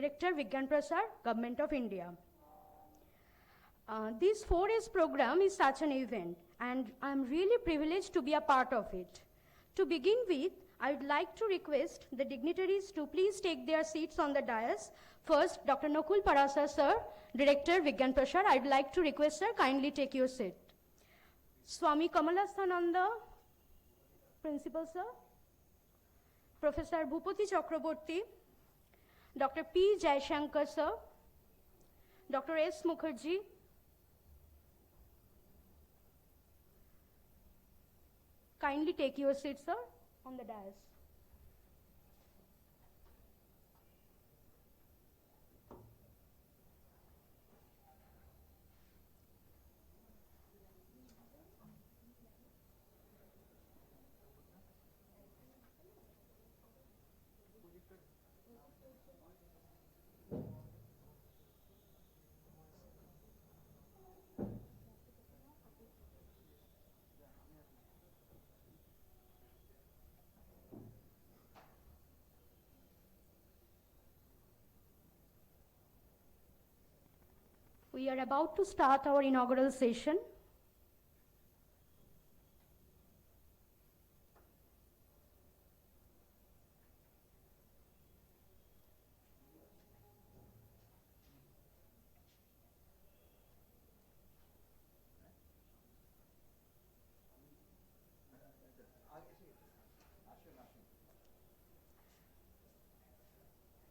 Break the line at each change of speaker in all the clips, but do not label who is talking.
Director, Vigyan Prasar, Government of India. This 4S program is such an event, and I'm really privileged to be a part of it. To begin with, I would like to request the dignitaries to please take their seats on the dais. First, Dr. Nakul Parasar, sir, Director, Vigyan Prasar. I'd like to request, sir, kindly take your seat. Swami Kamalasthananda, Principal, sir. Professor Bhupati Chakraborty, Dr. P. Jaishankar, sir, Dr. S. Mukherjee, kindly take your seat, sir, on the dais. We are about to start our inaugural session.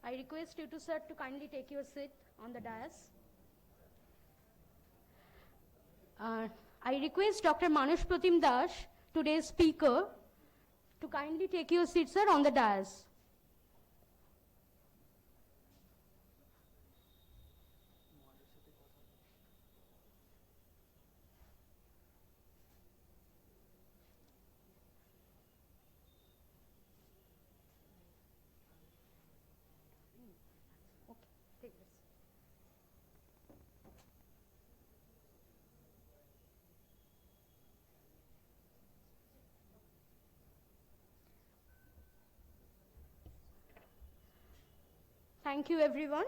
I request you to, sir, to kindly take your seat on the dais. I request Dr. Manush Pratim Das, today's speaker, to kindly take your seat, sir, on the dais. Okay, take this. Thank you, everyone.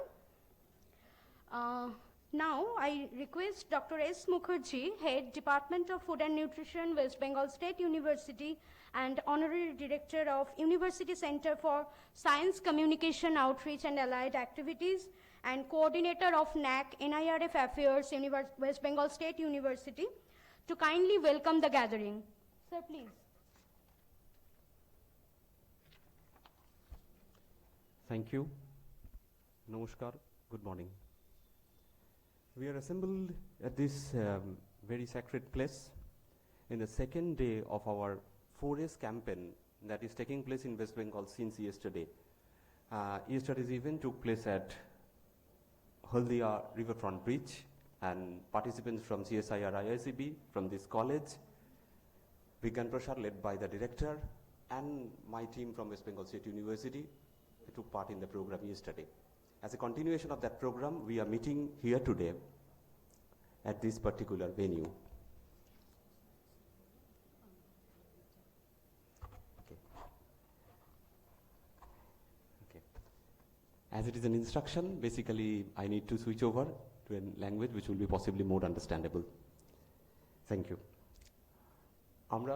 Now, I request Dr. S. Mukherjee, Head, Department of Food and Nutrition, West Bengal State University, and Honorary Director of University Center for Science, Communication, Outreach, and Allied Activities, and Coordinator of NAC, NIRF Affairs, West Bengal State University, to kindly welcome the gathering. Sir, please.
Thank you. Namaskar, good morning. We are assembled at this very sacred place in the second day of our 4S campaign that is taking place in West Bengal since yesterday. Yesterday's event took place at Haldia Riverfront Bridge, and participants from CSIR IICB, from this college, Vigyan Prasar, led by the director, and my team from West Bengal State University took part in the program yesterday. As a continuation of that program, we are meeting here today at this particular venue. Okay. As it is an instruction, basically I need to switch over to a language which will be possibly more understandable. Thank you. আমরা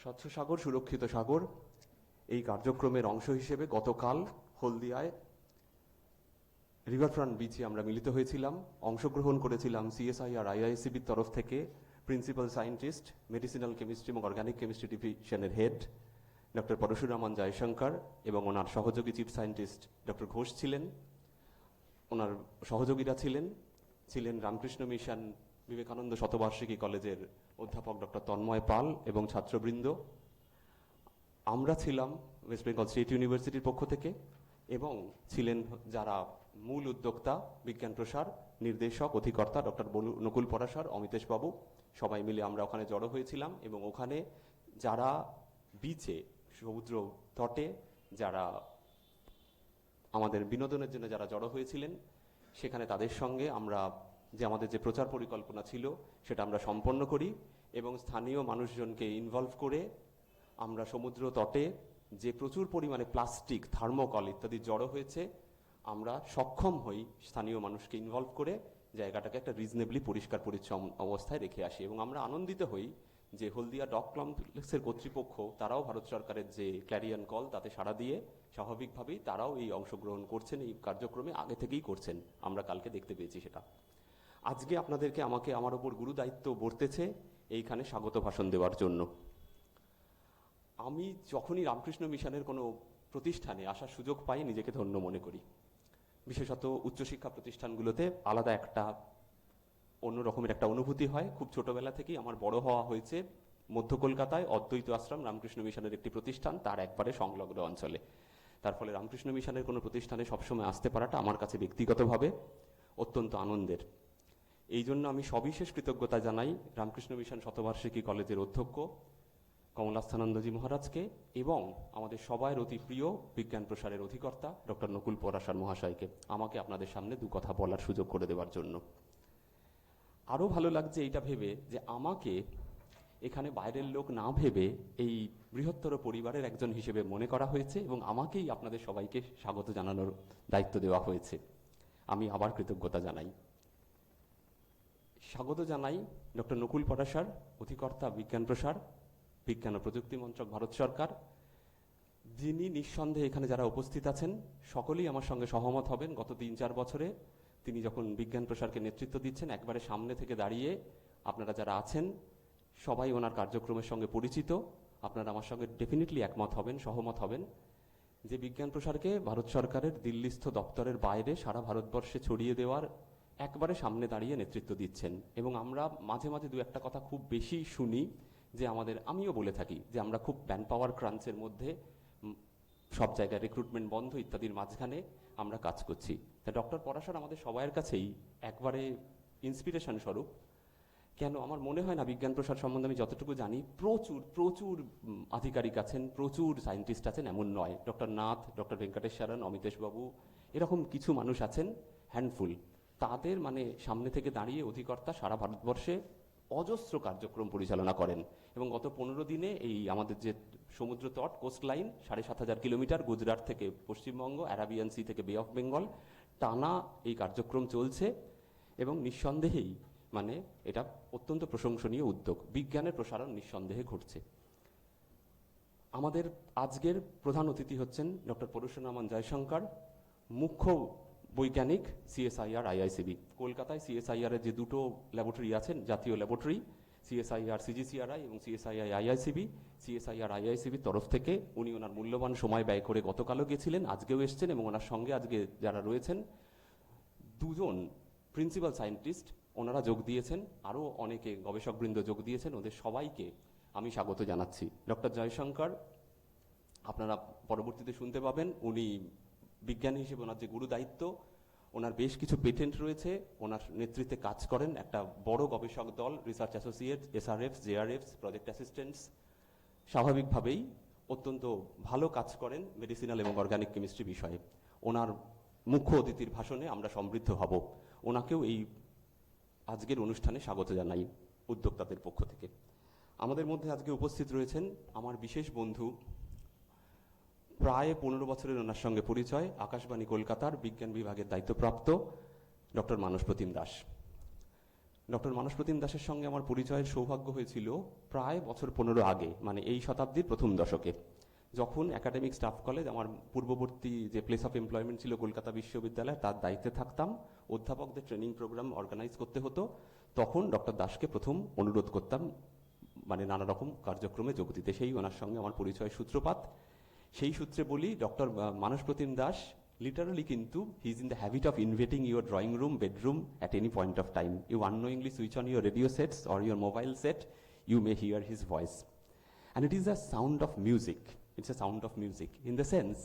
স্বচ্ছ সাগর সুরক্ষিত সাগর এই কার্যক্রমের অংশ হিসেবে গতকাল হলদিয়ায় riverfront বিচে আমরা মিলিত হয়েছিলাম। অংশগ্রহণ করেছিলাম সিএসআইআর আইআইসিবির তরফ থেকে প্রিন্সিপাল সায়েন্টিস্ট, মেডিসিনাল কেমিস্ট্রি এবং অর্গানিক কেমিস্ট্রি ডিভিশনের হেড ডক্টর পরশুরামান জয়শঙ্কর এবং ওনার সহযোগী চিফ সায়েন্টিস্ট ডক্টর ঘোষ ছিলেন। ওনার সহযোগীরা ছিলেন রামকৃষ্ণ মিশন বিবেকানন্দ শতবার্ষিকী কলেজের অধ্যাপক ডক্টর তন্ময় পাল এবং ছাত্রবৃন্দ। আমরা ছিলাম ওয়েস্ট বেঙ্গল স্টেট ইউনিভার্সিটির পক্ষ থেকে, এবং ছিলেন যারা মূল উদ্যোক্তা বিজ্ঞান প্রসার, নির্দেশক, অধিকর্তা ডক্টর নকুল পরাশর, অমিতেশ বাবু, সবাই মিলে আমরা ওখানে জড়ো হয়েছিলাম। এবং ওখানে যারা বিচে সমুদ্র তটে যারা আমাদের বিনোদনের জন্য যারা জড়ো হয়েছিলেন, সেখানে তাদের সঙ্গে আমরা আমাদের যে প্রচার পরিকল্পনা ছিল সেটা আমরা সম্পন্ন করি, এবং স্থানীয় মানুষজনকে ইনভলভ করে আমরা সমুদ্র তটে যে প্রচুর পরিমাণে প্লাস্টিক, থার্মোকল ইত্যাদি জড়ো হয়েছে, আমরা সক্ষম হই স্থানীয় মানুষকে ইনভলভ করে জায়গাটাকে একটা রিজনেবলি পরিষ্কার পরিচ্ছন্ন অবস্থায় রেখে আসি। এবং আমরা আনন্দিত হই যে হলদিয়া ডক কমপ্লেক্সের কর্তৃপক্ষ তারাও ভারত সরকারের যে ক্ল্যারিয়ন কল তাতে সাড়া দিয়ে স্বাভাবিকভাবেই তারাও এই অংশগ্রহণ করছেন, এই কার্যক্রমে আগে থেকেই করছেন। আমরা কালকে দেখতে পেয়েছি সেটা। আজকে আপনাদেরকে আমাকে আমার ওপর গুরু দায়িত্ব বর্তেছে এইখানে স্বাগত ভাষণ দেওয়ার জন্য। আমি যখনই রামকৃষ্ণ মিশনের কোনো প্রতিষ্ঠানে আসার সুযোগ পাই নিজেকে ধন্য মনে করি। বিশেষত উচ্চশিক্ষা প্রতিষ্ঠানগুলোতে আলাদা একটা অন্য রকমের একটা অনুভূতি হয়। খুব ছোটবেলা থেকেই আমার বড় হওয়া হয়েছে মধ্য কলকাতায় অদ্বৈত আশ্রম রামকৃষ্ণ মিশনের একটি প্রতিষ্ঠান, তার একবারে সংলগ্ন অঞ্চলে। তার ফলে রামকৃষ্ণ মিশনের কোনো প্রতিষ্ঠানে সবসময় আসতে পারাটা আমার কাছে ব্যক্তিগতভাবে অত্যন্ত আনন্দের। এই জন্য আমি সবিশেষ কৃতজ্ঞতা জানাই রামকৃষ্ণ মিশন শতবার্ষিকী কলেজের অধ্যক্ষ কমলাস্থানন্দজি মহারাজকে এবং আমাদের সবার অতি প্রিয় বিজ্ঞান প্রসারের অধিকর্তা ডক্টর নকুল পরাশর মহাশয়কে আমাকে আপনাদের সামনে দু কথা বলার সুযোগ করে দেওয়ার জন্য। আরও ভালো লাগছে এইটা ভেবে যে আমাকে এখানে বাইরের লোক না ভেবে এই বৃহত্তর পরিবারের একজন হিসেবে মনে করা হয়েছে এবং আমাকেই আপনাদের সবাইকে স্বাগত জানানোর দায়িত্ব দেওয়া হয়েছে। আমি আবার কৃতজ্ঞতা জানাই। স্বাগত জানাই ডক্টর নকুল পরাশর, অধিকর্তা বিজ্ঞান প্রসার, বিজ্ঞান ও প্রযুক্তি মন্ত্রক, ভারত সরকার, যিনি নিঃসন্দেহে এখানে যারা উপস্থিত আছেন সকলেই আমার সঙ্গে সহমত হবেন। গত 3-4 বছরে তিনি যখন বিজ্ঞান প্রসারকে নেতৃত্ব দিচ্ছেন, একবারে সামনে থেকে দাঁড়িয়ে আপনারা যারা আছেন সবাই ওনার কার্যক্রমের সঙ্গে পরিচিত। আপনারা আমার সঙ্গে ডেফিনেটলি একমত হবেন, সহমত হবেন যে বিজ্ঞান প্রসারকে ভারত সরকারের দিল্লিস্থ দপ্তরের বাইরে সারা ভারতবর্ষে ছড়িয়ে দেওয়ার একবারে সামনে দাঁড়িয়ে নেতৃত্ব দিচ্ছেন। এবং আমরা মাঝে মাঝে দু একটা কথা খুব বেশি শুনি যে আমিও বলে থাকি যে আমরা খুব ম্যান পাওয়ার ক্রাঞ্চের মধ্যে, সব জায়গায় রিক্রুটমেন্ট বন্ধ ইত্যাদির মাঝখানে আমরা কাজ করছি। তা ডক্টর পরাশর আমাদের সবাইয়ের কাছেই একবারে ইন্সপিরেশন স্বরূপ। কেন আমার মনে হয় না বিজ্ঞান প্রসার সম্বন্ধে আমি যতটুকু জানি প্রচুর প্রচুর আধিকারিক আছেন, প্রচুর সায়েন্টিস্ট আছেন এমন নয়। ডক্টর নাথ, ডক্টর ভেঙ্কটেশ্বরন, অমিতেশ বাবু, এরকম কিছু মানুষ আছেন হ্যান্ডফুল। তাদের সামনে থেকে দাঁড়িয়ে অধিকর্তা সারা ভারতবর্ষে অজস্র কার্যক্রম পরিচালনা করেন। এবং গত 15 দিনে এই আমাদের যে সমুদ্র তট, কোস্ট লাইন 7500 কিলোমিটার, গুজরাট থেকে পশ্চিমবঙ্গ, অ্যারাবিয়ান সি থেকে বে অফ বেঙ্গল, টানা এই কার্যক্রম চলছে। এবং নিঃসন্দেহেই এটা অত্যন্ত প্রশংসনীয় উদ্যোগ। বিজ্ঞানের প্রসারণ নিঃসন্দেহে ঘটছে। আমাদের আজকের প্রধান অতিথি হচ্ছেন ডক্টর পরশুরামান জয়শঙ্কর, মুখ্য বৈজ্ঞানিক সিএসআইআর আইআইসিবি। কলকাতায় সিএসআইআর এর যে দুটো ল্যাবরেটরি আছেন, জাতীয় ল্যাবরেটরি সিএসআইআর সিজিসিআরআই এবং সিএসআইআর আইআইসিবি, সিএসআইআর আইআইসিবির তরফ থেকে উনি ওনার মূল্যবান সময় ব্যয় করে গতকালও গেছিলেন, আজকেও এসছেন এবং ওনার সঙ্গে আজকে যারা রয়েছেন দুজন প্রিন্সিপাল সায়েন্টিস্ট ওনারা যোগ দিয়েছেন, আরও অনেকে গবেষকবৃন্দ যোগ দিয়েছেন। ওদের সবাইকে আমি স্বাগত জানাচ্ছি। ডক্টর জয়শঙ্কর আপনারা পরবর্তীতে শুনতে পাবেন, উনি বিজ্ঞানী হিসেবে ওনার যে গুরু দায়িত্ব, ওনার বেশ কিছু পেটেন্ট রয়েছে, ওনার নেতৃত্বে কাজ করেন একটা বড় গবেষক দল, research associate, SRF, JRF, project assistants. স্বাভাবিকভাবেই অত্যন্ত ভালো কাজ করেন মেডিসিনাল এবং অর্গানিক কেমিস্ট্রি বিষয়ে। ওনার মুখ্য অতিথির ভাষণে আমরা সমৃদ্ধ হব। ওনাকেও এই আজকের অনুষ্ঠানে স্বাগত জানাই উদ্যোক্তাদের পক্ষ থেকে। আমাদের মধ্যে আজকে উপস্থিত রয়েছেন আমার বিশেষ বন্ধু, প্রায় 15 বছরের ওনার সঙ্গে পরিচয়, আকাশবাণী কলকাতার বিজ্ঞান বিভাগের দায়িত্বপ্রাপ্ত ডক্টর মানসপ্রতিম দাস। ডক্টর মানসপ্রতিম দাসের সঙ্গে আমার পরিচয়ের সৌভাগ্য হয়েছিল প্রায় বছর 15 আগে, এই শতাব্দীর প্রথম দশকে, যখন একাডেমিক স্টাফ কলেজ, আমার পূর্ববর্তী যে প্লেস অফ এমপ্লয়মেন্ট ছিল কলকাতা বিশ্ববিদ্যালয়, তার দায়িত্বে থাকতাম। অধ্যাপকদের ট্রেনিং প্রোগ্রাম অর্গানাইজ করতে হতো। তখন ডক্টর দাসকে প্রথম অনুরোধ করতাম নানা রকম কার্যক্রমে যোগ দিতে। সেই ওনার সঙ্গে আমার পরিচয় সূত্রপাত। সেই সূত্রে বলি, ডক্টর মানসপ্রতিম দাস লিটারালি কিন্তু he is in the habit of invading your drawing room, bedroom at any point of time. You unknowingly switch on your radio sets or your mobile set, you may hear his voice. And it is a sound of music. It's a sound of music in the sense,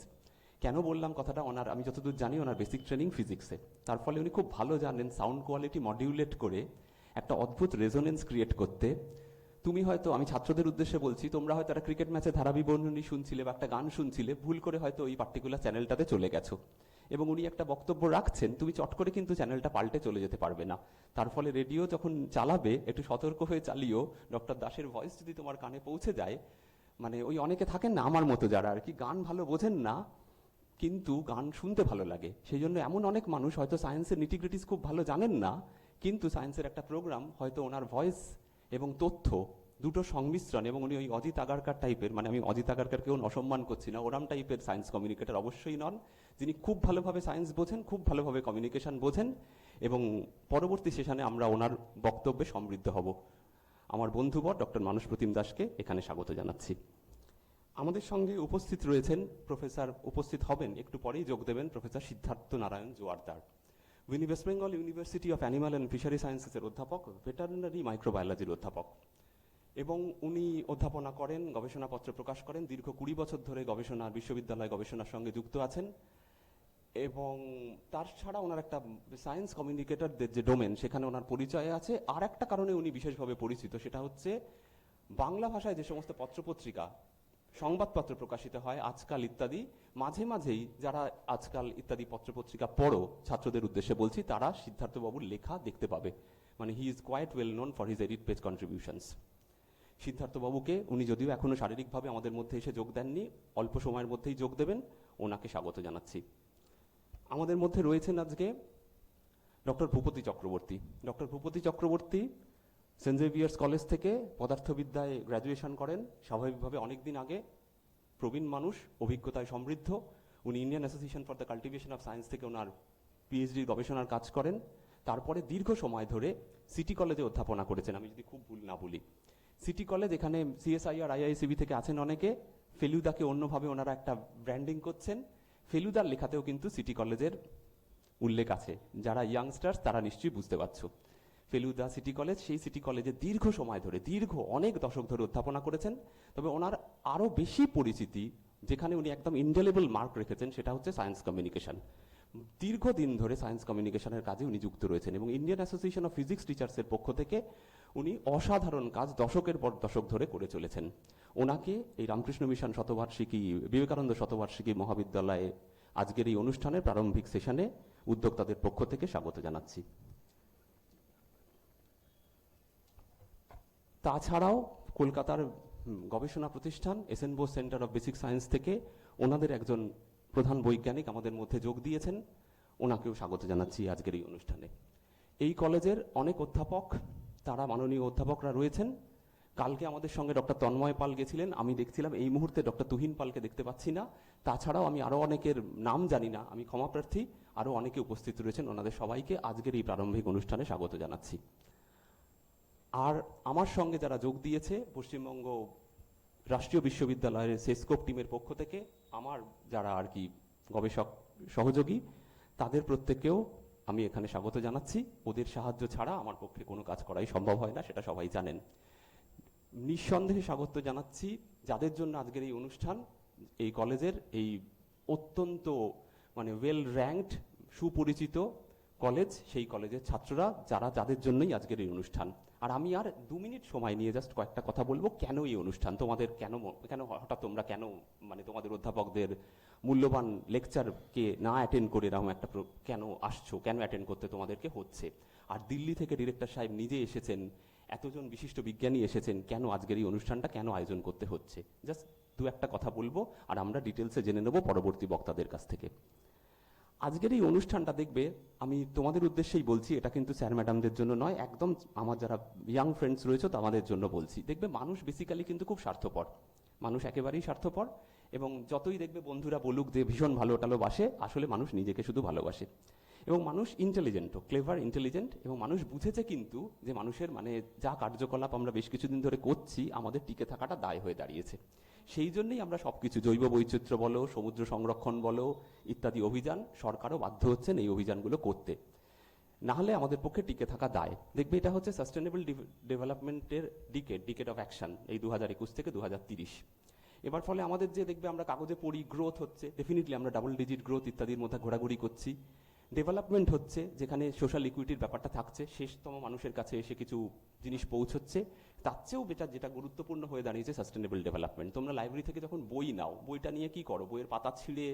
কেন বললাম কথাটা, আমি যতদূর জানি ওনার basic training ফিজিক্সে। তার ফলে উনি খুব ভালো জানেন সাউন্ড কোয়ালিটি মডিউলেট করে একটা অদ্ভুত রেজোনেন্স ক্রিয়েট করতে। তুমি হয়তো, আমি ছাত্রদের উদ্দেশ্যে বলছি, তোমরা হয়তো একটা ক্রিকেট ম্যাচে ধারাবিবরণী শুনছিলে বা একটা গান শুনছিলে, ভুল করে হয়তো ওই পার্টিকুলার চ্যানেলটাতে চলে গেছো এবং উনি একটা বক্তব্য রাখছেন, তুমি চট করে কিন্তু চ্যানেলটা পাল্টে চলে যেতে পারবে না। তার ফলে রেডিও যখন চালাবে একটু সতর্ক হয়ে চালিও। ডক্টর দাসের ভয়েস যদি তোমার কানে পৌঁছে যায়, ওই অনেকে থাকেন না আমার মতো যারা আর কি গান ভালো বোঝেন না, কিন্তু গান শুনতে ভালো লাগে। সেই জন্য এমন অনেক মানুষ হয়তো সায়েন্সের নিটিগ্রিটিস খুব ভালো জানেন না, কিন্তু সায়েন্সের একটা প্রোগ্রাম হয়তো ওনার ভয়েস এবং তথ্য দুটো সংমিশ্রণ, এবং উনি ওই অজিত আগারকার টাইপের, মানে আমি অজিত আগারকারকেও অসম্মান করছি না, ওরাম টাইপের সায়েন্স কমিউনিকেটর অবশ্যই নন, যিনি খুব ভালোভাবে সায়েন্স বোঝেন, খুব ভালোভাবে কমিউনিকেশন বোঝেন, এবং পরবর্তী সেশনে আমরা ওনার বক্তব্যে সমৃদ্ধ হব। আমার বন্ধুবর ডক্টর মানস প্রতিম দাসকে এখানে স্বাগত জানাচ্ছি। আমাদের সঙ্গে উপস্থিত রয়েছেন প্রফেসর, উপস্থিত হবেন একটু পরেই যোগ দেবেন প্রফেসর সিদ্ধার্থ নারায়ণ জোয়ারদার। উনি West Bengal University of Animal and Fishery সায়েন্সেসের অধ্যাপক, ভেটারিনারি মাইক্রোবায়োলজির অধ্যাপক, এবং উনি অধ্যাপনা করেন, গবেষণাপত্র প্রকাশ করেন, দীর্ঘ 20 বছর ধরে বিশ্ববিদ্যালয় গবেষণার সঙ্গে যুক্ত আছেন। এবং তার ছাড়া ওনার একটা সায়েন্স কমিউনিকেটরদের যে ডোমেন, সেখানে ওনার পরিচয় আছে। আর একটা কারণে উনি বিশেষভাবে পরিচিত, সেটা হচ্ছে বাংলা ভাষায় যে সমস্ত পত্রপত্রিকা, সংবাদপত্র প্রকাশিত হয়, আজকাল ইত্যাদি, মাঝে মাঝেই যারা আজকাল ইত্যাদি পত্রপত্রিকা পড়ো, ছাত্রদের উদ্দেশ্যে বলছি, তারা সিদ্ধার্থবাবুর লেখা দেখতে পাবে। মানে he is quite well known for his edit page contributions. সিদ্ধার্থবাবুকে, উনি যদিও এখনো শারীরিকভাবে আমাদের মধ্যে এসে যোগ দেননি, অল্প সময়ের মধ্যেই যোগ দেবেন, ওনাকে স্বাগত জানাচ্ছি। আমাদের মধ্যে রয়েছেন আজকে doctor Bhupati Chakraborty. Doctor Bhupati Chakraborty Saint Xavier's college থেকে পদার্থবিদ্যায় গ্র্যাজুয়েশন করেন, স্বাভাবিকভাবে অনেক দিন আগে। প্রবীণ মানুষ, অভিজ্ঞতায় সমৃদ্ধ। উনি Indian association for the cultivation of science থেকে ওনার পিএইচডি গবেষণার কাজ করেন। তারপরে দীর্ঘ সময় ধরে সিটি কলেজে অধ্যাপনা করেছেন, আমি যদি খুব ভুল না বলি। সিটি কলেজ, এখানে সিএসআইআর আইআইসিবি থেকে আছেন অনেকে। ফেলুদাকে অন্যভাবে ওনারা একটা ব্র্যান্ডিং করছেন। ফেলুদার লেখাতেও কিন্তু সিটি কলেজের উল্লেখ আছে। যারা ইয়াংস্টার্স তারা নিশ্চয়ই বুঝতে পারছো। ফেলুদা সিটি কলেজ, সেই সিটি কলেজে দীর্ঘ সময় ধরে, অনেক দশক ধরে অধ্যাপনা করেছেন। তবে ওনার আরো বেশি পরিচিতি, যেখানে উনি একদম ইনডেলিবল মার্ক রেখেছেন, সেটা হচ্ছে সায়েন্স কমিউনিকেশন। দীর্ঘদিন ধরে সায়েন্স কমিউনিকেশনের কাজে উনি যুক্ত রয়েছেন, এবং ইন্ডিয়ান অ্যাসোসিয়েশন অফ ফিজিক্স টিচার্সের পক্ষ থেকে উনি অসাধারণ কাজ দশকের পর দশক ধরে করে চলেছেন। ওনাকে এই রামকৃষ্ণ মিশন শতবার্ষিকী, বিবেকানন্দ শতবার্ষিকী মহাবিদ্যালয়ে আজকের এই অনুষ্ঠানের প্রারম্ভিক সেশনে উদ্যোক্তাদের পক্ষ থেকে স্বাগত জানাচ্ছি। তাছাড়াও কলকাতার গবেষণা প্রতিষ্ঠান SN Bose Centre of Basic Science থেকে ওনাদের একজন প্রধান বৈজ্ঞানিক আমাদের মধ্যে যোগ দিয়েছেন, ওনাকেও স্বাগত জানাচ্ছি আজকের এই অনুষ্ঠানে। এই কলেজের অনেক অধ্যাপক, তারা মাননীয় অধ্যাপকরা রয়েছেন। কালকে আমাদের সঙ্গে ডক্টর তন্ময় পাল গেছিলেন, আমি দেখছিলাম। এই মুহূর্তে ডক্টর তুহিন পালকে দেখতে পাচ্ছি না। তাছাড়াও আমি আরও অনেকের নাম জানি না, আমি ক্ষমাপ্রার্থী। আরও অনেকে উপস্থিত রয়েছেন, ওনাদের সবাইকে আজকের এই প্রারম্ভিক অনুষ্ঠানে স্বাগত জানাচ্ছি। আর আমার সঙ্গে যারা যোগ দিয়েছে, পশ্চিমবঙ্গ রাষ্ট্রীয় বিশ্ববিদ্যালয়ের সেস্কোপ টিমের পক্ষ থেকে আমার যারা আর কি গবেষক সহযোগী, তাদের প্রত্যেককেও আমি এখানে স্বাগত জানাচ্ছি। ওদের সাহায্য ছাড়া আমার পক্ষে কোনো কাজ করাই সম্ভব হয় না, সেটা সবাই জানেন। নিঃসন্দেহে স্বাগত জানাচ্ছি যাদের জন্য আজকের এই অনুষ্ঠান, এই কলেজের এই অত্যন্ত ওয়েল র্যাঙ্কড, সুপরিচিত কলেজ, সেই কলেজের ছাত্ররা, যাদের জন্যই আজকের এই অনুষ্ঠান। আর আমি আর 2 মিনিট সময় নিয়ে জাস্ট কয়েকটা কথা বলবো, কেন এই অনুষ্ঠান, তোমাদের কেন হঠাৎ তোমরা কেন তোমাদের অধ্যাপকদের মূল্যবান লেকচারকে না অ্যাটেন্ড করে এরকম একটা কেন আসছো, কেন অ্যাটেন্ড করতে তোমাদেরকে হচ্ছে। আর দিল্লি থেকে ডিরেক্টর সাহেব নিজে এসেছেন, এতজন বিশিষ্ট বিজ্ঞানী এসেছেন, কেন আজকের এই অনুষ্ঠানটা কেন আয়োজন করতে হচ্ছে, জাস্ট 2-1টা কথা বলবো, আর আমরা ডিটেলসে জেনে নেব পরবর্তী বক্তাদের কাছ থেকে। আজকের এই অনুষ্ঠানটা দেখবে, আমি তোমাদের উদ্দেশ্যেই বলছি, এটা কিন্তু স্যার ম্যাডামদের জন্য নয়, একদম আমার যারা ইয়াং ফ্রেন্ডস রয়েছে তাদের জন্য বলছি। দেখবে মানুষ বেসিক্যালি কিন্তু খুব স্বার্থপর, মানুষ একেবারেই স্বার্থপর। এবং যতই দেখবে বন্ধুরা বলুক যে ভীষণ ভালোবাসে, আসলে মানুষ নিজেকে শুধু ভালোবাসে। এবং মানুষ ইন্টেলিজেন্টও, ক্লেভার, ইন্টেলিজেন্ট। এবং মানুষ বুঝেছে কিন্তু যে মানুষের যা কার্যকলাপ আমরা বেশ কিছুদিন ধরে করছি, আমাদের টিকে থাকাটা দায় হয়ে দাঁড়িয়েছে। সেই জন্যই আমরা সবকিছু, জৈব বৈচিত্র্য বলো, সমুদ্র সংরক্ষণ বলো, ইত্যাদি অভিযান, সরকারও বাধ্য হচ্ছেন এই অভিযানগুলো করতে, না হলে আমাদের পক্ষে টিকে থাকা দায়। দেখবে এটা হচ্ছে সাস্টেনেবল ডেভেলপমেন্টের ডিকেড অফ অ্যাকশন, এই 2021 থেকে 2030। এবার ফলে আমাদের যে দেখবে আমরা কাগজে পড়ি গ্রোথ হচ্ছে, ডেফিনেটলি আমরা ডাবল ডিজিট গ্রোথ ইত্যাদির মধ্যে ঘোরাঘুরি করছি। ডেভেলপমেন্ট হচ্ছে, যেখানে সোশ্যাল ইকুইটির ব্যাপারটা থাকছে, শেষতম মানুষের কাছে এসে কিছু জিনিস পৌঁছচ্ছে। তার চেয়েও যেটা গুরুত্বপূর্ণ হয়ে দাঁড়িয়েছে সাস্টেনেবল ডেভেলপমেন্ট। তোমরা লাইব্রেরি থেকে যখন বই নাও, বইটা নিয়ে কি করো? বইয়ের পাতা ছিঁড়ে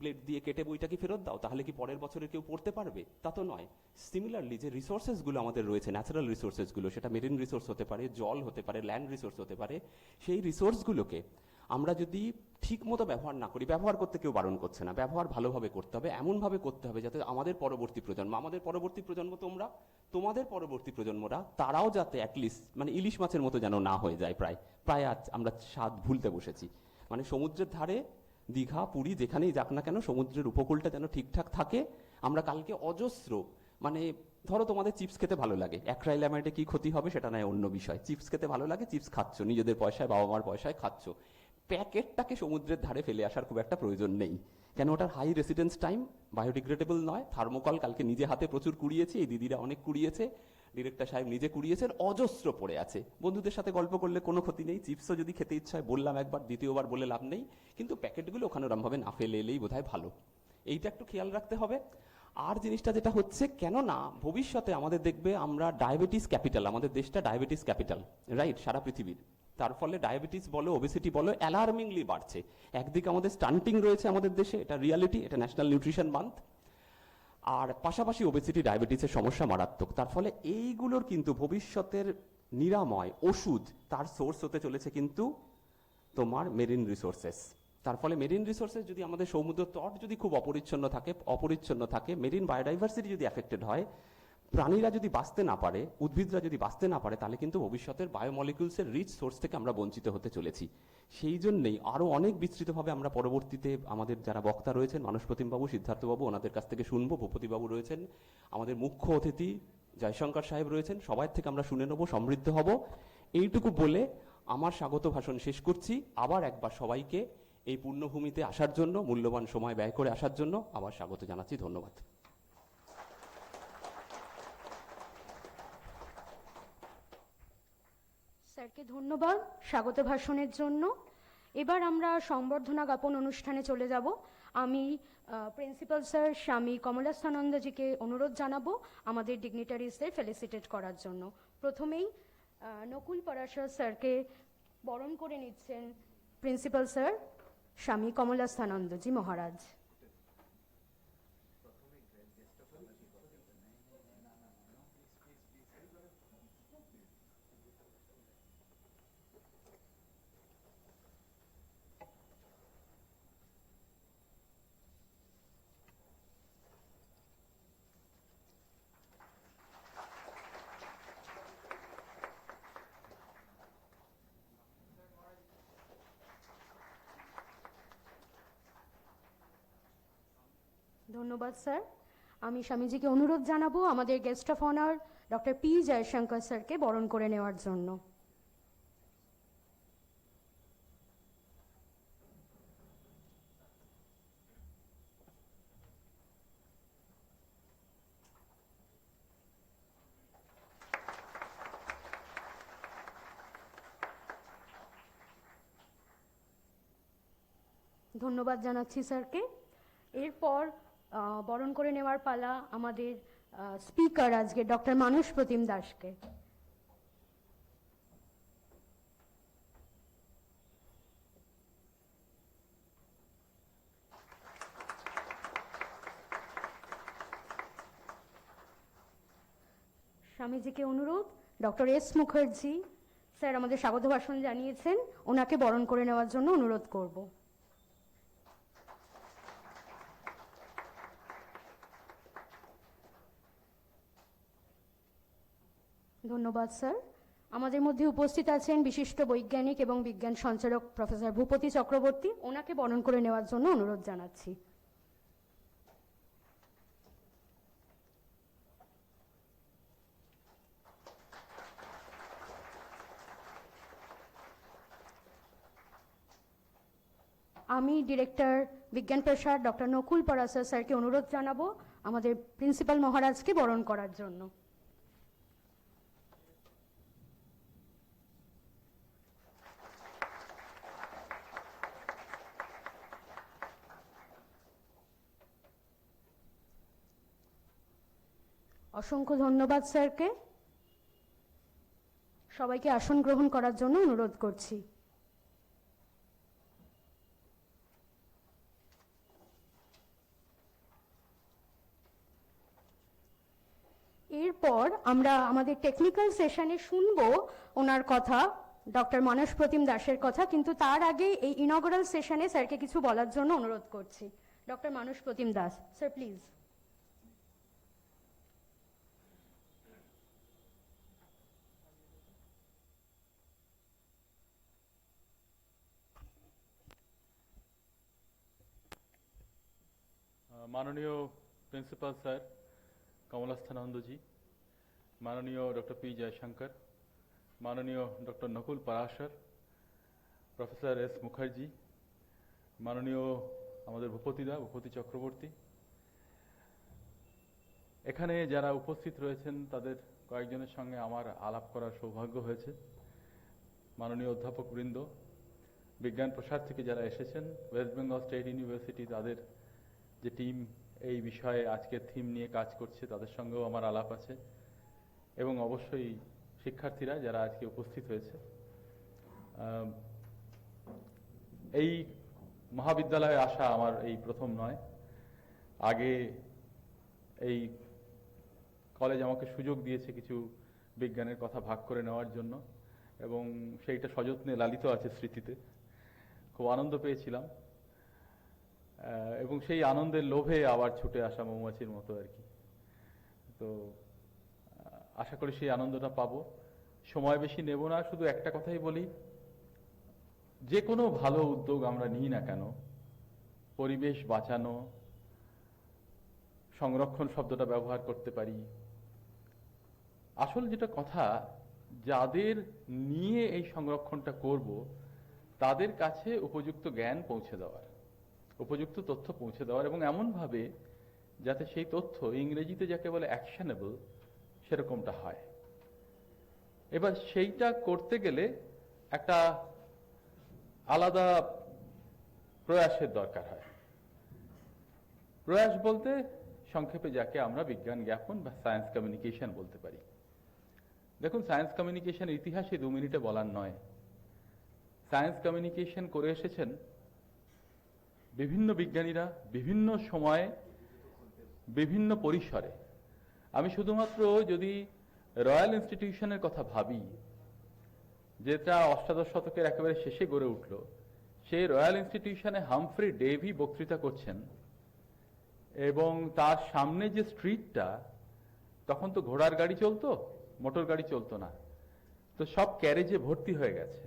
ব্লেড দিয়ে কেটে বইটা কি ফেরত দাও? তাহলে কি পরের বছরে কেউ পড়তে পারবে? তা তো নয়। সিমিলারলি যে রিসোর্সেসগুলো আমাদের রয়েছে, ন্যাচারাল রিসোর্সেসগুলো, সেটা মেরিন রিসোর্স হতে পারে, জল হতে পারে, ল্যান্ড রিসোর্স হতে পারে, সেই রিসোর্সগুলোকে আমরা যদি ঠিক মতো ব্যবহার না করি, ব্যবহার করতে কেউ বারণ করছে না, ব্যবহার ভালোভাবে করতে হবে, এমনভাবে করতে হবে যাতে আমাদের পরবর্তী প্রজন্ম তোমরা, তোমাদের পরবর্তী প্রজন্মরা, তারাও যাতে অ্যাটলিস্ট মানে ইলিশ মাছের মতো যেন না হয়ে যায়। প্রায় আজ আমরা স্বাদ ভুলতে বসেছি। মানে সমুদ্রের ধারে দীঘা, পুরী, যেখানেই যাক না কেন, সমুদ্রের উপকূলটা যেন ঠিকঠাক থাকে। আমরা কালকে অজস্র, মানে ধরো তোমাদের চিপস খেতে ভালো লাগে, অ্যাক্রাইলামাইডে কি ক্ষতি হবে সেটা নয়, অন্য বিষয়। চিপস খেতে ভালো লাগে, চিপস খাচ্ছ, নিজেদের পয়সায়, বাবা মার পয়সায় খাচ্ছ। প্যাকেটটাকে সমুদ্রের ধারে ফেলে আসার খুব একটা প্রয়োজন নেই, কেন ওটার হাই রেসিডেন্স টাইম, বায়োডিগ্রেডেবল নয়। থার্মোকল কালকে নিজে হাতে প্রচুর কুড়িয়েছি, এই দিদিরা অনেক কুড়িয়েছে, ডিরেক্টর সাহেব নিজে কুড়িয়েছেন, অজস্র পড়ে আছে। বন্ধুদের সাথে গল্প করলে কোনো ক্ষতি নেই। চিপসও যদি খেতে ইচ্ছা হয়, বললাম একবার, দ্বিতীয়বার বলে লাভ নেই, কিন্তু প্যাকেটগুলো ওখানে ওরমভাবে না ফেলে এলেই বোধহয় ভালো। এইটা একটু খেয়াল রাখতে হবে। আর জিনিসটা যেটা হচ্ছে, কেন না ভবিষ্যতে আমাদের দেখবে আমরা ডায়াবেটিস ক্যাপিটাল, আমাদের দেশটা ডায়াবেটিস ক্যাপিটাল, রাইট, সারা পৃথিবীর। তার ফলে ডায়াবেটিস বলো, ওবেসিটি বলো, অ্যালার্মিংলি বাড়ছে। একদিকে আমাদের স্টান্টিং রয়েছে আমাদের দেশে, এটা রিয়ালিটি, এটা ন্যাশনাল নিউট্রিশন মান্থ। আর পাশাপাশি ওবেসিটি, ডায়াবেটিসের সমস্যা মারাত্মক। তার ফলে এইগুলোর কিন্তু ভবিষ্যতের নিরাময় ওষুধ, তার সোর্স হতে চলেছে কিন্তু তোমার মেরিন রিসোর্সেস। তার ফলে মেরিন রিসোর্সেস যদি আমাদের সমুদ্র তট যদি খুব অপরিচ্ছন্ন থাকে, মেরিন বায়োডাইভার্সিটি যদি অ্যাফেক্টেড হয়, প্রাণীরা যদি বাঁচতে না পারে, উদ্ভিদরা যদি বাঁচতে না পারে, তাহলে কিন্তু ভবিষ্যতের বায়োমলিকিউলসের রিচ সোর্স থেকে আমরা বঞ্চিত হতে চলেছি। সেই জন্যেই আরও অনেক বিস্তৃতভাবে আমরা পরবর্তীতে আমাদের যারা বক্তা রয়েছেন, মানস প্রতিমবাবু, সিদ্ধার্থবাবু, ওনাদের কাছ থেকে শুনবো, ভূপতিবাবু রয়েছেন, আমাদের মুখ্য অতিথি জয়শঙ্কর সাহেব রয়েছেন, সবাই থেকে আমরা শুনে নেবো, সমৃদ্ধ হব। এইটুকু বলে আমার স্বাগত ভাষণ শেষ করছি। আবার একবার সবাইকে এই পুণ্যভূমিতে আসার জন্য, মূল্যবান সময় ব্যয় করে আসার জন্য আবার স্বাগত জানাচ্ছি। ধন্যবাদ।
স্যারকে ধন্যবাদ স্বাগত ভাষণের জন্য। এবার আমরা সংবর্ধনা জ্ঞাপন অনুষ্ঠানে চলে যাব। আমি প্রিন্সিপাল স্যার স্বামী কমলাস্থানন্দজিকে অনুরোধ জানাবো আমাদের ডিগনিটারিজদের ফেলিসিটেট করার জন্য। প্রথমেই নকুল পরাশর স্যারকে বরণ করে নিচ্ছেন প্রিন্সিপাল স্যার স্বামী কমলাস্থানন্দজি মহারাজ। ধন্যবাদ স্যার। আমি স্বামীজিকে অনুরোধ জানাবো আমাদের guest of honour doctor P Jaishankar স্যারকে বরণ করে নেওয়ার জন্য। ধন্যবাদ জানাচ্ছি স্যারকে। এরপর বরণ করে নেওয়ার পালা আমাদের স্পিকার আজকে ডক্টর মানস প্রতিম দাসকে। স্বামীজিকে অনুরোধ, ডক্টর এস মুখার্জি স্যার আমাদের স্বাগত ভাষণ জানিয়েছেন, ওনাকে বরণ করে নেওয়ার জন্য অনুরোধ করব। ধন্যবাদ স্যার। আমাদের মধ্যে উপস্থিত আছেন বিশিষ্ট বৈজ্ঞানিক এবং বিজ্ঞান সঞ্চালক প্রফেসর ভূপতি চক্রবর্তী, ওনাকে বরণ করে নেওয়ার জন্য অনুরোধ জানাচ্ছি। আমি ডিরেক্টর বিজ্ঞান প্রসার ডক্টর নকুল পরাশর স্যারকে অনুরোধ জানাবো আমাদের প্রিন্সিপাল মহারাজকে বরণ করার জন্য। অসংখ্য ধন্যবাদ স্যারকে। সবাইকে আসন গ্রহণ করার জন্য অনুরোধ করছি। এরপর আমরা আমাদের টেকনিক্যাল সেশনে শুনবো ওনার কথা ডক্টর মনোজ প্রতিম দাসের কথা, কিন্তু তার আগে এই ইনগরাল সেশনে স্যারকে কিছু বলার জন্য অনুরোধ করছি। Doctor Manoj Pratim Das, sir please.
माननीय प्रिंसिपल सर कमलास्थानंद जी, माननीय डॉक्टर पी जयशंकर, माननीय doctor Nakul Parashar, professor S Mukherjee, माननीय আমাদের ভূপতিদা ভূপতি চক্রবর্তী, এখানে যারা উপস্থিত রয়েছেন তাদের কয়েকজনের সঙ্গে আমার আলাপ করার সৌভাগ্য হয়েছে। মাননীয় অধ্যাপক বৃন্দ, বিজ্ঞান প্রসার থেকে যারা এসেছেন, ওয়েস্ট বেঙ্গল স্টেট ইউনিভার্সিটি তাদের যে টিম এই বিষয়ে আজকের থিম নিয়ে কাজ করছে তাদের সঙ্গেও আমার আলাপ আছে, এবং অবশ্যই শিক্ষার্থীরা যারা আজকে উপস্থিত হয়েছে। এই মহাবিদ্যালয়ে আসা আমার এই প্রথম নয়। আগে এই কলেজ আমাকে সুযোগ দিয়েছে কিছু বিজ্ঞানের কথা ভাগ করে নেওয়ার জন্য, এবং সেইটা সযত্নে লালিত আছে স্মৃতিতে। খুব আনন্দ পেয়েছিলাম, এবং সেই আনন্দের লোভে আবার ছুটে আসা মৌমাছির মতো আর কি। তো আশা করি সেই আনন্দটা পাবো। সময় বেশি নেব না, শুধু একটা কথাই বলি, যে কোনো ভালো উদ্যোগ আমরা নিই না কেন, পরিবেশ বাঁচানো, সংরক্ষণ শব্দটা ব্যবহার করতে পারি। আসল যেটা কথা, যাদের নিয়ে এই সংরক্ষণটা করব তাদের কাছে উপযুক্ত জ্ঞান পৌঁছে দেওয়ার, উপযুক্ত তথ্য পৌঁছে দেওয়ার, এবং এমনভাবে যাতে সেই তথ্য ইংরেজিতে যাকে বলে অ্যাকশনেবল সেরকমটা হয়। এবার সেইটা করতে গেলে একটা আলাদা প্রয়াসের দরকার হয়। প্রয়াস বলতে সংক্ষেপে যাকে আমরা বিজ্ঞান জ্ঞাপন বা সায়েন্স কমিউনিকেশন বলতে পারি। দেখুন, সায়েন্স কমিউনিকেশনের ইতিহাসে 2 মিনিটে বলার নয়। সায়েন্স কমিউনিকেশন করে এসেছেন বিভিন্ন বিজ্ঞানীরা বিভিন্ন সময়ে বিভিন্ন পরিসরে। আমি শুধুমাত্র যদি রয়্যাল ইনস্টিটিউশনের কথা ভাবি, যেটা অষ্টাদশ শতকের একেবারে শেষে গড়ে উঠল, সেই রয়্যাল ইনস্টিটিউশনে হামফ্রি ডেভি বক্তৃতা করছেন, এবং তার সামনে যে স্ট্রিটটা, তখন তো ঘোড়ার গাড়ি চলতো, মোটর গাড়ি চলতো না, তো সব ক্যারেজে ভর্তি হয়ে গেছে।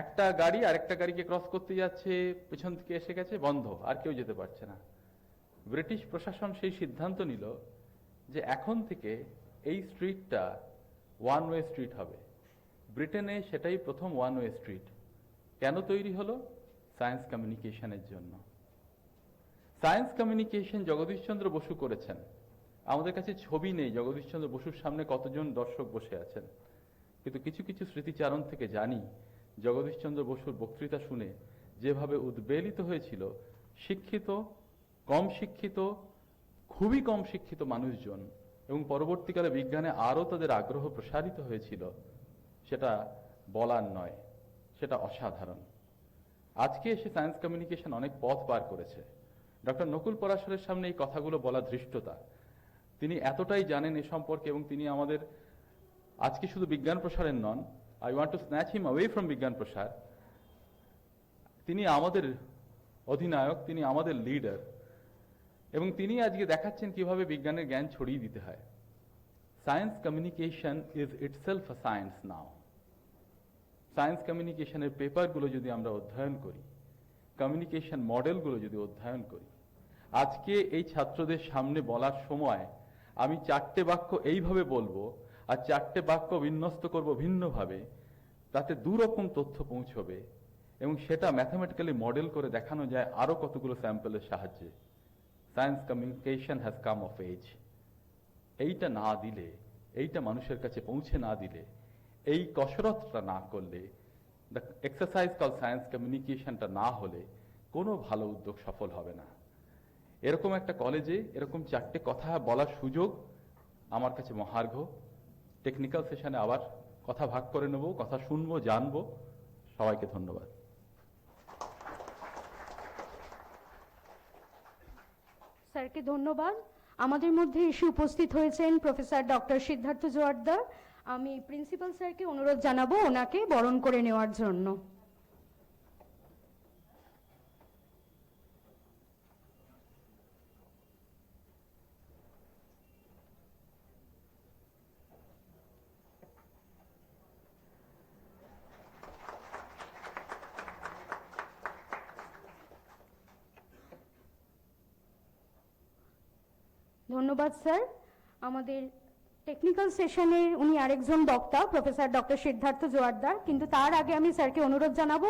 একটা গাড়ি আরেকটা গাড়িকে ক্রস করতে যাচ্ছে, পেছন থেকে এসে গেছে, বন্ধ, আর কেউ যেতে পারছে না। ব্রিটিশ প্রশাসন সেই সিদ্ধান্ত নিল যে এখন থেকে এই স্ট্রিটটা ওয়ান ওয়ে স্ট্রিট হবে। ব্রিটেনে সেটাই প্রথম ওয়ান ওয়ে স্ট্রিট। কেন তৈরি হলো? সায়েন্স কমিউনিকেশনের জন্য। সায়েন্স কমিউনিকেশন জগদীশচন্দ্র বসু করেছেন। আমাদের কাছে ছবি নেই জগদীশচন্দ্র বসুর সামনে কতজন দর্শক বসে আছেন, কিন্তু কিছু কিছু স্মৃতিচারণ থেকে জানি জগদীশচন্দ্র বসুর বক্তৃতা শুনে যেভাবে উদ্বেলিত হয়েছিল শিক্ষিত, কম শিক্ষিত, খুবই কম শিক্ষিত মানুষজন, এবং পরবর্তীকালে বিজ্ঞানে আরও তাদের আগ্রহ প্রসারিত হয়েছিল, সেটা বলার নয়, সেটা অসাধারণ। আজকে এসে সায়েন্স কমিউনিকেশন অনেক পথ পার করেছে। ডক্টর নকুল পরাশরের সামনে এই কথাগুলো বলা ধৃষ্টতা। তিনি এতটাই জানেন এ সম্পর্কে, এবং তিনি আমাদের আজকে শুধু বিজ্ঞান প্রসারের নন, I want to snatch him away from Vigyan Prasar. তিনি আমাদের অধিনায়ক, তিনি আমাদের লিডার, এবং তিনি আজকে দেখাচ্ছেন কিভাবে বিজ্ঞানের জ্ঞান ছড়িয়ে দিতে হয়। Science communication is itself a science now. Science কমিউনিকেশনের পেপারগুলো যদি আমরা অধ্যয়ন করি, কমিউনিকেশন মডেলগুলো যদি অধ্যয়ন করি, আজকে এই ছাত্রদের সামনে বলার সময় আমি 4টে বাক্য এইভাবে বলবো, আর 4টে বাক্য বিন্যস্ত করব ভিন্নভাবে, তাতে 2 রকম তথ্য পৌঁছবে, এবং সেটা ম্যাথামেটিক্যালি মডেল করে দেখানো যায় আরো কতগুলো স্যাম্পলের সাহায্যে। Science communication has come of age. এইটা না দিলে, এইটা মানুষের কাছে পৌঁছে না দিলে, এই কসরতটা না করলে, দ্য এক্সারসাইজ কল সায়েন্স কমিউনিকেশনটা না হলে কোনো ভালো উদ্যোগ সফল হবে না। এরকম একটা কলেজে এরকম 4টে কথা বলার সুযোগ আমার কাছে মহার্ঘ। টেকনিক্যাল সেশনে আবার কথা ভাগ করে নেব, কথা শুনবো, জানবো। সবাইকে ধন্যবাদ।
স্যারকে ধন্যবাদ। আমাদের মধ্যে এসে উপস্থিত হয়েছেন প্রফেসর ডক্টর সিদ্ধার্থ জোয়ারদার, আমি প্রিন্সিপাল স্যারকে অনুরোধ জানাবো ওনাকে বরণ করে নেওয়ার জন্য। ধন্যবাদ স্যার। আমাদের টেকনিক্যাল সেশনের উনি আরেকজন বক্তা, প্রফেসর ডক্টর সিদ্ধার্থ জোয়ারদার, কিন্তু তার আগে আমি স্যারকে অনুরোধ জানাবো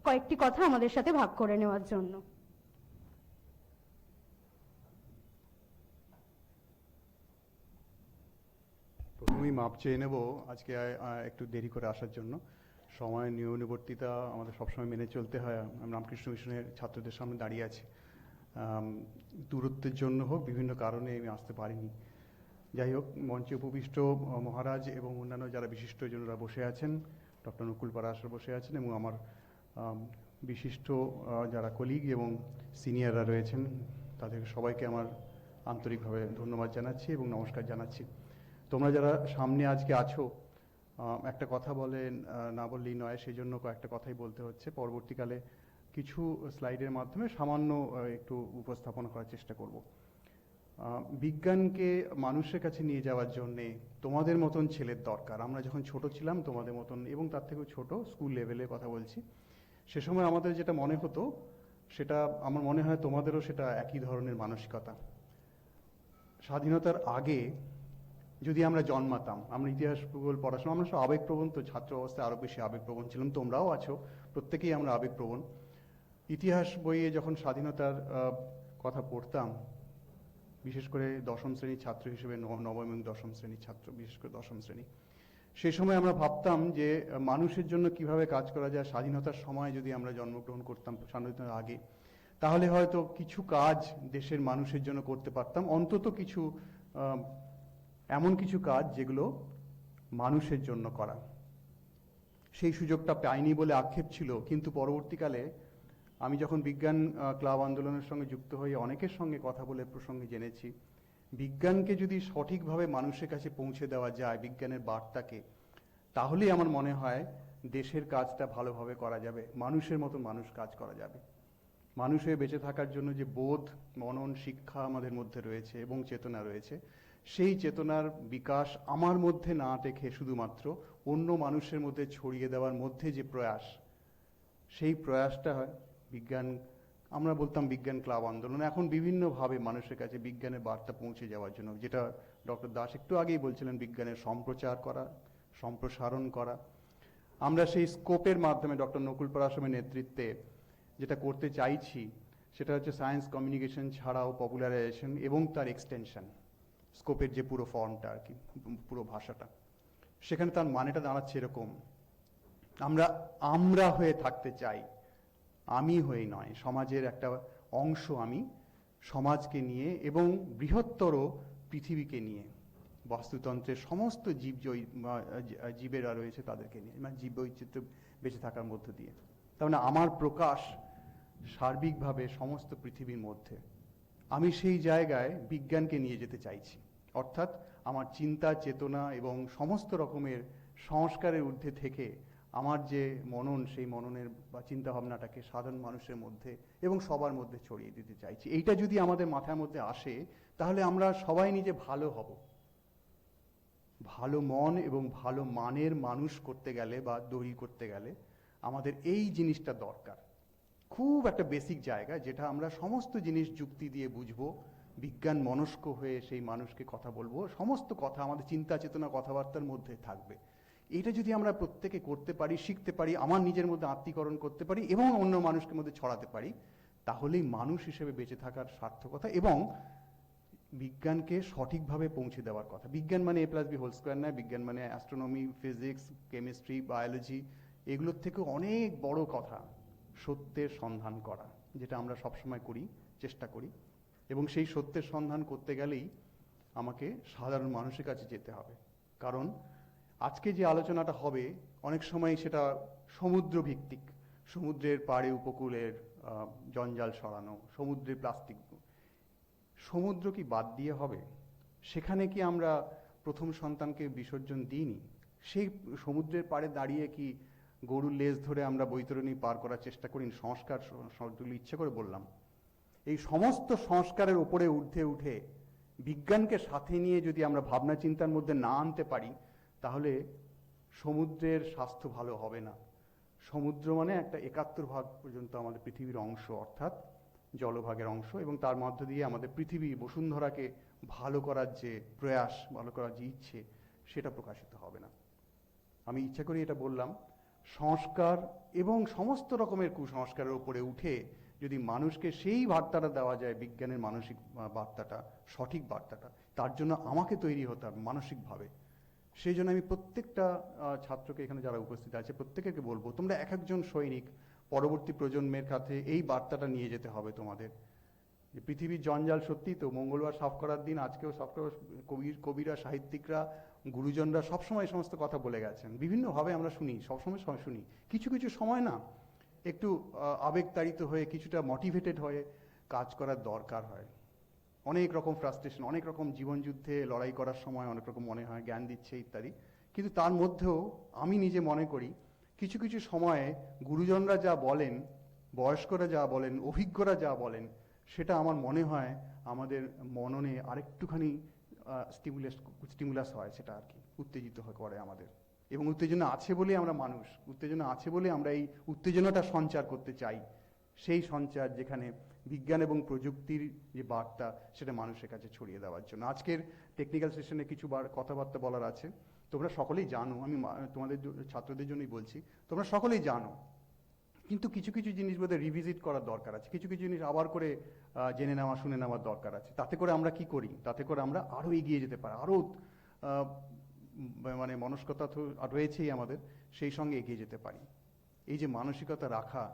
কয়েকটি কথা আমাদের সাথে ভাগ করে নেওয়ার জন্য।
প্রথমেই মাপ চেয়ে নেব আজকে একটু দেরি করে আসার জন্য। সময় নিয়মানুবর্তিতা আমাদের সবসময় মেনে চলতে হয়। আমি রামকৃষ্ণ মিশনের ছাত্রদের সামনে দাঁড়িয়ে আছি, দূরত্বের জন্য হোক বিভিন্ন কারণে আমি আসতে পারিনি। যাই হোক, মঞ্চে উপবিষ্ট মহারাজ এবং অন্যান্য যারা বিশিষ্টজনরা বসে আছেন, ডক্টর নকুল পরাশর বসে আছেন এবং আমার বিশিষ্ট যারা কলিগ এবং সিনিয়ররা রয়েছেন, তাদের সবাইকে আমার আন্তরিকভাবে ধন্যবাদ জানাচ্ছি এবং নমস্কার জানাচ্ছি। তোমরা যারা সামনে আজকে আছো, একটা কথা বলেন না বললেই নয়, সেই জন্য কয়েকটা কথাই বলতে হচ্ছে। পরবর্তীকালে কিছু স্লাইডের মাধ্যমে সামান্য একটু উপস্থাপনা করার চেষ্টা করব। বিজ্ঞানকে মানুষের কাছে নিয়ে যাওয়ার জন্যে তোমাদের মতন ছেলের দরকার। আমরা যখন ছোট ছিলাম তোমাদের মতন এবং তার থেকেও ছোট, স্কুল লেভেলে কথা বলছি, সে সময় আমাদের যেটা মনে হতো সেটা আমার মনে হয় তোমাদেরও সেটা একই ধরনের মানসিকতা। স্বাধীনতার আগে যদি আমরা জন্মাতাম, আমরা ইতিহাস ভূগোল পড়াশোনা, আমরা সব আবেগপ্রবণ, তো ছাত্র অবস্থায় আরও বেশি আবেগপ্রবণ ছিলাম, তোমরাও আছো, প্রত্যেকেই আমরা আবেগপ্রবণ। ইতিহাস বইয়ে যখন স্বাধীনতার কথা পড়তাম, বিশেষ করে দশম শ্রেণীর ছাত্র হিসেবে, নবম এবং দশম শ্রেণীর ছাত্র, বিশেষ করে দশম শ্রেণী, সেই সময় আমরা ভাবতাম যে মানুষের জন্য কিভাবে কাজ করা যায়। স্বাধীনতার সময় যদি আমরা জন্মগ্রহণ করতাম, স্বাধীনতার আগে, তাহলে হয়তো কিছু কাজ দেশের মানুষের জন্য করতে পারতাম, অন্তত কিছু এমন কিছু কাজ যেগুলো মানুষের জন্য করা। সেই সুযোগটা পাইনি বলে আক্ষেপ ছিল, কিন্তু পরবর্তীকালে আমি যখন বিজ্ঞান ক্লাব আন্দোলনের সঙ্গে যুক্ত হয়ে অনেকের সঙ্গে কথা বলে প্রসঙ্গে জেনেছি, বিজ্ঞানকে যদি সঠিকভাবে মানুষের কাছে পৌঁছে দেওয়া যায়, বিজ্ঞানের বার্তাকে, তাহলেই আমার মনে হয় দেশের কাজটা ভালোভাবে করা যাবে, মানুষের মতো মানুষ কাজ করা যাবে। মানুষ হয়ে বেঁচে থাকার জন্য যে বোধ, মনন, শিক্ষা আমাদের মধ্যে রয়েছে এবং চেতনা রয়েছে, সেই চেতনার বিকাশ আমার মধ্যে না রেখে শুধুমাত্র অন্য মানুষের মধ্যে ছড়িয়ে দেওয়ার মধ্যে যে প্রয়াস, সেই প্রয়াসটা বিজ্ঞান, আমরা বলতাম বিজ্ঞান ক্লাব আন্দোলন, এখন বিভিন্নভাবে মানুষের কাছে বিজ্ঞানের বার্তা পৌঁছে যাওয়ার জন্য, যেটা ডক্টর দাস একটু আগেই বলছিলেন, বিজ্ঞানের সম্প্রচার করা, সম্প্রসারণ করা। আমরা সেই স্কোপের মাধ্যমে ডক্টর নকুল পরাশরের নেতৃত্বে যেটা করতে চাইছি সেটা হচ্ছে সায়েন্স কমিউনিকেশন ছাড়াও পপুলারাইজেশন এবং তার এক্সটেনশন। স্কোপের যে পুরো ফর্মটা আর কি, পুরো ভাষাটা, সেখানে তার মানেটা দাঁড়াচ্ছে এরকম: আমরা হয়ে থাকতে চাই, আমি হয়ে নয়, সমাজের একটা অংশ আমি, সমাজকে নিয়ে এবং বৃহত্তর পৃথিবীকে নিয়ে, বাস্তুতন্ত্রের সমস্ত জীবেরা রয়েছে তাদেরকে নিয়ে, মানে জীব বৈচিত্র্য বেঁচে থাকার মধ্য দিয়ে। তার মানে আমার প্রকাশ সার্বিকভাবে সমস্ত পৃথিবীর মধ্যে। আমি সেই জায়গায় বিজ্ঞানকে নিয়ে যেতে চাইছি, অর্থাৎ আমার চিন্তা, চেতনা এবং সমস্ত রকমের সংস্কারের ঊর্ধ্বে থেকে আমার যে মনন, সেই মননের বা চিন্তাভাবনাটাকে সাধারণ মানুষের মধ্যে এবং সবার মধ্যে ছড়িয়ে দিতে চাইছি। এইটা যদি আমাদের মাথার মধ্যে আসে, তাহলে আমরা সবাই নিজে ভালো হব। ভালো মন এবং ভালো মানের মানুষ করতে গেলে বা তৈরি করতে গেলে আমাদের এই জিনিসটা দরকার। খুব একটা বেসিক জায়গা, যেটা আমরা সমস্ত জিনিস যুক্তি দিয়ে বুঝবো, বিজ্ঞান মনস্ক হয়ে সেই মানুষকে কথা বলবো, সমস্ত কথা আমাদের চিন্তা, চেতনা, কথাবার্তার মধ্যে থাকবে। এটা যদি আমরা প্রত্যেকে করতে পারি, শিখতে পারি, আমার নিজের মধ্যে আত্মীকরণ করতে পারি এবং অন্য মানুষের মধ্যে ছড়াতে পারি, তাহলেই মানুষ হিসেবে বেঁচে থাকার সার্থকতা এবং বিজ্ঞানকে সঠিকভাবে পৌঁছে দেওয়ার কথা। বিজ্ঞান মানে A+B² নয়, বিজ্ঞান মানে অ্যাস্ট্রোনমি, ফিজিক্স, কেমিস্ট্রি, বায়োলজি, এগুলোর থেকে অনেক বড় কথা সত্যের সন্ধান করা, যেটা আমরা সবসময় করি, চেষ্টা করি। এবং সেই সত্যের সন্ধান করতে গেলেই আমাকে সাধারণ মানুষের কাছে যেতে হবে। কারণ আজকে যে আলোচনাটা হবে অনেক সময় সেটা সমুদ্র ভিত্তিক, সমুদ্রের পাড়ে উপকূলের জঞ্জাল সরানো, সমুদ্রের প্লাস্টিক। সমুদ্র কি বাদ দিয়ে হবে? সেখানে কি আমরা প্রথম সন্তানকে বিসর্জন দিইনি, সেই সমুদ্রের পাড়ে দাঁড়িয়ে কি গরুর লেজ ধরে আমরা বৈতরণী পার করার চেষ্টা করি? সংস্কার শব্দগুলো ইচ্ছে করে বললাম। এই সমস্ত সংস্কারের উপরে ঊর্ধ্বে উঠে বিজ্ঞানকে সাথে নিয়ে যদি আমরা ভাবনা চিন্তার মধ্যে না আনতে পারি, তাহলে সমুদ্রের স্বাস্থ্য ভালো হবে না। সমুদ্র মানে একটা 71 ভাগ পর্যন্ত আমাদের পৃথিবীর অংশ, অর্থাৎ জলভাগের অংশ, এবং তার মধ্য দিয়ে আমাদের পৃথিবী বসুন্ধরাকে ভালো করার যে প্রয়াস, ভালো করার যে ইচ্ছে, সেটা প্রকাশিত হবে না। আমি ইচ্ছা করি এটা বললাম। সংস্কার এবং সমস্ত রকমের কুসংস্কারের উপরে উঠে যদি মানুষকে সেই বার্তাটা দেওয়া যায়, বিজ্ঞানের মানসিক বার্তাটা, সঠিক বার্তাটা, তার জন্য আমাকে তৈরি হতে হবে মানসিকভাবে। সেই জন্য আমি প্রত্যেকটা ছাত্রকে, এখানে যারা উপস্থিত আছে প্রত্যেককে বলবো, তোমরা এক একজন সৈনিক পরবর্তী প্রজন্মের কাছে এই বার্তাটা নিয়ে যেতে হবে তোমাদের। যে পৃথিবীর জঞ্জাল, সত্যি তো মঙ্গলবার সাফ করার দিন, আজকেও সাফ করার, কবিরা, সাহিত্যিকরা, গুরুজনরা সবসময় সমস্ত কথা বলে গেছেন, বিভিন্নভাবে আমরা শুনি, সবসময় শুনি। কিছু কিছু সময় না একটু আবেগতাড়িত হয়ে, কিছুটা মোটিভেটেড হয়ে কাজ করার দরকার হয়। অনেক রকম ফ্রাস্ট্রেশন, অনেক রকম জীবনযুদ্ধে লড়াই করার সময় অনেক রকম মনে হয় জ্ঞান দিচ্ছে ইত্যাদি, কিন্তু তার মধ্যেও আমি নিজে মনে করি কিছু কিছু সময়ে গুরুজনরা যা বলেন, বয়স্করা যা বলেন, অভিজ্ঞরা যা বলেন, সেটা আমার মনে হয় আমাদের মননে আরেকটুখানি স্টিমুলাস হয়, সেটা আর কি উত্তেজিত করে আমাদের। এবং উত্তেজনা আছে বলে আমরা মানুষ, উত্তেজনা আছে বলে আমরা এই উত্তেজনাটা সঞ্চার করতে চাই। সেই সঞ্চার যেখানে বিজ্ঞান এবং প্রযুক্তির যে বার্তা, সেটা মানুষের কাছে ছড়িয়ে দেওয়ার জন্য। আজকের টেকনিক্যাল সেশনে কিছু কথাবার্তা বলার আছে। তোমরা সকলেই জানো, আমি তোমাদের ছাত্রদের জন্যই বলছি, তোমরা সকলেই জানো, কিন্তু কিছু কিছু জিনিস বোধহয় রিভিজিট করার দরকার আছে, কিছু কিছু জিনিস আবার করে জেনে নেওয়া, শুনে নেওয়ার দরকার আছে। তাতে করে আমরা কি করি? তাতে করে আমরা আরও এগিয়ে যেতে পারি, আরও মানে মনস্কতা তো রয়েছেই আমাদের, সেই সঙ্গে এগিয়ে যেতে পারি। এই যে মানসিকতা রাখা,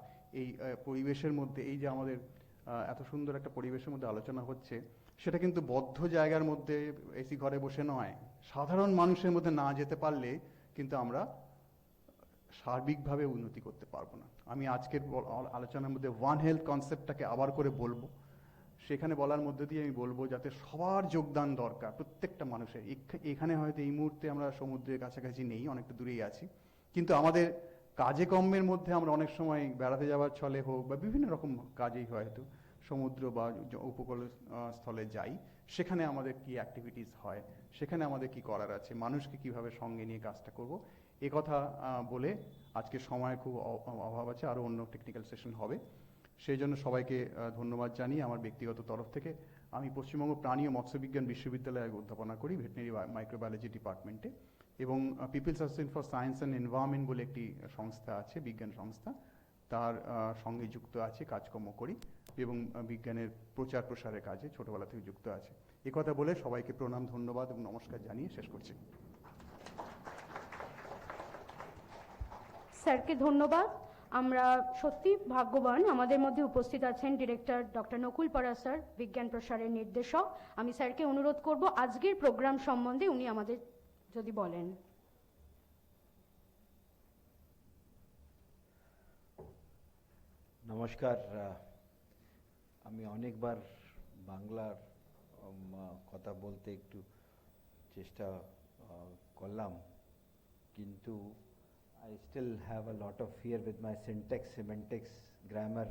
এই পরিবেশের মধ্যে, এই যে আমাদের এত সুন্দর একটা পরিবেশের মধ্যে আলোচনা হচ্ছে, সেটা কিন্তু বদ্ধ জায়গার মধ্যে এসি ঘরে বসে নয়। সাধারণ মানুষের মধ্যে না যেতে পারলে কিন্তু আমরা সার্বিকভাবে উন্নতি করতে পারবো না। আমি আজকের আলোচনার মধ্যে ওয়ান হেলথ কনসেপ্টটাকে আবার করে বলবো। সেখানে বলার মধ্যে দিয়ে আমি বলবো যাতে সবার যোগদান দরকার, প্রত্যেকটা মানুষের। এখানে হয়তো এই মুহূর্তে আমরা সমুদ্রের কাছাকাছি নেই, অনেকটা দূরেই আছি, কিন্তু আমাদের কাজে কর্মের মধ্যে আমরা অনেক সময় বেড়াতে যাওয়ার ছলে হোক বা বিভিন্ন রকম কাজেই হয়তো সমুদ্র বা উপকূল স্থলে যাই, সেখানে আমাদের কি অ্যাক্টিভিটিস হয়, সেখানে আমাদের কি করার আছে, মানুষকে কিভাবে সঙ্গে নিয়ে কাজটা করব, এ কথা বলে আজকে সময় খুব অভাব আছে, আরও অন্য টেকনিক্যাল সেশন হবে। সেই জন্য সবাইকে ধন্যবাদ জানিয়ে আমার ব্যক্তিগত তরফ থেকে, আমি পশ্চিমবঙ্গ প্রাণী ও মৎস্যবিজ্ঞান বিশ্ববিদ্যালয়ে অধ্যাপনা করি ভেটেরিনারি মাইক্রোবায়োলজি ডিপার্টমেন্টে, এবং People's Association for Science and Environment বলে একটি সংস্থা আছে, বিজ্ঞান সংস্থা, তার সঙ্গে যুক্ত আছে, কাজকর্ম করি, এবং বিজ্ঞানের প্রচার প্রসারের কাজে ছোটবেলা থেকে যুক্ত আছে। এ কথা বলে সবাইকে প্রণাম, ধন্যবাদ এবং নমস্কার জানিয়ে শেষ করছি।
স্যারকে ধন্যবাদ। আমরা সত্যি ভাগ্যবান, আমাদের মধ্যে উপস্থিত আছেন ডিরেক্টর ডক্টর নকুল পরাশর, বিজ্ঞান প্রসারের নির্দেশক। আমি স্যারকে অনুরোধ করব আজকের প্রোগ্রাম সম্বন্ধে উনি আমাদের যদি বলেন।
নমস্কার। আমি অনেকবার বাংলার কথা বলতে একটু চেষ্টা করলাম, কিন্তু I still have a lot of fear with my syntax, semantics, grammar,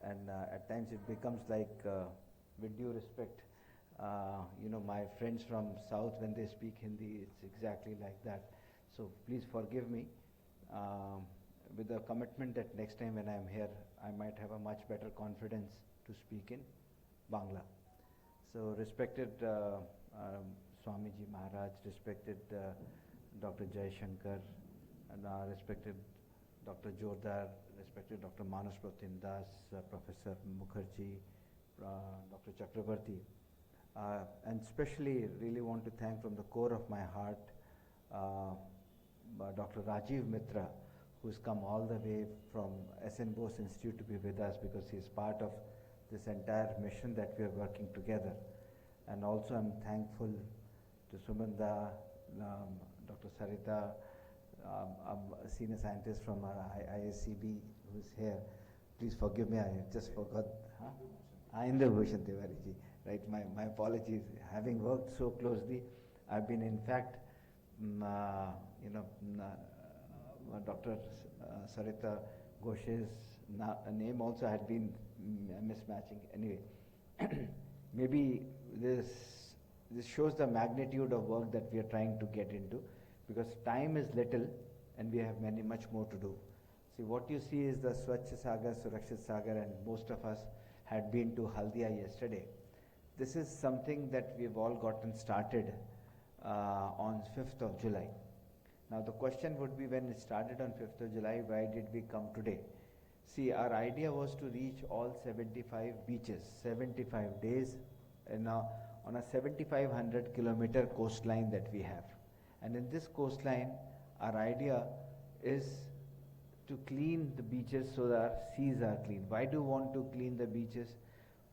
and at times it becomes like, with due respect, my friends from South, when they speak Hindi, it's exactly like that. So please forgive me, with the commitment that next time when I'm here, I might have a much better confidence to speak in Bangla. So respected Swamiji Maharaj, respected Dr. Jai Shankar, and respected Dr. Jordar, respected Dr. Manas Pratim Das, Professor Mukherjee, Dr. Chakrabarti, and especially really want to thank from the core of my heart Dr. Rajiv Mitra, who's come all the way from SN Bose Institute to be with us, because he's part of this entire mission that we are working together. And also I'm thankful to Sumanda, Dr. Sarita, a senior scientist from our ISCB who's here. Please forgive me, I just forgot. Inder Bhushan Tiwari ji, right? My apologies. Having worked so closely, I've been, in fact, Dr. Sarita Ghosh's name also had been mismatching. Anyway, maybe this shows the magnitude of work that we are trying to get into, because time is little and we have much more to do. See, what you see is the Swachh Sagar Surakshit Sagar, and most of us had been to Haldia yesterday. This is something that we've all gotten started on 5th of July. Now the question would be, when it started on 5th of July, why did we come today? See, our idea was to reach all 75 beaches, 75 days, and on a 7,500 kilometer coastline that we have. And in this coastline, our idea is to clean the beaches so that our seas are clean. Why do we want to clean the beaches?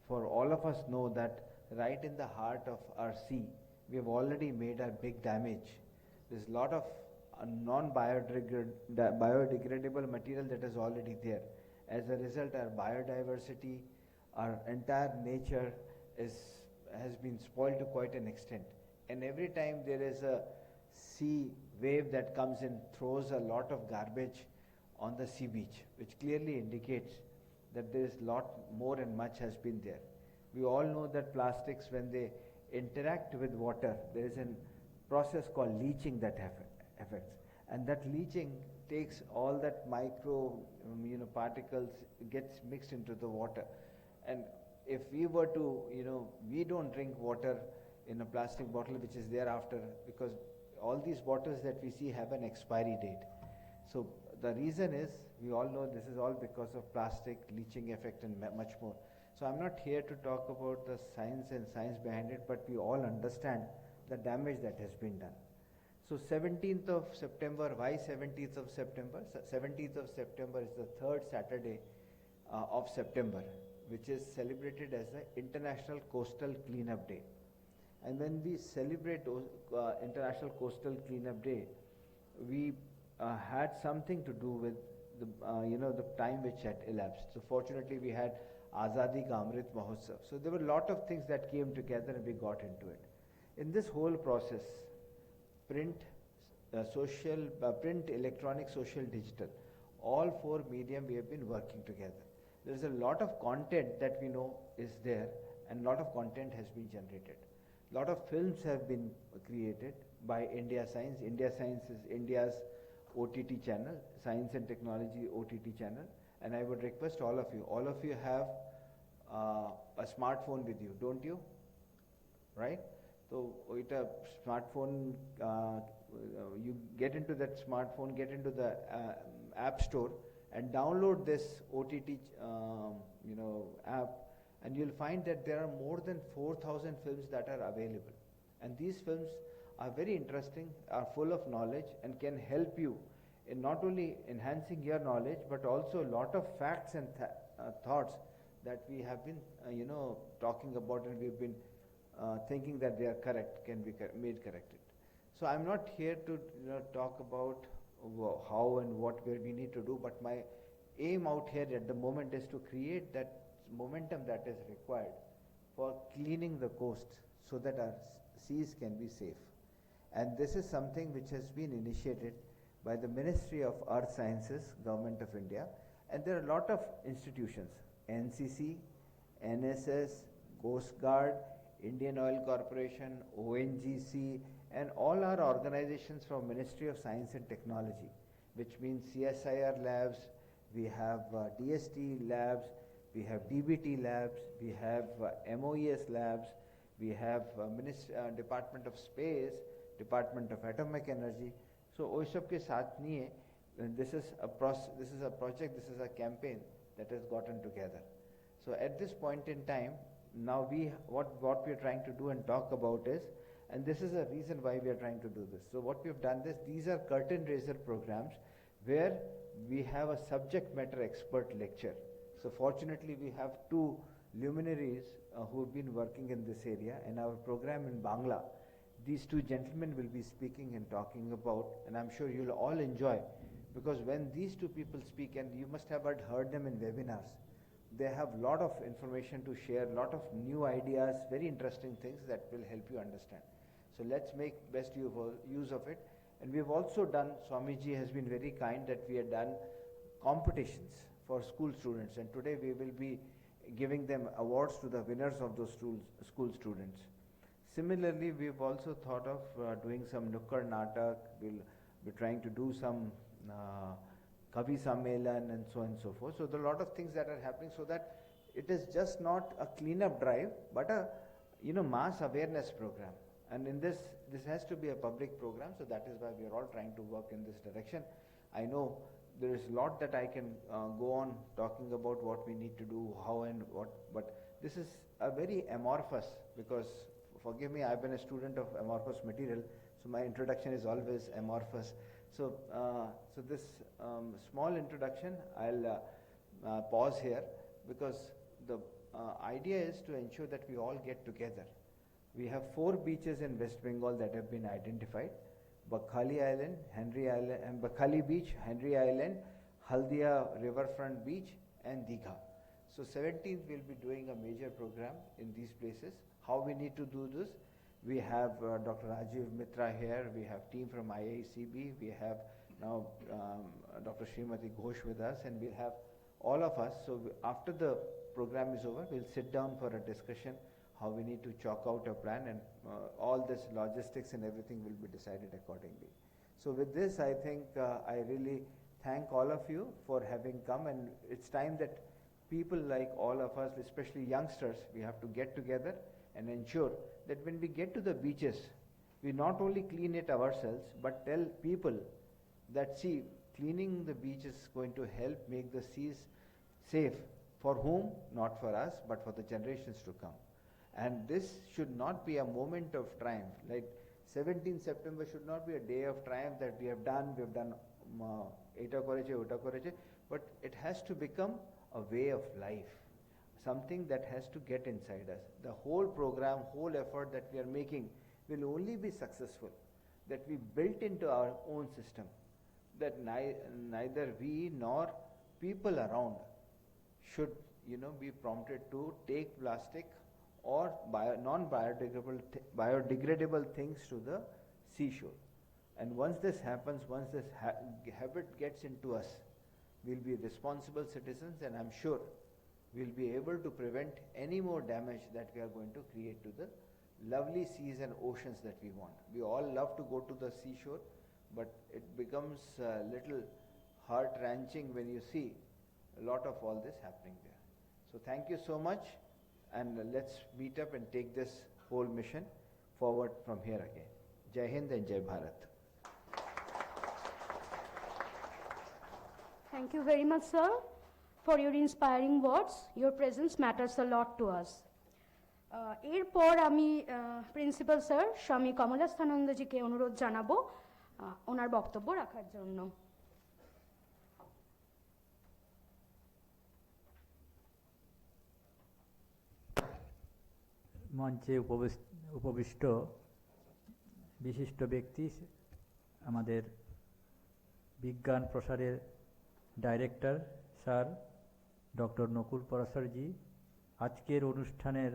For all of us know that right in the heart of our sea, we have already made a big damage. There's a lot of non-biodegradable material that is already there. As a result, our biodiversity, our entire nature has been spoiled to quite an extent. And every time there is a sea wave that comes and throws a lot of garbage on the sea beach, which clearly indicates that there is a lot more and much has been there. We all know that plastics, when they interact with water, there is a process called leaching that affects. And that leaching takes all that micro particles, gets mixed into the water. And if we were to, we don't drink water in a plastic bottle which is thereafter, because all these bottles that we see have an expiry date. So the reason is, we all know this is all because of plastic leaching effect and much more. So I'm not here to talk about the science and science behind it, but we all understand the damage that has been done. So 17th of September, why 17th of September? 17th of September is the third Saturday of September, which is celebrated as the International Coastal Cleanup Day. And when we celebrate International Coastal Cleanup Day, we had something to do with the time which had elapsed. So fortunately, we had Azadi Ka Amrit Mahotsav. So there were a lot of things that came together and we got into it. In this whole process, print, electronic, social, digital, all four medium we have been working together. There is a lot of content that we know is there, and a lot of content has been generated. A lot of films have been created by India Science. India Science is India's OTT channel, Science and Technology OTT channel. And I would request all of you have a smartphone with you, don't you? Right? So with a smartphone, you get into that smartphone, get into the app store and download this OTT app, and you'll find that there are more than 4,000 films that are available. And these films are very interesting, are full of knowledge, and can help you in not only enhancing your knowledge, but also a lot of facts and thoughts that we have been talking about, and we've been thinking that they are correct, can be made corrected. So I'm not here to talk about how and what we need to do, but my aim out here at the moment is to create that momentum that is required for cleaning the coast so that our seas can be safe. And this is something which has been initiated by the Ministry of Earth Sciences, Government of India, and there are a lot of institutions, NCC, NSS, Coast Guard, Indian Oil Corporation, ONGC, and all our organizations from Ministry of Science and Technology, which means CSIR labs, we have DST labs, we have DBT labs, we have MOES labs, we have Department of Space, Department of Atomic Energy. So वो सब के साथ नहीं है. This is a project, this is a campaign that has gotten together. So at this point in time, now what we are trying to do and talk about is, and this is a reason why we are trying to do this. So what we have done is, these are curtain raiser programs where we have a subject matter expert lecture. So fortunately we have two luminaries who have been working in this area, and our program in Bangla, these two gentlemen will be speaking and talking about, and I'm sure you'll all enjoy, because when these two people speak, and you must have heard them in webinars, they have a lot of information to share, a lot of new ideas, very interesting things that will help you understand. So let's make best use of it. And we've also done, Swamiji has been very kind that we have done competitions for school students, and today we will be giving them awards to the winners of those school students. Similarly, we've also thought of doing some Nukkad Natak. We'll be trying to do some Kavi Sammelan and so on and so forth. So there are a lot of things that are happening, so that it is just not a cleanup drive, but a mass awareness program. And in this has to be a public program, so that is why we are all trying to work in this direction. I know there is a lot that I can go on talking about what we need to do, how and what, but this is a very amorphous, because forgive me, I've been a student of amorphous material, so my introduction is always amorphous. So, so this small introduction, I'll pause here, because the idea is to ensure that we all get together. We have 4 beaches in West Bengal that have been identified: Bakhali Island, Henry Island, and Bakhali Beach, Henry Island, Haldia Riverfront Beach, and Digha. So 17th we'll be doing a major program in these places. How we need to do this? We have Dr. Rajiv Mitra here, we have team from IICB, we have now Dr. Srimati Ghosh with us, and we'll have all of us. So after the program is over, we'll sit down for a discussion how we need to chalk out a plan, and all this logistics and everything will be decided accordingly. So with this, I think I really thank all of you for having come, and it's time that people like all of us, especially youngsters, we have to get together and ensure that when we get to the beaches, we not only clean it ourselves, but tell people that, see, cleaning the beach is going to help make the seas safe. For whom? Not for us, but for the generations to come. And this should not be a moment of triumph. Like 17th September should not be a day of triumph that we have done eta koreche, but it has to become a way of life, something that has to get inside us. The whole program, whole effort that we are making will only be successful that we built into our own system, that neither we nor people around should be prompted to take plastic or biodegradable things to the seashore. And once this happens, once this habit gets into us, we'll be responsible citizens, and I'm sure we'll be able to prevent any more damage that we are going to create to the lovely seas and oceans that we want. We all love to go to the seashore, but it becomes a little heart-wrenching when you see a lot of all this happening there. So thank you so much, and let's meet up and take this whole mission forward from here again. Jai Hind and Jai Bharat.
Thank you very much, sir, for your inspiring words. Your presence matters a lot to us. এরপর আমি principal sir স্বামী কমলাস্থানন্দজিকে অনুরোধ জানাবো ওনার বক্তব্য রাখার জন্য।
মঞ্চে উপবিষ্ট বিশিষ্ট ব্যক্তি, আমাদের বিজ্ঞান প্রসারের ডাইরেক্টর স্যার ডক্টর নকুল পরাশরজি, আজকের অনুষ্ঠানের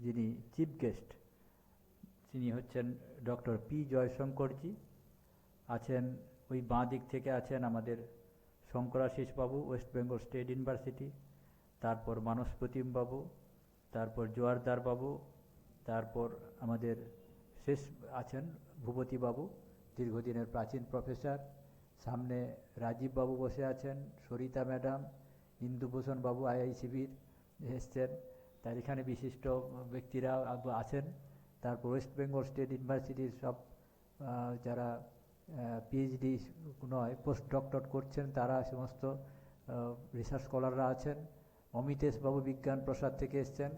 যিনি চিফ গেস্ট তিনি হচ্ছেন ডক্টর পি জয়শঙ্করজি, আছেন ওই বাঁ দিক থেকে আছেন আমাদের শঙ্করাশিস বাবু, ওয়েস্ট বেঙ্গল স্টেট ইউনিভার্সিটি, তারপর মানস প্রতিম বাবু, তারপর জোয়ারদার বাবু, তারপর আমাদের শেষ আছেন ভূপতি বাবু, দীর্ঘদিনের প্রাচীন প্রফেসর, সামনে রাজীব বাবু বসে আছেন, সরিতা ম্যাডাম, ইন্দুভূষণ বাবু আইআইসিবির এসছেন, তার এখানে বিশিষ্ট ব্যক্তিরা আছেন, তারপর ওয়েস্ট বেঙ্গল স্টেট ইউনিভার্সিটির সব যারা পিএইচডি নয় পোস্ট ডক্টরেট করছেন তারা সমস্ত রিসার্চ স্কলাররা আছেন, অমিতেশ বাবু বিজ্ঞান প্রসার থেকে এসছেন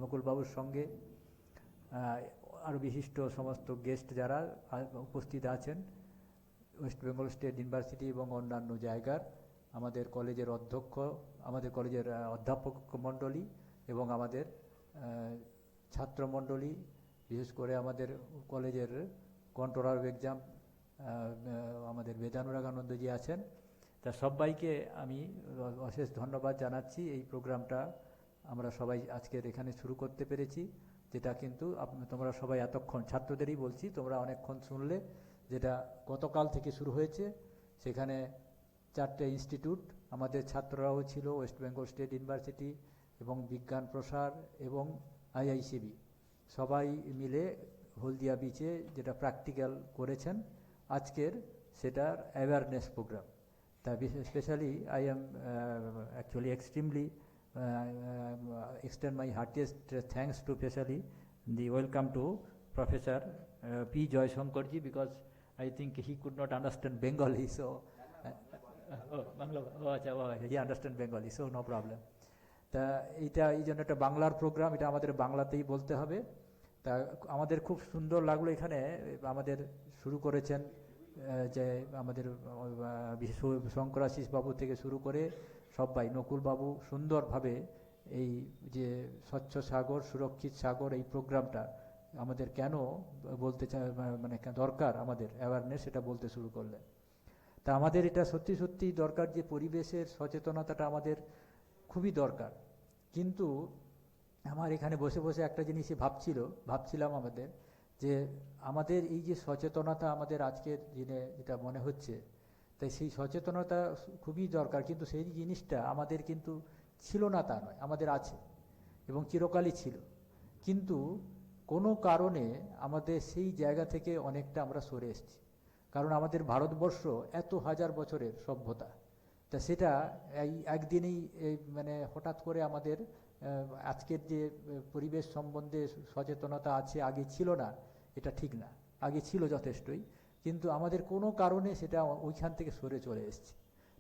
নকুলবাবুর সঙ্গে, আরও বিশিষ্ট সমস্ত গেস্ট যারা উপস্থিত আছেন ওয়েস্ট বেঙ্গল স্টেট ইউনিভার্সিটি এবং অন্যান্য জায়গার আমাদের কলেজের অধ্যক্ষ, আমাদের কলেজের অধ্যাপক মণ্ডলী এবং আমাদের ছাত্রমণ্ডলী, বিশেষ করে আমাদের কলেজের কন্ট্রোলার অফ এক্সাম আমাদের বেদানুরাগানন্দজি আছেন। তা সবাইকে আমি অশেষ ধন্যবাদ জানাচ্ছি। এই প্রোগ্রামটা আমরা সবাই আজকের এখানে শুরু করতে পেরেছি। যেটা কিন্তু তোমরা সবাই এতক্ষণ ছাত্রদেরই বলছি, তোমরা অনেকক্ষণ শুনলে, যেটা গতকাল থেকে শুরু হয়েছে। সেখানে 4টে ইনস্টিটিউট, আমাদের ছাত্ররাও ছিল, ওয়েস্ট বেঙ্গল স্টেট ইউনিভার্সিটি এবং বিজ্ঞান প্রসার এবং আইআইসিবি, সবাই মিলে হলদিয়া বিচে যেটা প্র্যাকটিক্যাল করেছেন আজকের, সেটার অ্যাওয়ারনেস প্রোগ্রাম। তা specially I am actually extremely extend my heartiest thanks to especially the welcome to Professor P. Joy Shankarji, because I think he could not understand Bengali, so he understand Bengali, so no problem. তা এটা এই জন্য একটা বাংলার programme, এটা আমাদের বাংলাতেই বলতে হবে। তা আমাদের খুব সুন্দর লাগলো এখানে আমাদের শুরু করেছেন যে আমাদের শঙ্করাশিস বাবু থেকে শুরু করে সবাই, নকুল বাবু সুন্দরভাবে এই যে স্বচ্ছ সাগর সুরক্ষিত সাগর এই প্রোগ্রামটা আমাদের কেন বলতে মানে দরকার, আমাদের অ্যাওয়ারনেস, সেটা বলতে শুরু করলেন। তা আমাদের এটা সত্যি সত্যি দরকার যে পরিবেশের সচেতনতাটা আমাদের খুবই দরকার। কিন্তু আমার এখানে বসে বসে একটা জিনিসই ভাবছিলাম আমাদের, যে আমাদের এই যে সচেতনতা আমাদের আজকের দিনে যেটা মনে হচ্ছে, তাই সেই সচেতনতা খুবই দরকার, কিন্তু সেই জিনিসটা আমাদের কিন্তু ছিল না তা নয়, আমাদের আছে এবং চিরকালই ছিল। কিন্তু কোনো কারণে আমাদের সেই জায়গা থেকে অনেকটা আমরা সরে এসেছি। কারণ আমাদের ভারতবর্ষ এত হাজার বছরের সভ্যতা, তা সেটা এই একদিনেই মানে হঠাৎ করে আমাদের আজকের যে পরিবেশ সম্বন্ধে সচেতনতা আছে, আগে ছিল না, এটা ঠিক না। আগে ছিল যথেষ্টই, কিন্তু আমাদের কোনো কারণে সেটা ওইখান থেকে সরে চলে এসেছে।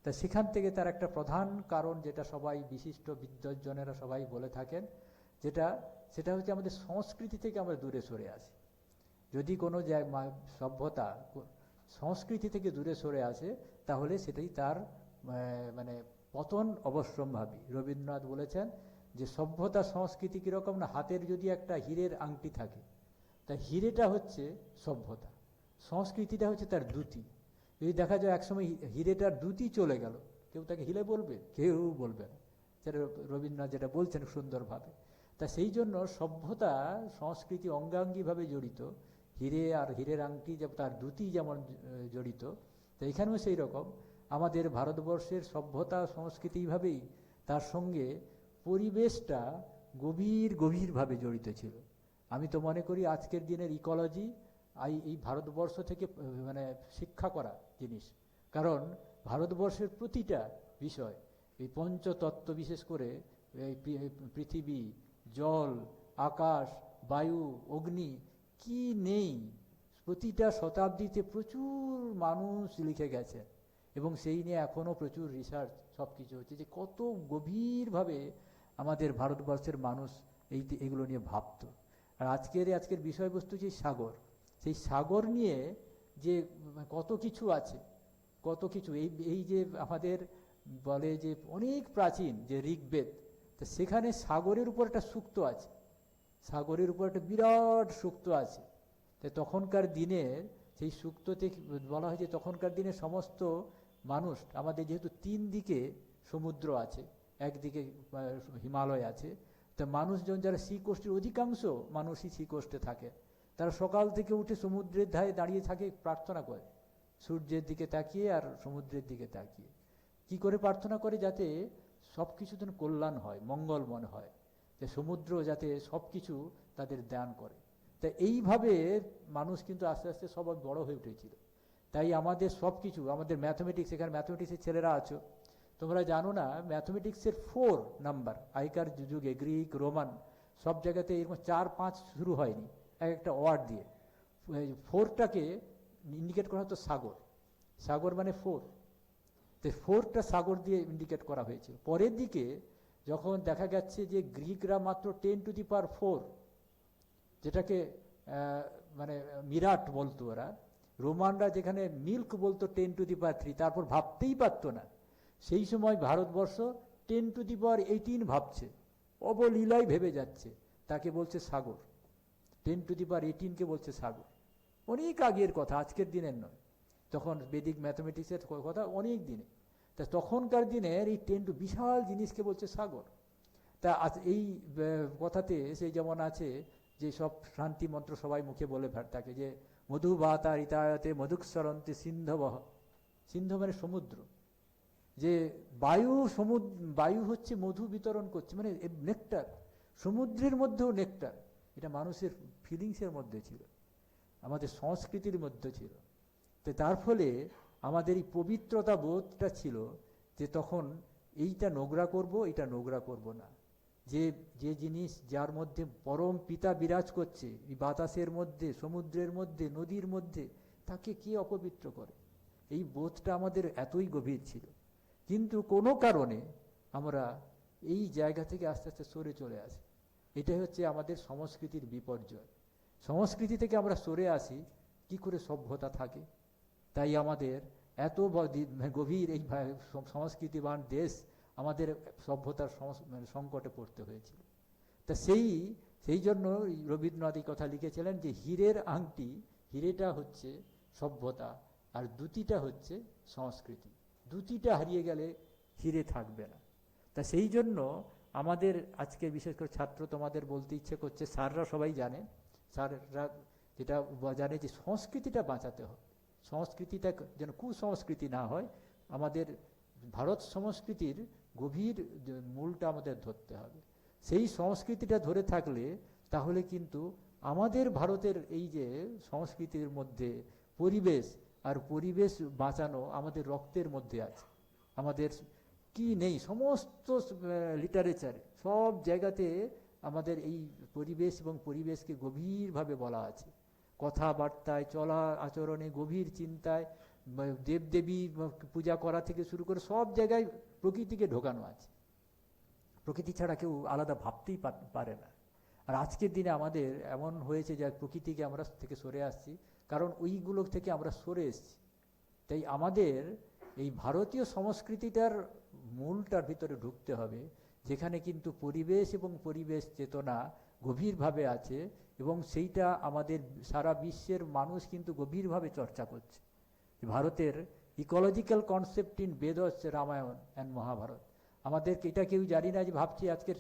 তা সেখান থেকে তার একটা প্রধান কারণ, যেটা সবাই বিশিষ্ট বিদ্বজ্জনেরা সবাই বলে থাকেন, সেটা হচ্ছে আমাদের সংস্কৃতি থেকে আমরা দূরে সরে আসি। যদি কোনো সভ্যতা সংস্কৃতি থেকে দূরে সরে আসে, তাহলে সেটাই তার মানে পতন অবশ্যম্ভাবী। রবীন্দ্রনাথ বলেছেন যে সভ্যতা সংস্কৃতি কীরকম না, হাতের যদি একটা হীরের আংটি থাকে, তা হীরেটা হচ্ছে সভ্যতা, সংস্কৃতিটা হচ্ছে তার দ্যুতি। যদি দেখা যায় একসময় হীরেটার দ্যুতি চলে গেল, কেউ তাকে হিলে বলবে? কেউ বলবে না। সেটা রবীন্দ্রনাথ যেটা বলছেন সুন্দরভাবে। তা সেই জন্য সভ্যতা সংস্কৃতি অঙ্গাঙ্গিভাবে জড়িত, হীরে আর হীরের আংটি তার দ্যুতি যেমন জড়িত, তো এখানেও সেই রকম আমাদের ভারতবর্ষের সভ্যতা সংস্কৃতিভাবেই তার সঙ্গে পরিবেশটা গভীরভাবে জড়িত ছিল। আমি তো মনে করি আজকের দিনের ইকোলজি এই ভারতবর্ষ থেকে মানে শিক্ষা করা জিনিস। কারণ ভারতবর্ষের প্রতিটা বিষয়, এই পঞ্চতত্ত্ব, বিশেষ করে এই পৃথিবী, জল, আকাশ, বায়ু, অগ্নি, কি নেই, প্রতিটা শতাব্দীতে প্রচুর মানুষ লিখে গেছে এবং সেই নিয়ে এখনও প্রচুর রিসার্চ সব কিছু হচ্ছে, যে কত গভীরভাবে আমাদের ভারতবর্ষের মানুষ এইগুলো নিয়ে ভাবত। আর আজকের বিষয়বস্তু যে সাগর, সেই সাগর নিয়ে যে কত কিছু আছে, কত কিছু এই যে আমাদের বলে যে অনেক প্রাচীন যে ঋগ্বেদ, তো সেখানে সাগরের উপর একটা সূক্ত আছে, সাগরের উপর একটা বিরাট সূক্ত আছে। তাই তখনকার দিনের সেই সূক্ততে বলা হয় যে তখনকার দিনে সমস্ত মানুষ, আমাদের যেহেতু 3 দিকে সমুদ্র আছে, একদিকে হিমালয় আছে, তা মানুষজন যারা শ্রীকোষ্ঠের অধিকাংশ মানুষই শ্রীকোষ্ঠে থাকে, তারা সকাল থেকে উঠে সমুদ্রের ধারে দাঁড়িয়ে থাকে, প্রার্থনা করে সূর্যের দিকে তাকিয়ে আর সমুদ্রের দিকে তাকিয়ে। কি করে প্রার্থনা করে? যাতে সব কিছু যেন কল্যাণ হয়, মঙ্গল মনে হয়, যে সমুদ্র যাতে সব কিছু তাদের দান করে। তা এইভাবে মানুষ কিন্তু আস্তে আস্তে সবাই বড় হয়ে উঠেছিল। তাই আমাদের সব কিছু, আমাদের ম্যাথমেটিক্স, এখানে ম্যাথমেটিক্সের ছেলেরা আছো, তোমরা জানো না ম্যাথমেটিক্সের 4 নাম্বার, আগেকার যুগে গ্রিক রোমান সব জায়গাতে এরকম 4-5 শুরু হয়নি, একটা ওয়ার্ড দিয়ে। 4টাকে ইন্ডিকেট করা হতো সাগর, সাগর মানে 4, তো 4টা সাগর দিয়ে ইন্ডিকেট করা হয়েছিল। পরের দিকে যখন দেখা যাচ্ছে যে গ্রিকরা মাত্র 10⁴, যেটাকে মানে মিরাট বলতো ওরা, রোমানরা যেখানে মিল্ক বলতো 10⁻3, তারপর ভাবতেই পারতো না। সেই সময় ভারতবর্ষ 10⁻18 ভাবছে, অবলীলায় ভেবে যাচ্ছে, তাকে বলছে সাগর। 10⁻18কে বলছে সাগর। অনেক আগের কথা, আজকের দিনের নয়, তখন বেদিক ম্যাথমেটিক্সের কথা অনেক দিনে। তা তখনকার দিনের এই বিশাল জিনিসকে বলছে সাগর। তা এই কথাতে সেই যেমন আছে যে সব শান্তি মন্ত্র সবাই মুখে বলে থাকে যে মধু বাতা রিতায়তে মধুক্ষরন্তে সিন্ধবহ, সিন্ধু মানে সমুদ্র, যে বায়ু হচ্ছে মধু বিতরণ করছে, মানে নেকটার, সমুদ্রের মধ্যেও নেকটার। এটা মানুষের ফিলিংসের মধ্যে ছিল, আমাদের সংস্কৃতির মধ্যে ছিল। তো তার ফলে আমাদের এই পবিত্রতা বোধটা ছিল যে তখন এইটা নোংরা করব, এটা নোংরা করব না। যে জিনিস যার মধ্যে পরম পিতা বিরাজ করছে, এই বাতাসের মধ্যে, সমুদ্রের মধ্যে, নদীর মধ্যে, তাকে কে অপবিত্র করে? এই বোধটা আমাদের এতই গভীর ছিল। কিন্তু কোনো কারণে আমরা এই জায়গা থেকে আস্তে আস্তে সরে চলে আসি। এটাই হচ্ছে আমাদের সংস্কৃতির বিপর্যয়। সংস্কৃতি থেকে আমরা সরে আসি, কি করে সভ্যতা থাকে? তাই আমাদের এত গভীর এই সংস্কৃতিবান দেশ আমাদের সভ্যতার সংকটে পড়তে হয়েছিল। তা সেই জন্য রবীন্দ্রনাথ এই কথা লিখেছিলেন যে হীরের আংটি, হীরেটা হচ্ছে সভ্যতা, আর দুটিটা হচ্ছে সংস্কৃতি। দুটিটা হারিয়ে গেলে হীরে থাকবে না। তা সেই জন্য আমাদের আজকে বিশেষ করে ছাত্র, তোমাদের বলতে ইচ্ছে করছে, স্যাররা সবাই জানে, স্যাররা যেটা জানে যে সংস্কৃতিটা বাঁচাতে হবে, সংস্কৃতিটা যেন কুসংস্কৃতি না হয়। আমাদের ভারত সংস্কৃতির গভীর মূলটা আমাদের ধরতে হবে। সেই সংস্কৃতিটা ধরে থাকলে তাহলে কিন্তু আমাদের ভারতের এই যে সংস্কৃতির মধ্যে পরিবেশ, আর পরিবেশ বাঁচানো আমাদের রক্তের মধ্যে আছে। আমাদের কি নেই, সমস্ত লিটারেচারে সব জায়গাতে আমাদের এই পরিবেশ এবং পরিবেশকে গভীরভাবে বলা আছে। কথাবার্তায়, চলা আচরণে, গভীর চিন্তায়, দেবদেবী পূজা করা থেকে শুরু করে সব জায়গায় প্রকৃতিকে ঢোকানো আছে। প্রকৃতি ছাড়া কেউ আলাদা ভাবতেই পারে না। আর আজকের দিনে আমাদের এমন হয়েছে যে প্রকৃতিকে আমরা থেকে সরে আসছি, কারণ ওইগুলো থেকে আমরা সরে এসেছি। তাই আমাদের এই ভারতীয় সংস্কৃতিটার মূলটার ভিতরে ঢুকতে হবে, যেখানে কিন্তু পরিবেশ এবং পরিবেশ চেতনা গভীরভাবে আছে, এবং সেইটা আমাদের সারা বিশ্বের মানুষ কিন্তু গভীরভাবে চর্চা করছে। ভারতের ইকোলজিক্যাল কনসেপ্ট ইন বেদ হচ্ছে রামায়ণ অ্যান্ড মহাভারত। আমাদেরকে এটা কেউ জানি না, যে ভাবছি আজকের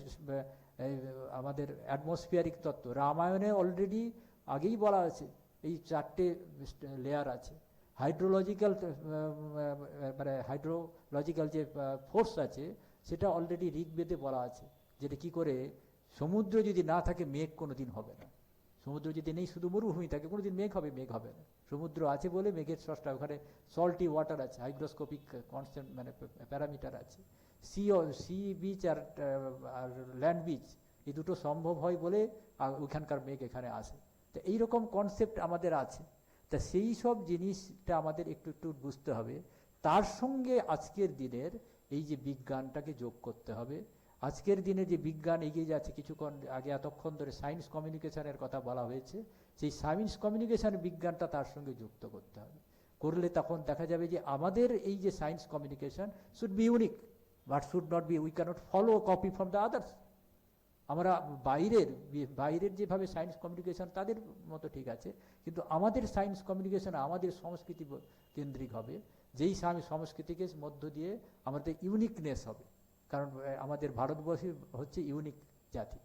আমাদের অ্যাটমসফিয়ারিক তত্ত্ব রামায়ণে অলরেডি আগেই বলা আছে, এই 4টে লেয়ার আছে। হাইড্রোলজিক্যাল মানে হাইড্রোলজিক্যাল যে ফোর্স আছে সেটা অলরেডি ঋগ্বেদে বলা আছে, যেটা কি করে সমুদ্র যদি না থাকে মেঘ কোনো দিন হবে না। সমুদ্র যদি নেই, শুধু মরুভূমি থাকে, কোনোদিন মেঘ হবে না। সমুদ্র আছে বলে মেঘের স্রষ্টা, ওখানে সল্টি ওয়াটার আছে, হাইগ্রোস্কোপিক কনস্ট্যান্ট মানে প্যারামিটার আছে। সি বিচ আর ল্যান্ড বিচ, এই দুটো সম্ভব হয় বলে ওইখানকার মেঘ এখানে আসে। তো এইরকম কনসেপ্ট আমাদের আছে। তা সেই সব জিনিসটা আমাদের একটু একটু বুঝতে হবে। তার সঙ্গে আজকের দিনের এই যে বিজ্ঞানটাকে যোগ করতে হবে। আজকের দিনে যে বিজ্ঞান এগিয়ে যাচ্ছে, কিছুক্ষণ আগে এতক্ষণ ধরে সায়েন্স কমিউনিকেশনের কথা বলা হয়েছে, সেই সায়েন্স কমিউনিকেশন বিজ্ঞানটা তার সঙ্গে যুক্ত করতে হবে। করলে তখন দেখা যাবে যে আমাদের এই যে science communication should be unique, but should not be, we cannot follow copy from the others. আমরা বাইরের যেভাবে সায়েন্স কমিউনিকেশন তাদের মতো ঠিক আছে, কিন্তু আমাদের সায়েন্স কমিউনিকেশন আমাদের সংস্কৃতি কেন্দ্রিক হবে, যেই সংস্কৃতিকে মধ্য দিয়ে আমাদের ইউনিকনেস হবে। কারণ আমাদের ভারতবর্ষী হচ্ছে ইউনিক জাতি,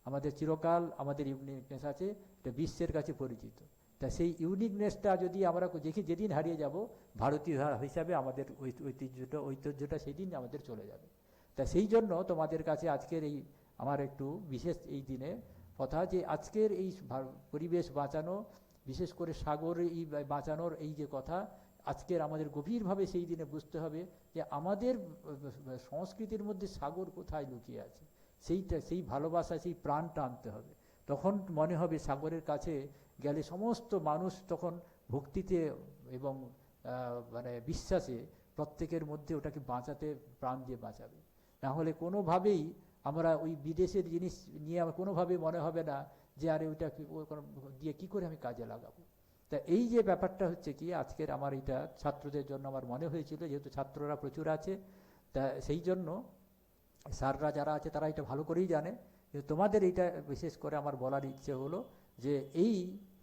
আমাদের চিরকাল আমাদের ইউনিকনেস আছে, এটা বিশ্বের কাছে পরিচিত। তা সেই ইউনিকনেসটা যদি আমরা যেদিন হারিয়ে যাব, ভারতীয় হিসাবে আমাদের ঐতিহ্যটা সেই দিন আমাদের চলে যাবে। তা সেই জন্য তোমাদের কাছে আজকের এই আমার একটু বিশেষ এই দিনে কথা, যে আজকের এই পরিবেশ বাঁচানো, বিশেষ করে সাগর এই বাঁচানোর এই যে কথা, আজকের আমাদের গভীরভাবে সেই দিনে বুঝতে হবে যে আমাদের সংস্কৃতির মধ্যে সাগর কোথায় লুকিয়ে আছে, সেই ভালোবাসা, সেই প্রাণটা আনতে হবে। তখন মনে হবে সাগরের কাছে গেলে সমস্ত মানুষ তখন ভক্তিতে এবং মানে বিশ্বাসে প্রত্যেকের মধ্যে ওটাকে বাঁচাতে প্রাণ দিয়ে বাঁচাবে। না হলে কোনোভাবেই আমরা ওই বিদেশের জিনিস নিয়ে আমার কোনোভাবেই মনে হবে না যে আরে ওইটা দিয়ে কী করে আমি কাজে লাগাবো। তা এই যে ব্যাপারটা হচ্ছে কি, আজকের আমার এটা ছাত্রদের জন্য আমার মনে হয়েছিল, যেহেতু ছাত্ররা প্রচুর আছে, তা সেই জন্য স্যাররা যারা আছে তারা এটা ভালো করেই জানে। কিন্তু তোমাদের এইটা বিশেষ করে আমার বলার ইচ্ছে হলো যে এই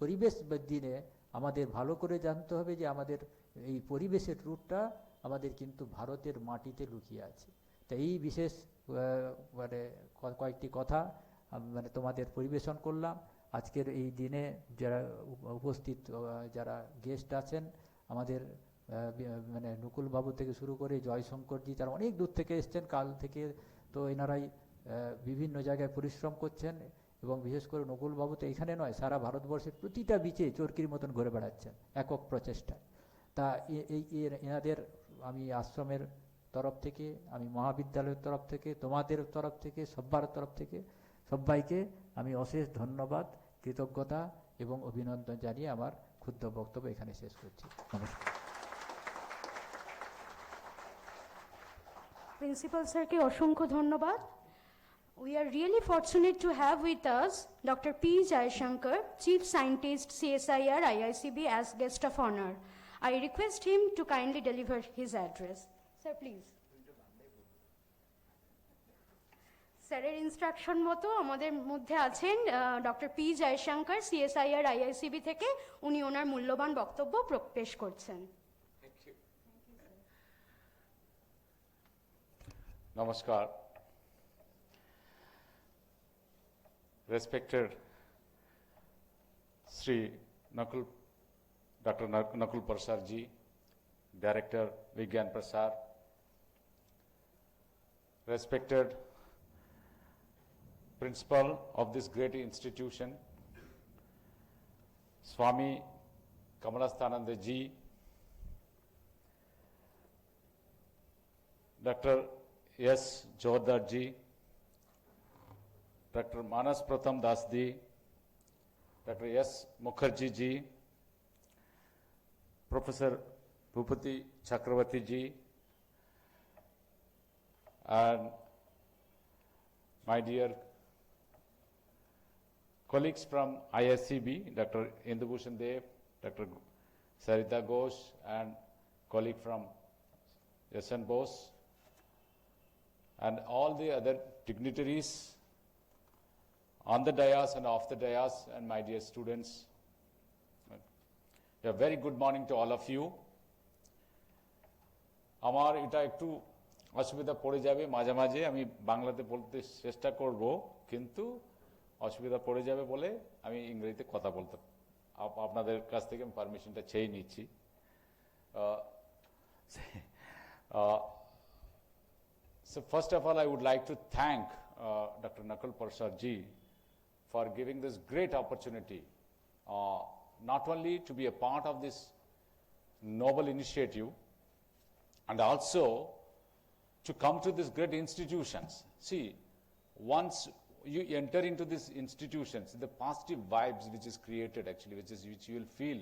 পরিবেশ দিনে আমাদের ভালো করে জানতে হবে যে আমাদের এই পরিবেশের রূপটা আমাদের কিন্তু ভারতের মাটিতে লুকিয়ে আছে। তা এই বিশেষ মানে কয়েকটি কথা মানে তোমাদের পরিবেশন করলাম। আজকের এই দিনে যারা উপস্থিত যারা গেস্ট আছেন আমাদের মানে নকুলবাবু থেকে শুরু করে জয়শঙ্করজি, তারা অনেক দূর থেকে এসছেন কাল থেকে, তো এনারাই বিভিন্ন জায়গায় পরিশ্রম করছেন এবং বিশেষ করে নকুলবাবু তো এখানে নয়, সারা ভারতবর্ষের প্রতিটা বিচে চরকির মতন ঘুরে বেড়াচ্ছেন একক প্রচেষ্টায়। তা এনাদের আমি আশ্রমের তরফ থেকে, আমি মহাবিদ্যালয়ের তরফ থেকে, তোমাদের তরফ থেকে, সব্বার তরফ থেকে সবাইকে আমি অশেষ ধন্যবাদ, কৃতজ্ঞতা এবং অভিনন্দন জানিয়ে আমার ক্ষুদ্র বক্তব্য এখানে শেষ করছি। নমস্কার।
প্রিন্সিপাল স্যারকে অসংখ্য ধন্যবাদ। We are really fortunate to have with us Dr. P. Jayashankar, Chief Scientist, CSIR, IICB, as guest of honor. I request him to kindly deliver his address. Sir, please. স্যারের ইনস্ট্রাকশন মতো আমাদের মধ্যে আছেন doctor P Jaishankar, CSIR আইআইসিবি থেকে। উনি ওনার মূল্যবান বক্তব্য পেশ করছেন।
নমস্কার। Respected Sri Dr. Nakul Prasar ji, Director Vigyan Prasar, respected Principal of this great institution, Swami Kamalastananda ji, Dr. S. Jodhar ji, Dr. Manas Pratham Das ji, Dr. S. Mukherjee ji, Professor Bhupati Chakravarti ji, and my dear colleagues from ISCB, Dr. Indubhushan Dev, Dr. Sarita Ghosh, and colleague from SN Bose, and all the other dignitaries on the dais and off the dais, and my dear students. A very good morning to all of you. আমার এটা একটু অসুবিধা পড়ে যাবে মাঝে মাঝে, আমি বাংলাতে বলতে চেষ্টা করব, কিন্তু অসুবিধা পড়ে যাবে বলে আমি ইংরেজিতে কথা বলতে আপনাদের কাছ থেকে আমি পারমিশনটা চেয়ে নিচ্ছি। So first of all, I would like to thank Dr. Nakul Prasar ji for giving this great opportunity, not only to be a part of this noble initiative, and also to come to these great institutions. See, once you enter into these institutions, the positive vibes which is created actually, which you will feel,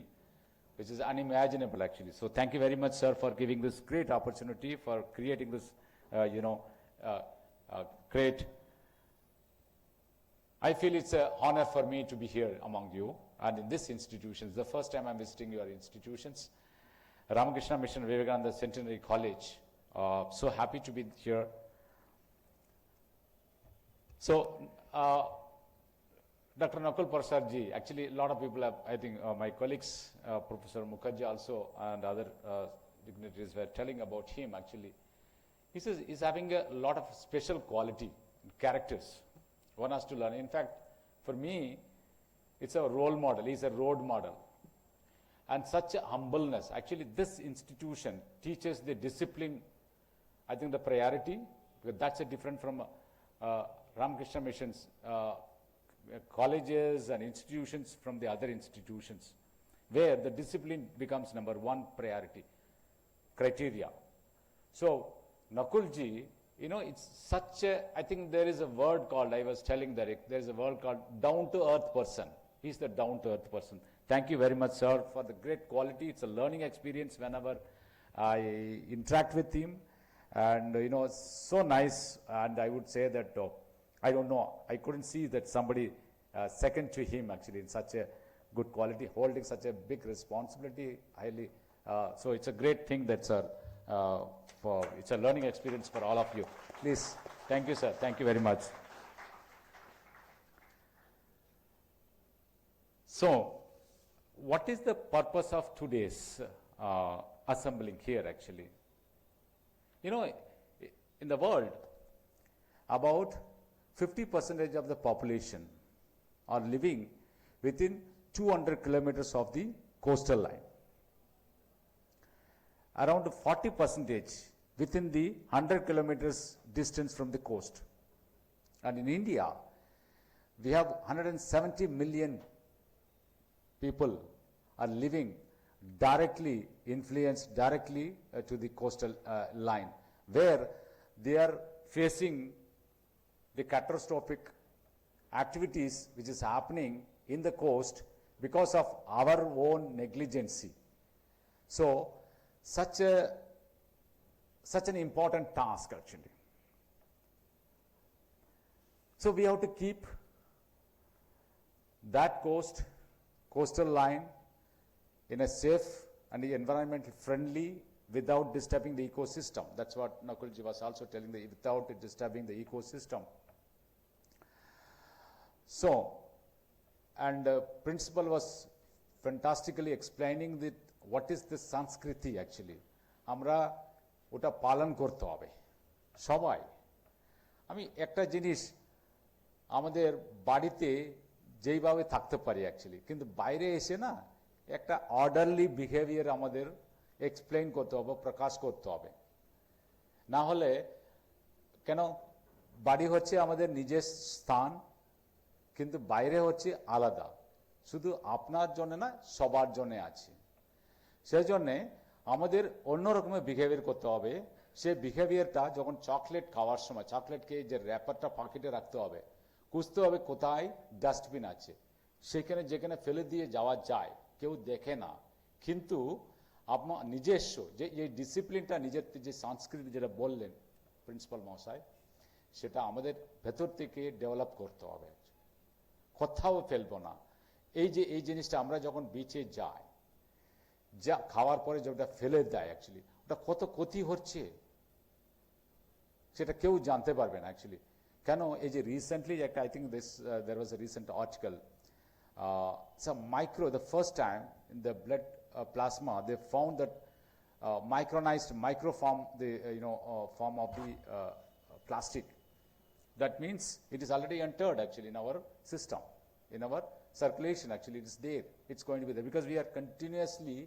which is unimaginable actually. So thank you very much, sir, for giving this great opportunity, for creating this, great. I feel it's an honor for me to be here among you and in this institution. It's the first time I'm visiting your institutions. Ramakrishna Mission Vivekananda Centenary College. So happy to be here. So, Dr. Nakul Prasar ji, actually a lot of people have, I think my colleagues, Professor Mukherjee also and other dignitaries were telling about him actually. He says he's having a lot of special quality, characters. One has to learn. In fact, for me, it's a role model. He's a road model. And such a humbleness. Actually, this institution teaches the discipline, I think the priority, because that's a different from Ramakrishna Mission's colleges and institutions from the other institutions, where the discipline becomes number one priority, criteria. So, Nakulji, it's such a, I think there is a word called, I was telling Derek, there is a word called down-to-earth person. He's the down-to-earth person. Thank you very much, sir, for the great quality. It's a learning experience whenever I interact with him. And, it's so nice. And I would say that, I don't know, I couldn't see that somebody second to him actually in such a good quality, holding such a big responsibility, highly. So it's a great thing that, sir, it's a learning experience for all of you. Please, thank you, sir. Thank you very much. So, what is the purpose of today's assembling here actually? In the world, about 50% of the population are living
within 200 kilometers of the coastal line. Around 40% within the 100 kilometers distance from the coast. And in India, we have 170 million people are living directly, influenced directly to the coastal line, where they are facing the catastrophic activities which is happening in the coast because of our own negligence. So, such an important task actually. So, we have to keep that coastal line in a safe and environmental friendly without disturbing the ecosystem. That's what Nakulji was also telling, without disturbing the ecosystem. So, and principal was fantastically explaining that what is this Sanskriti actually. আমরা ওটা পালন করতে হবে সবাই। আমি একটা জিনিস আমাদের বাড়িতে যেইভাবে থাকতে পারি অ্যাকচুয়ালি, কিন্তু বাইরে এসে না একটা অর্ডারলি বিহেভিয়ার আমাদের এক্সপ্লেইন করতে হবে, প্রকাশ করতে হবে। না হলে কেন বাড়ি হচ্ছে আমাদের নিজের স্থান, কিন্তু বাইরে হচ্ছে আলাদা, শুধু আপনার জন্য না সবার জন্য আছে। সেই জন্যে আমাদের অন্য রকমের বিহেভিয়ার করতে হবে। সেই বিহেভিয়ারটা যখন চকলেট খাওয়ার সময়, চকলেটকে যে র্যাপারটা পকেটে রাখতে হবে, খুঁজতে হবে কোথায় ডাস্টবিন আছে, সেখানে যেখানে ফেলে দিয়ে যাওয়া যায়, কেউ দেখে না, কিন্তু আপনার নিজস্ব যে এই ডিসিপ্লিনটা, নিজের যে সংস্কৃতি যেটা বললেন প্রিন্সিপাল মহাশয়, সেটা আমাদের ভেতর থেকে ডেভেলপ করতে হবে। কোথাও ফেলবো না। এই যে এই জিনিসটা আমরা যখন বিচে যাই, যা খাওয়ার পরে যেটা ফেলে দেয় অ্যাকচুয়ালি, ওটা কত ক্ষতি হচ্ছে সেটা কেউ জানতে পারবে না অ্যাকচুয়ালি। কেন এই যে রিসেন্টলি একটা, I think this there was a recent article, some the first time in the blood plasma they found that micronized microform, the form of the plastic. That means it is already entered actually in our system, in our circulation actually it is there, it's going to be there, because we are continuously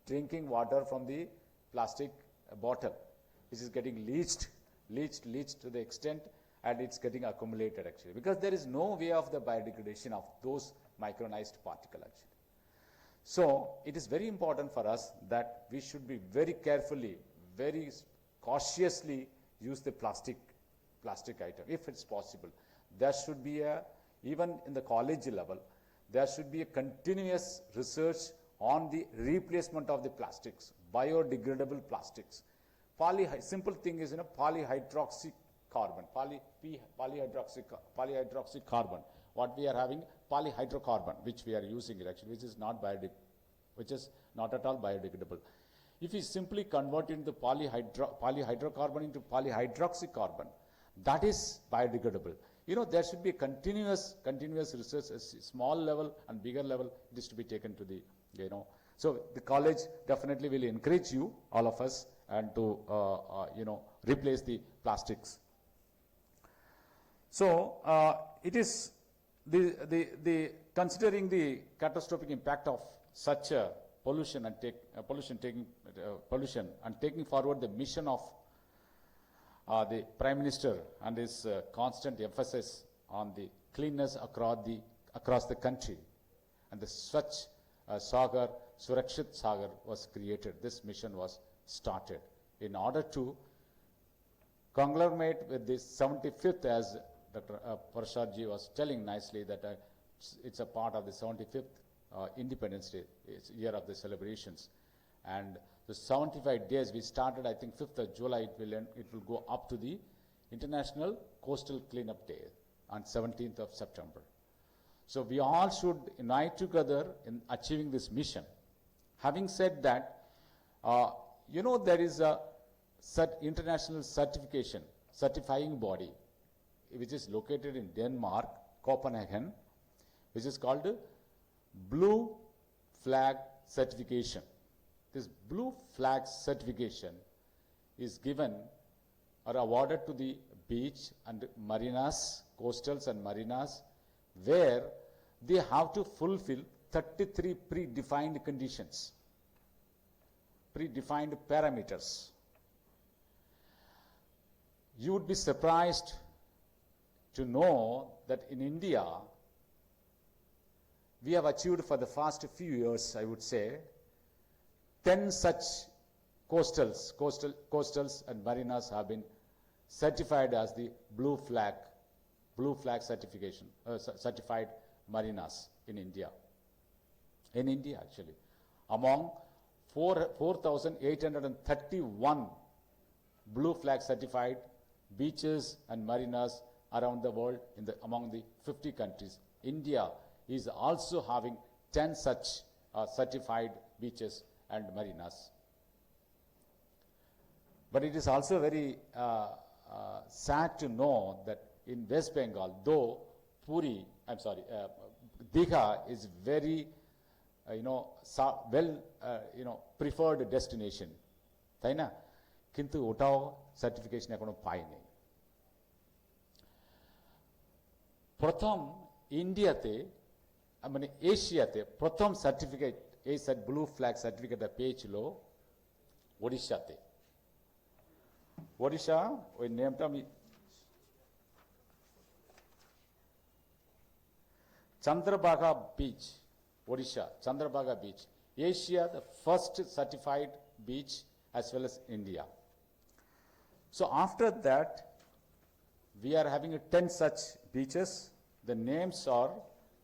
drinking water from the plastic bottle, which is getting leached to the extent, and it's getting accumulated actually, because there is no way of the biodegradation of those micronized particles actually. So it is very important for us that we should be very carefully, very cautiously use the plastic item if it's possible. There should be even in the college level, there should be a continuous research on the replacement of the plastics, biodegradable plastics. Simple thing is polyhydroxycarbon, polyhydroxycarbon. What we are having, polyhydrocarbon, which we are using it actually, which is not at all biodegradable. If we simply convert into polyhydrocarbon into polyhydroxycarbon, that is biodegradable. There should be a continuous research, a small level and bigger level, it is to be taken to the, So the college definitely will encourage you, all of us, and to, replace the plastics. So it is the considering the catastrophic impact of such a pollution and taking forward the mission of the Prime Minister and his constant emphasis on the cleanness across the country, and the Swachh Sagar Surakshit Sagar was created. This mission was started in order to conglomerate with the 75th, as Dr. Prasar ji was telling nicely, that it's a part of the 75th Independence Day, it's year of the celebrations. And the 75 days we started, I think 5th of July it will go up to the International Coastal Cleanup Day on 17th of September. So we all should unite together in achieving this mission. Having said that, there is a international certifying body which is located in Denmark, Copenhagen, which is called Blue Flag Certification. This Blue Flag Certification is given or awarded to the beach and marinas, coastals and marinas, where they have to fulfill 33 predefined conditions, predefined parameters. You would be surprised to know that in India, we have achieved for the past few years, I would say, 10 such coastals and marinas have been certified as the blue flag certification, certified marinas in India. In India, actually, among 4,831 blue flag certified beaches and marinas around the world, among the 50 countries, India is also having 10 such certified beaches and marinas. But it is also very sad to know that in West Bengal, though Digha is very, preferred destination, তাই না? কিন্তু ওটাও certification এখনো পায়নি। প্রথম ইন্ডিয়াতে, মানে এশিয়াতে প্রথম সার্টিফিকেট, এই ব্লু ফ্ল্যাগ সার্টিফিকেটটা পেয়েছিল ওড়িশাতে। ওড়িশা, ওই নেমটা আমি, Chandrabhaga Beach, Odisha, Chandrabhaga Beach, Asia, the first certified beach as well as India. So after that, we are having 10 such beaches. The names are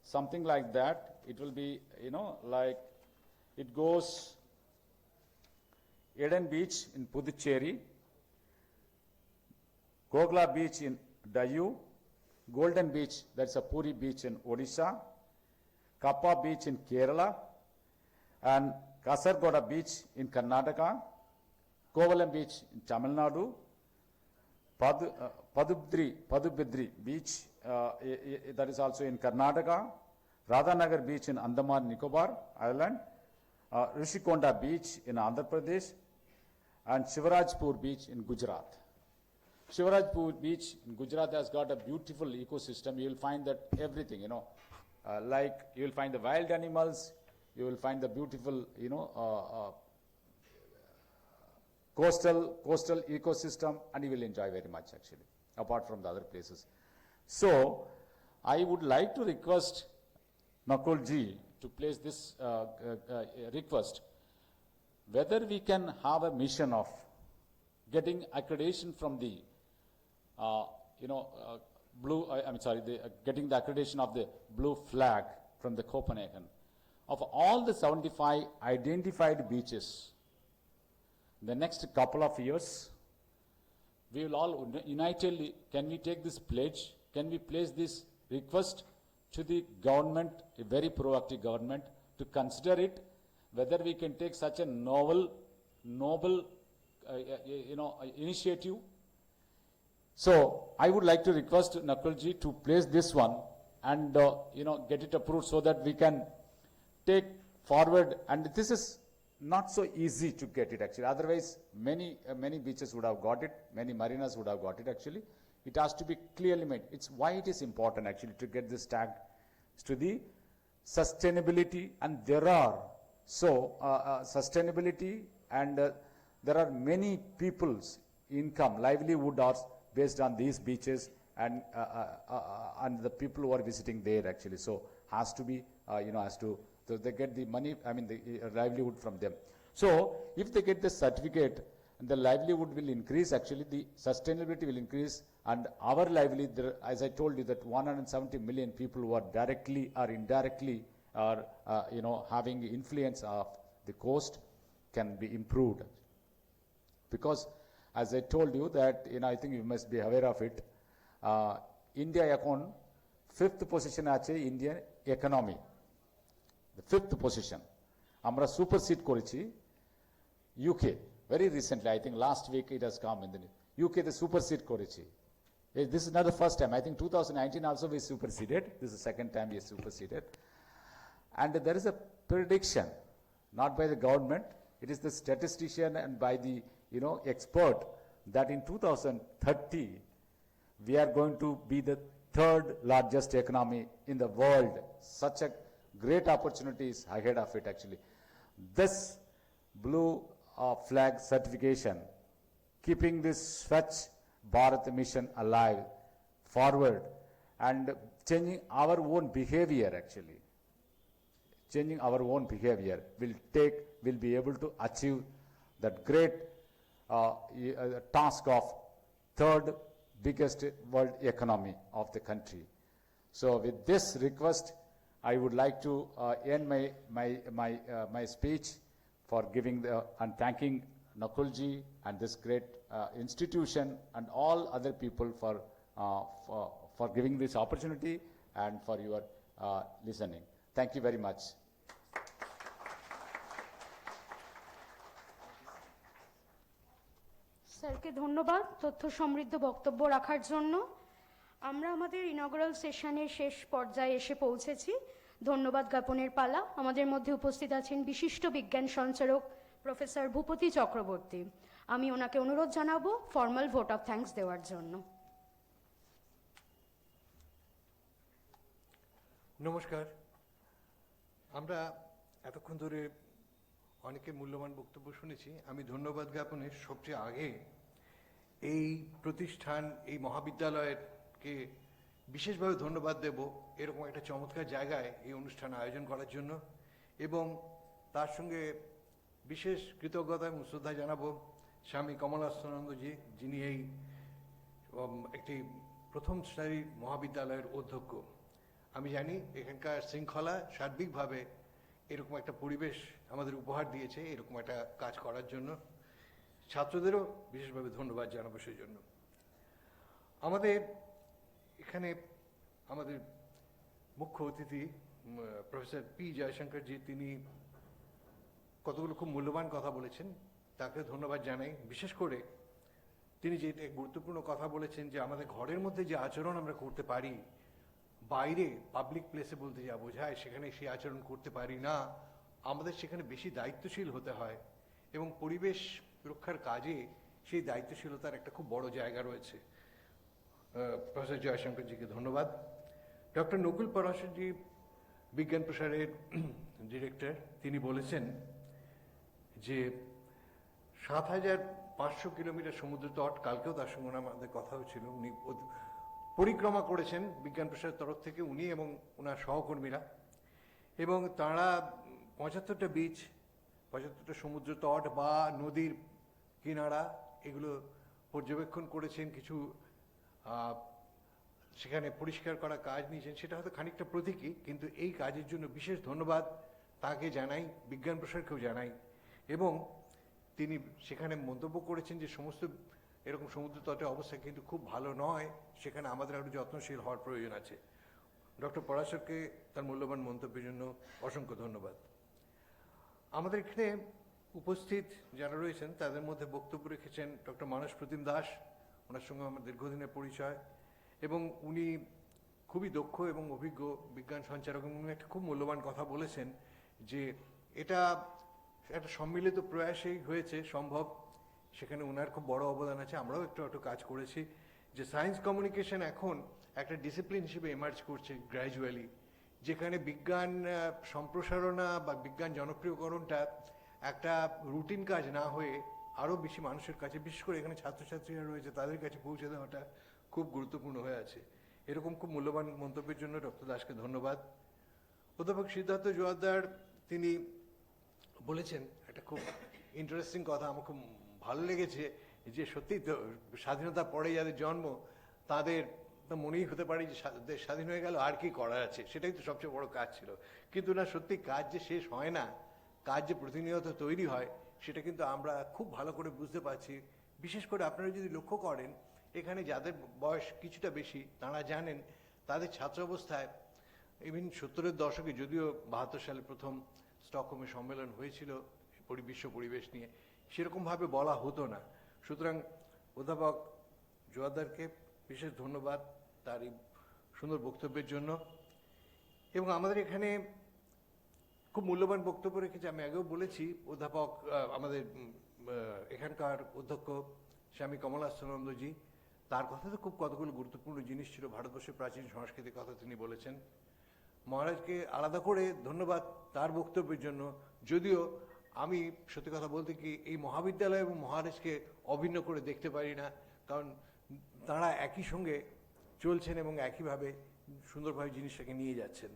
something like that. It will be, like it goes Eden Beach in Puducherry, Gogla Beach in Dayu, Golden Beach, that's a Puri Beach in Odisha, Kappa Beach in Kerala, and Kasargoda Beach in Karnataka, Kovalam Beach in Tamil Nadu, Padubidri Beach, that is also in Karnataka, Radhanagar Beach in Andaman Nicobar Island, Rishikonda Beach in Andhra Pradesh, and Shivarajpur Beach in Gujarat. Shivarajpur Beach in Gujarat has got a beautiful ecosystem. You will find that everything, like you will find the wild animals, you will find the beautiful, coastal ecosystem, and you will enjoy very much actually, apart from the other places. So, I would like to request Nakul ji to place this request, whether we can have a mission of getting accreditation from the getting the accreditation of the blue flag from the Copenhagen. Of all the 75 identified beaches, in the next couple of years, we will all unitedly, can we take this pledge? Can we place this request to the government, a very proactive government, to consider it, whether we can take such a noble initiative. So I would like to request Nakulji to place this one and get it approved so that we can take forward. And this is not so easy to get it actually. Otherwise, many beaches would have got it, many marinas would have got it actually. It has to be clearly made. It's why it is important actually to get this tag to the sustainability, and there are sustainability, and there are many people's income, livelihood are based on these beaches, and the people who are visiting there actually. So has to be, so they get the money, the livelihood from them. So if they get the certificate, the livelihood will increase actually, the sustainability will increase, and our livelihood, as I told you, that 170 million people who are directly or indirectly are having influence of the coast can be improved. Because as I told you that, I think you must be aware of it, India এখন 5th position আছে Indian economy, the 5th position. আমরা supersede করেছি UK very recently, I think last week it has come in the UK, the supersede করেছি. This is not the first time. I think 2019 also we superseded. This is the second time we superseded. And there is a prediction, not by the government, it is the statistician and by the expert, that in 2030 we are going to be the third largest economy in the world. Such a great opportunity is ahead of it actually. This blue flag certification, keeping this Swachh Bharat mission alive, forward, and changing our own behavior actually. Changing our own behavior will be able to achieve that great task of third biggest world economy of the country. So with this request, I would like to end my speech for giving and thanking Nakulji and this great institution and all other people for giving this opportunity and for your listening. Thank you very much.
স্যারকে ধন্যবাদ তথ্য সমৃদ্ধ বক্তব্য রাখার জন্য। আমরা আমাদের ইনঅগ্রাল সেশনের শেষ পর্যায়ে এসে পৌঁছেছি। ধন্যবাদ জ্ঞাপনের পালা। আমাদের মধ্যে উপস্থিত আছেন বিশিষ্ট বিজ্ঞান সঞ্চারক প্রফেসর ভূপতি চক্রবর্তী। আমি ওনাকে অনুরোধ জানাবো ফর্মাল ভোট অফ থ্যাঙ্কস দেওয়ার জন্য।
নমস্কার। আমরা এতক্ষণ ধরে অনেকে মূল্যবান বক্তব্য শুনেছি। আমি ধন্যবাদ জ্ঞাপনের সবচেয়ে আগে এই প্রতিষ্ঠান, এই মহাবিদ্যালয়কে বিশেষভাবে ধন্যবাদ দেব এরকম একটা চমৎকার জায়গায় এই অনুষ্ঠান আয়োজন করার জন্য, এবং তার সঙ্গে বিশেষ কৃতজ্ঞতা এবং শ্রদ্ধা জানাবো স্বামী কমলাস্থানন্দজি, যিনি এই একটি প্রথম শ্রেণীর মহাবিদ্যালয়ের অধ্যক্ষ। আমি জানি এখানকার শৃঙ্খলা সার্বিকভাবে এরকম একটা পরিবেশ আমাদের উপহার দিয়েছে এরকম একটা কাজ করার জন্য। ছাত্রদেরও বিশেষভাবে ধন্যবাদ জানাবো সেই জন্য। আমাদের এখানে আমাদের মুখ্য অতিথি প্রফেসর পি জয়শঙ্করজি, তিনি কতগুলো খুব মূল্যবান কথা বলেছেন, তাকে ধন্যবাদ জানাই। বিশেষ করে তিনি যে গুরুত্বপূর্ণ কথা বলেছেন যে আমাদের ঘরের মধ্যে যে আচরণ আমরা করতে পারি, বাইরে পাবলিক প্লেসে বলতে যা বোঝায় সেখানে সেই আচরণ করতে পারি না। আমাদের সেখানে বেশি দায়িত্বশীল হতে হয় এবং পরিবেশ রক্ষার কাজে সেই দায়িত্বশীলতার একটা খুব বড় জায়গা রয়েছে। প্রফেসর জয়শঙ্করজিকে ধন্যবাদ। ডক্টর নকুল পরাশরজি বিজ্ঞান প্রসারের ডিরেক্টর, তিনি বলেছেন যে ৭,৫০০ কিলোমিটার সমুদ্র তট, কালকেও তার সঙ্গে আমাদের কথা হয়েছিল, উনি পরিক্রমা করেছেন বিজ্ঞান প্রসারের তরফ থেকে, উনি এবং ওনার সহকর্মীরা, এবং তাঁরা ৭৫টা বিচ, ৭৫টা সমুদ্র তট বা নদীর কিনারা এগুলো পর্যবেক্ষণ করেছেন, কিছু সেখানে পরিষ্কার করা কাজ নিয়েছেন। সেটা হয়তো খানিকটা প্রতীকী, কিন্তু এই কাজের জন্য বিশেষ ধন্যবাদ তাকে জানাই, বিজ্ঞান প্রসারকেও জানাই। এবং তিনি সেখানে মন্তব্য করেছেন যে সমস্ত এরকম সমুদ্র তটের অবস্থা কিন্তু খুব ভালো নয়, সেখানে আমাদের আরও যত্নশীল হওয়ার প্রয়োজন আছে। ডক্টর পরাশরকে তার মূল্যবান মন্তব্যের জন্য অসংখ্য ধন্যবাদ। আমাদের এখানে উপস্থিত যারা রয়েছেন তাদের মধ্যে বক্তব্য রেখেছেন ডক্টর মানস প্রতিম দাস, ওনার সঙ্গে আমার দীর্ঘদিনের পরিচয়, এবং উনি খুবই দক্ষ এবং অভিজ্ঞ বিজ্ঞান সঞ্চারক, এবং উনি একটা খুব মূল্যবান কথা বলেছেন যে এটা একটা সম্মিলিত প্রয়াসেই হয়েছে সম্ভব, সেখানে ওনার খুব বড় অবদান আছে। আমরাও একটু কাজ করেছি যে সায়েন্স কমিউনিকেশন এখন একটা ডিসিপ্লিন হিসেবে এমার্জ করছে গ্র্যাজুয়ালি, যেখানে বিজ্ঞান সম্প্রসারণা বা বিজ্ঞান জনপ্রিয়করণটা একটা রুটিন কাজ না হয়ে আরও বেশি মানুষের কাছে, বিশেষ করে এখানে ছাত্রছাত্রীরা রয়েছে তাদের কাছে পৌঁছে দেওয়াটা খুব গুরুত্বপূর্ণ হয়ে আছে। এরকম খুব মূল্যবান মন্তব্যের জন্য ডক্টর দাসকে ধন্যবাদ। অধ্যাপক সিদ্ধার্থ জোয়ারদার, তিনি বলেছেন একটা খুব ইন্টারেস্টিং কথা, আমার খুব ভালো লেগেছে, যে সত্যি তো স্বাধীনতার পরে যাদের জন্ম তাদের তো মনেই হতে পারে যে দেশ স্বাধীন হয়ে গেল, আর কি করার আছে, সেটাই তো সবচেয়ে বড় কাজ ছিল। কিন্তু না, সত্যি কাজ যে শেষ হয় না, কাজ যে প্রতিনিয়ত তৈরি হয়, সেটা কিন্তু আমরা খুব ভালো করে বুঝতে পারছি। বিশেষ করে আপনারা যদি লক্ষ্য করেন, এখানে যাদের বয়স কিছুটা বেশি তারা জানেন তাদের ছাত্র অবস্থায় ইভিন 70-এর দশকে, যদিও 72 সালে প্রথম স্টকহোমে সম্মেলন হয়েছিল বিশ্ব পরিবেশ নিয়ে, সেরকমভাবে বলা হতো না। সুতরাং অধ্যাপক জোয়ারদারকে বিশেষ ধন্যবাদ তার এই সুন্দর বক্তব্যের জন্য। এবং আমাদের এখানে খুব মূল্যবান বক্তব্য রেখেছে, আমি আগেও বলেছি, অধ্যাপক আমাদের এখানকার অধ্যক্ষ স্বামী কমলাস্থানন্দজি, তার কথাতে খুব কতগুলো গুরুত্বপূর্ণ জিনিস ছিল, ভারতবর্ষের প্রাচীন সংস্কৃতির কথা তিনি বলেছেন। মহারাজকে আলাদা করে ধন্যবাদ তার বক্তব্যের জন্য, যদিও আমি সত্যি কথা বলতে কি এই মহাবিদ্যালয় এবং মহারাজকে অভিন্ন করে দেখতে পারি না, কারণ তাঁরা একই সঙ্গে চলছেন এবং একইভাবে সুন্দরভাবে জিনিসটাকে নিয়ে যাচ্ছেন।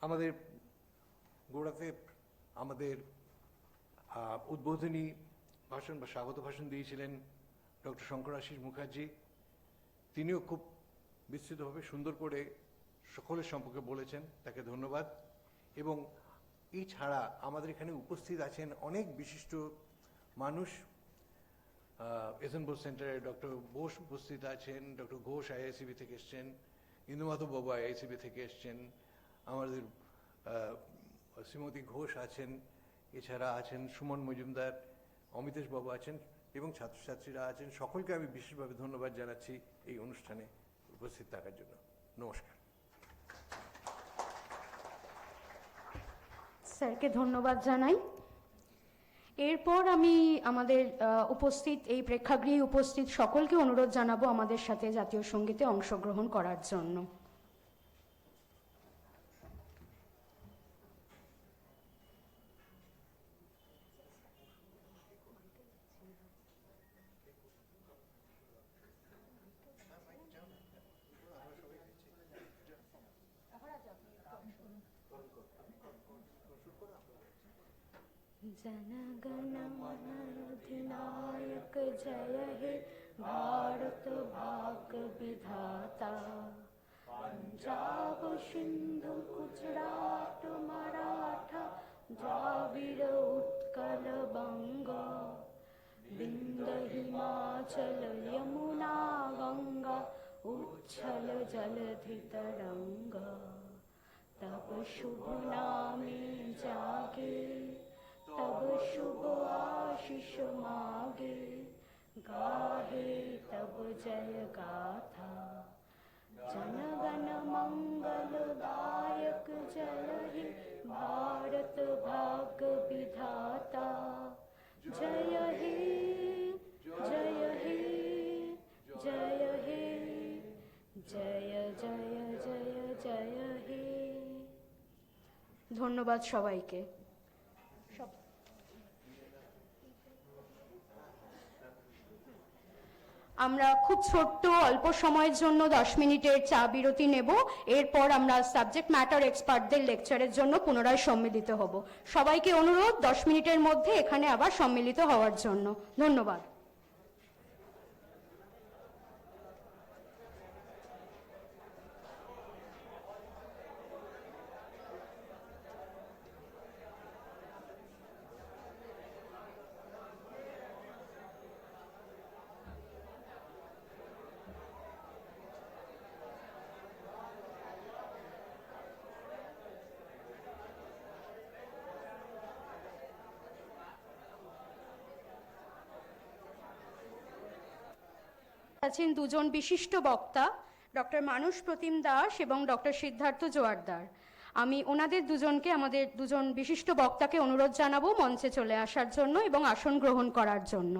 আমাদের গোড়াতে আমাদের উদ্বোধনী ভাষণ বা স্বাগত ভাষণ দিয়েছিলেন ডক্টর শঙ্করাশিস মুখার্জি। তিনিও খুব বিস্তৃতভাবে সুন্দর করে সকলের সম্পর্কে বলেছেন, তাকে ধন্যবাদ। এবং এছাড়া আমাদের এখানে উপস্থিত আছেন অনেক বিশিষ্ট মানুষ। এসএন বোস সেন্টারে ডক্টর বোস উপস্থিত আছেন, ডক্টর ঘোষ আইআইসিবি থেকে এসছেন, ইন্দুমাধব বাবু আইআইসিবি থেকে এসছেন, আমাদের শ্রীমতী ঘোষ আছেন, এছাড়া আছেন সুমন মজুমদার, অমিতেশ বাবু আছেন এবং ছাত্রছাত্রীরা আছেন। সকলকে আমি বিশেষভাবে ধন্যবাদ জানাচ্ছি এই অনুষ্ঠানে উপস্থিত থাকার জন্য। নমস্কার।
স্যারকে ধন্যবাদ জানাই। এরপর আমি আমাদের উপস্থিত এই প্রেক্ষাগৃহে উপস্থিত সকলকে অনুরোধ জানাবো আমাদের সাথে জাতীয় সঙ্গীতে অংশগ্রহণ করার জন্য। जनगण मन अधिनायक जय हे भारत भाग्य विधाता, पंजाब सिंधु गुजरात मराठा द्राविड़ उत्कल बंग, विंध्य हिमाचल यमुना गंगा उच्छल जलधि तरंग, तब शुभ नामे जागे तब शुभ आशीष मागे, गाहे तब जय गाथा। जनगण मंगलदायक जय हे भारत भाग्य विधाता, जय हे जय हे जय हे जय जय जय जय हे। ধন্যবাদ সবাইকে। আমরা খুব ছোট্ট অল্প সময়ের জন্য 10 মিনিটের চা বিরতি নেব। এরপর আমরা সাবজেক্ট ম্যাটার এক্সপার্টদের লেকচারের জন্য পুনরায় সম্মিলিত হব। সবাইকে অনুরোধ 10 মিনিটের মধ্যে এখানে আবার সম্মিলিত হওয়ার জন্য। ধন্যবাদ। আছেন দুজন বিশিষ্ট বক্তা, ডক্টর মানস প্রতিম দাস এবং ডক্টর সিদ্ধার্থ জোয়ারদার। আমি ওনাদের দুজনকে, আমাদের দুজন বিশিষ্ট বক্তাকে অনুরোধ জানাবো মঞ্চে চলে আসার জন্য এবং আসন গ্রহণ করার জন্য।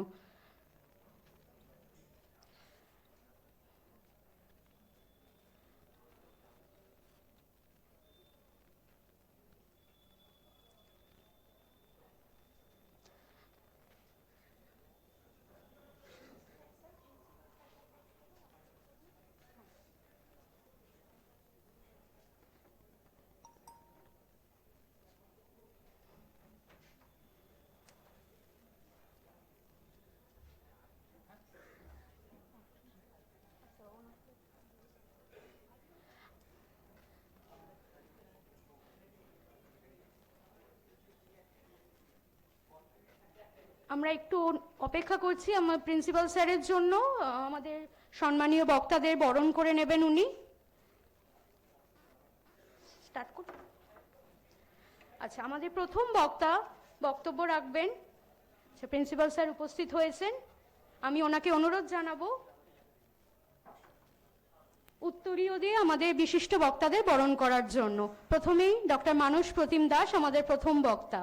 আমরা একটু অপেক্ষা করছি আমার প্রিন্সিপাল স্যারের জন্য। আমাদের সম্মানীয় বক্তাদের বরণ করে নেবেন উনি। স্টার্ট করুন। আচ্ছা, আমাদের প্রথম বক্তা বক্তব্য রাখবেন। আচ্ছা, প্রিন্সিপাল স্যার উপস্থিত হয়েছেন। আমি ওনাকে অনুরোধ জানাবো উত্তরীয় দিয়ে আমাদের বিশিষ্ট বক্তাদের বরণ করার জন্য। প্রথমেই ডক্টর মানস প্রতিম দাস আমাদের প্রথম বক্তা।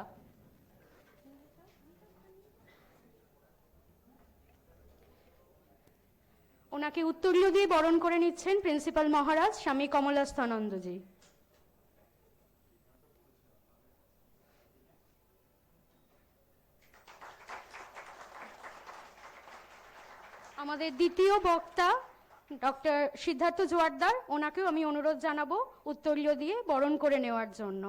ওনাকে উত্তরীয় দিয়ে বরণ করে নিচ্ছেন প্রিন্সিপাল মহারাজ স্বামী কমলাস্থানন্দজি। আমাদের দ্বিতীয় বক্তা ডক্টর সিদ্ধার্থ জোয়ারদার, ওনাকেও আমি অনুরোধ জানাবো উত্তরীয় দিয়ে বরণ করে নেওয়ার জন্য।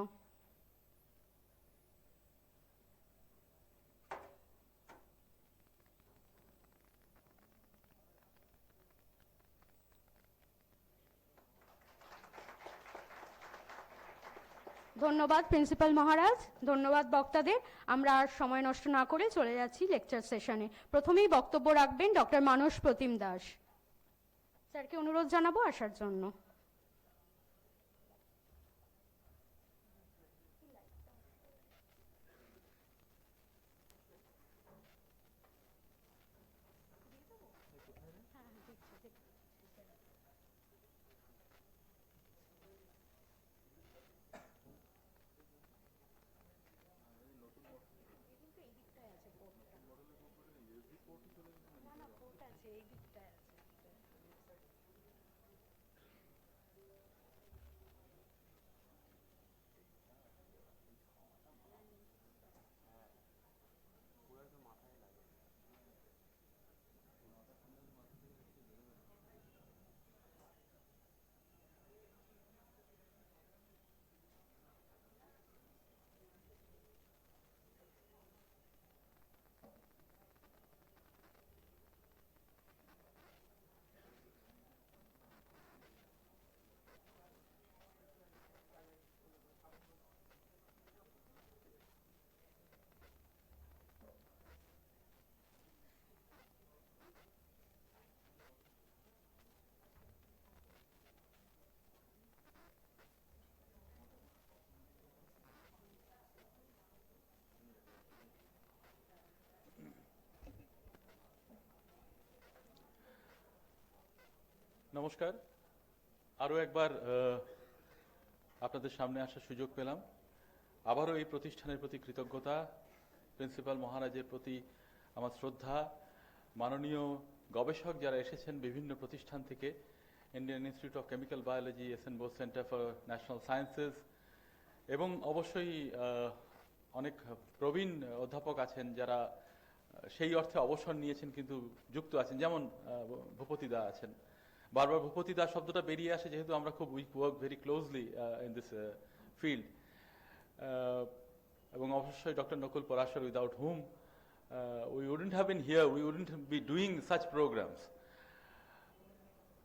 ধন্যবাদ প্রিন্সিপাল মহারাজ, ধন্যবাদ বক্তাদের। আমরা আর সময় নষ্ট না করে চলে যাচ্ছি লেকচার সেশনে। প্রথমেই বক্তব্য রাখবেন ডক্টর মানস প্রতিম দাস। স্যারকে অনুরোধ জানাবো আসার জন্য।
নমস্কার, আরও একবার আপনাদের সামনে আসার সুযোগ পেলাম। আবারও এই প্রতিষ্ঠানের প্রতি কৃতজ্ঞতা, প্রিন্সিপাল মহারাজের প্রতি আমার শ্রদ্ধা, মাননীয় গবেষক যারা এসেছেন বিভিন্ন প্রতিষ্ঠান থেকে, Indian institute of chemical biology, S N. Bose centre for national sciences, এবং অবশ্যই অনেক প্রবীণ অধ্যাপক আছেন যারা সেই অর্থে অবসর নিয়েছেন কিন্তু যুক্ত আছেন, যেমন ভূপতি দা আছেন। বারবার ভূপতি দা শব্দটা বেরিয়ে আসে যেহেতু আমরা খুব we work very closely in this field, এবং অবশ্যই doctor Nakul Parashar, without hmm we wouldn't have been here, we wouldn't be doing such programs.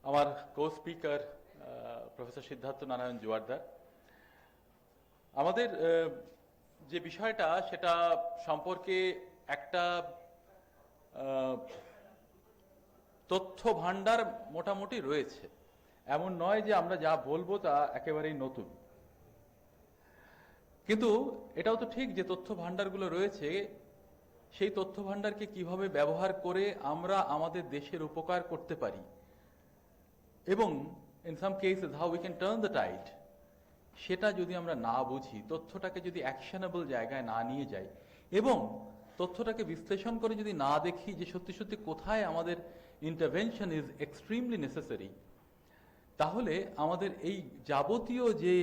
আমার co-speaker প্রফেসর সিদ্ধার্থ নারায়ণ জোয়ারদার। আমাদের যে বিষয়টা সেটা সম্পর্কে একটা তথ্য ভান্ডার মোটামুটি রয়েছে, এমন নয় যে আমরা যা বলবো তা একেবারেই নতুন। কিন্তু এটাও তো ঠিক যে তথ্য ভান্ডারগুলো রয়েছে, সেই তথ্য ভান্ডারকে কিভাবে ব্যবহার করে আমরা আমাদের দেশের উপকার করতে পারি, এবং in some cases how we can turn the tide, সেটা যদি আমরা না বুঝি, তথ্যটাকে যদি অ্যাকশনেবল জায়গায় না নিয়ে যাই, এবং তথ্যটাকে বিশ্লেষণ করে যদি না দেখি যে সত্যি সত্যি কোথায় আমাদের ইন্টারভেনশন ইজ এক্সট্রিমলি নেসেসারি, তাহলে আমাদের এই যাবতীয় যে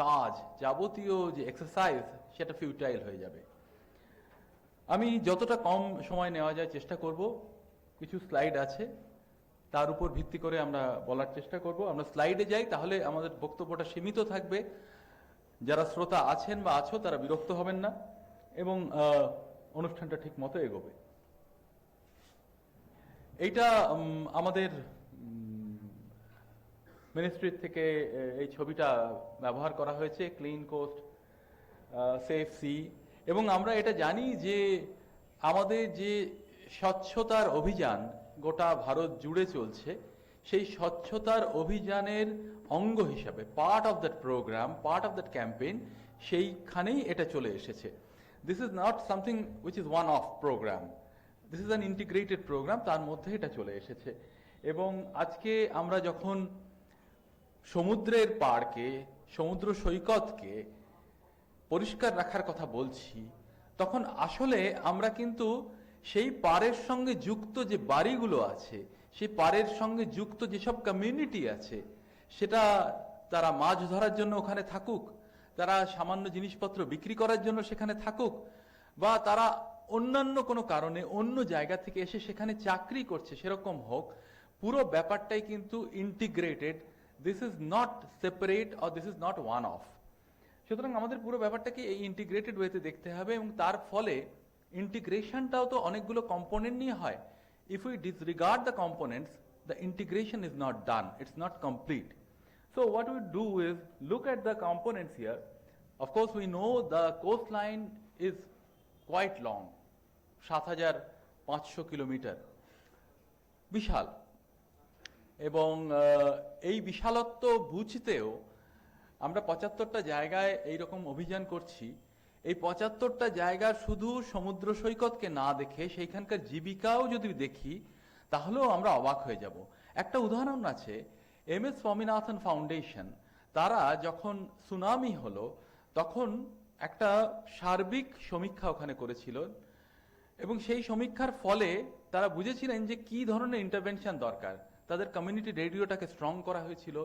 কাজ, যাবতীয় যে এক্সারসাইজ, সেটা ফিউটাইল হয়ে যাবে। আমি যতটা কম সময় নেওয়া যায় চেষ্টা করব। কিছু স্লাইড আছে, তার উপর ভিত্তি করে আমরা বলার চেষ্টা করব। আমরা স্লাইডে যাই, তাহলে আমাদের বক্তব্যটা সীমিত থাকবে। যারা শ্রোতা আছেন বা আছো তারা বিরক্ত হবেন না, এবং অনুষ্ঠানটা ঠিক মতো এগোবে। এইটা আমাদের মিনিস্ট্রি থেকে এই ছবিটা ব্যবহার করা হয়েছে, ক্লিন কোস্ট সেফ সি। এবং আমরা এটা জানি যে আমাদের যে স্বচ্ছতার অভিযান গোটা ভারত জুড়ে চলছে, সেই স্বচ্ছতার অভিযানের অঙ্গ হিসাবে, part of that programme, part of that campaign, সেইখানেই এটা চলে এসেছে। This is not something which is one of programme, this is an integrated programme, তার মধ্যে এটা চলে এসেছে। এবং আজকে আমরা যখন সমুদ্রের পাড়কে, সমুদ্র সৈকতকে পরিষ্কার রাখার কথা বলছি, তখন আসলে আমরা কিন্তু সেই পাড়ের সঙ্গে যুক্ত যে বাড়িগুলো আছে, সেই পাড়ের সঙ্গে যুক্ত যেসব কমিউনিটি আছে, সেটা তারা মাছ ধরার জন্য ওখানে থাকুক, তারা সামান্য জিনিসপত্র বিক্রি করার জন্য সেখানে থাকুক, বা তারা অন্যান্য কোনো কারণে অন্য জায়গা থেকে এসে সেখানে চাকরি করছে, সেরকম হোক, পুরো ব্যাপারটাই কিন্তু integrated. This is not separate or this is not one of. সুতরাং আমাদের পুরো ব্যাপারটাকে এই ইন্টিগ্রেটেড ওয়েতে দেখতে হবে, এবং তার ফলে ইন্টিগ্রেশনটাও তো অনেকগুলো কম্পোনেন্ট নিয়ে হয়। If we disregard the components, the integration is not done, it's not complete. So what we do is look at the components here. Of course we know the coastline is quite long, ৭৫০০ kilometre, বিশাল। এবং এই বিশালত্ব বুঝতেও আমরা ৭৫টা জায়গায় এইরকম অভিযান করছি। এই ৭৫টা জায়গা শুধু সমুদ্র সৈকতকে না দেখে সেইখানকার জীবিকাও যদি দেখি, তাহলেও আমরা অবাক হয়ে যাব। একটা উদাহরণ আছে, MS স্বামীনাথন ফাউন্ডেশন, তারা যখন সুনামি হলো তখন একটা সার্বিক সমীক্ষা ওখানে করেছিল, এবং সেই সমীক্ষার ফলে তারা বুঝেছিলেন যে কি ধরনের ইন্টারভেনশন দরকার। তাদের কমিউনিটি রেডিওটাকে স্ট্রং করা হয়েছিল,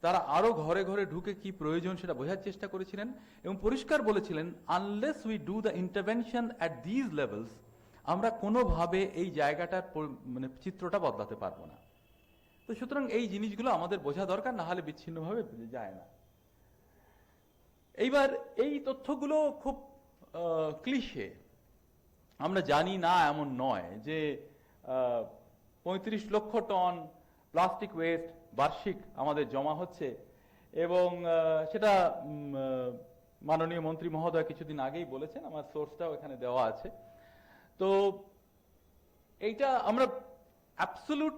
তারা আরো ঘরে ঘরে ঢুকে কি প্রয়োজন সেটা বোঝার চেষ্টা করেছিলেন, এবং পরিষ্কার বলেছিলেন unless we do the intervention at these levels, আমরা কোনোভাবে এই জায়গাটার মানে চিত্রটা বদলাতে পারবো না। তো সুতরাং এই জিনিসগুলো আমাদের বোঝা দরকার, না হলে বিচ্ছিন্নভাবে যায় না। এইবার এই তথ্যগুলো খুব ক্লিশে, আমরা জানি না এমন নয় যে ৩৫ লক্ষ টন প্লাস্টিক ওয়েস্ট বার্ষিক আমাদের জমা হচ্ছে, এবং সেটা মাননীয় মন্ত্রী মহোদয় কিছুদিন আগেই বলেছেন, আমার সোর্সটাও এখানে দেওয়া আছে। তো এইটা আমরা অ্যাবসোলুট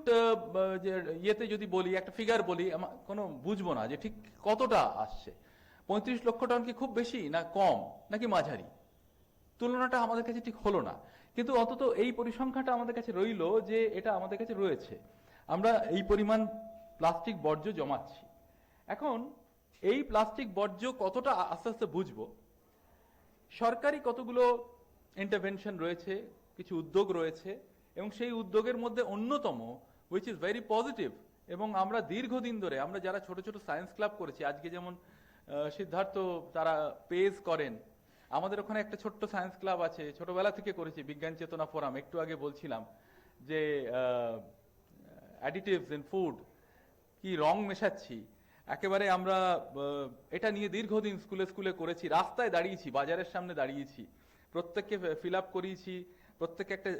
যে ইয়েতে যদি বলি, একটা ফিগার বলি, কোনো বুঝবো না যে ঠিক কতটা আসছে। ৩৫ লক্ষ টন কি খুব বেশি না কম নাকি মাঝারি, তুলনাটা আমাদের কাছে ঠিক হলো না। কিন্তু অন্তত এই পরিসংখ্যাটা আমাদের কাছে রইল যে এটা আমাদের কাছে রয়েছে, আমরা এই পরিমাণ প্লাস্টিক বর্জ্য জমাচ্ছি। এখন এই প্লাস্টিক বর্জ্য কতটা আস্তে আস্তে বুঝবো। সরকারি কতগুলো ইন্টারভেনশন রয়েছে, কিছু উদ্যোগ রয়েছে, এবং সেই উদ্যোগের মধ্যে অন্যতম, উইচ ইজ ভেরি পজিটিভ, এবং আমরা দীর্ঘদিন ধরে, আমরা যারা ছোট ছোট সায়েন্স ক্লাব করেছি, আজকে যেমন সিদ্ধার্থ তারা পেজ করেন, আমাদের ওখানে একটা ছোট্ট সায়েন্স ক্লাব আছে, ছোটবেলা থেকে করেছি, বিজ্ঞান চেতনা ফোরাম। একটু আগে বলছিলাম যে অ্যাডিটিভস ইন ফুড, কি রং মেশাচ্ছি, একেবারে আমরা এটা নিয়ে দীর্ঘদিন স্কুলে স্কুলে করেছি, রাস্তায় দাঁড়িয়েছি, বাজারের সামনে দাঁড়িয়েছি, প্রত্যেককে ফিল আপ করিয়েছি, প্রত্যেককে একটা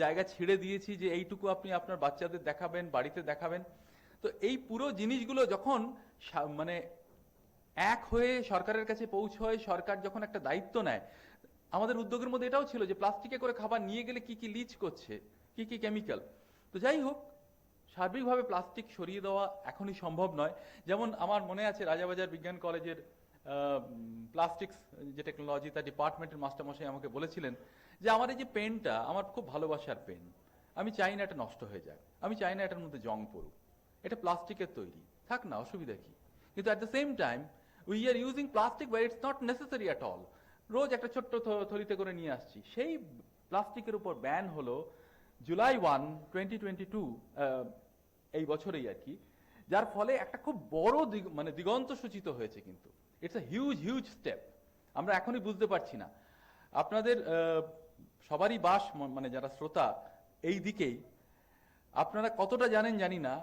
জায়গা ছেড়ে দিয়েছি যে এইটুকু আপনি আপনার বাচ্চাদের দেখাবেন, বাড়িতে দেখাবেন। তো এই পুরো জিনিসগুলো যখন মানে এক হয়ে সরকারের কাছে পৌঁছয়, সরকার যখন একটা দায়িত্ব নেয়, আমাদের উদ্যোগের মধ্যে এটাও ছিল যে প্লাস্টিকে করে খাবার নিয়ে গেলে কি কি লিচ করছে, কি কি কেমিক্যাল। তো যাই হোক, সার্বিকভাবে প্লাস্টিক সরিয়ে দেওয়া এখনই সম্ভব নয়। যেমন আমার মনে আছে রাজাবাজার বিজ্ঞান কলেজের প্লাস্টিক্স যে টেকনোলজি, তার ডিপার্টমেন্টের মাস্টারমশাই আমাকে বলেছিলেন যে আমার এই যে পেনটা, আমার খুব ভালোবাসার পেন, আমি চাই না এটা নষ্ট হয়ে যাক, আমি চাই না এটার মধ্যে জং পড়ুক, এটা প্লাস্টিকের তৈরি, থাক না, অসুবিধা কি। কিন্তু at the same time we are using plastic but it's not necessary at all. রোজ একটা ছোট্ট থলিতে করে নিয়ে আসছি। সেই প্লাস্টিকের উপর ব্যান হলো জুলাই 1, 2022, এই বছরেই আর কি, যার ফলে একটা খুব বড় মানে দিগন্ত সূচিত হয়েছে। কিন্তু ইটস এ হিউজ স্টেপ। আমরা এখনই বুঝতে পারছি না। আপনাদের সবারই বাস, মানে যারা শ্রোতা এই দিকেই, আপনারা কতটা জানেন জানি না,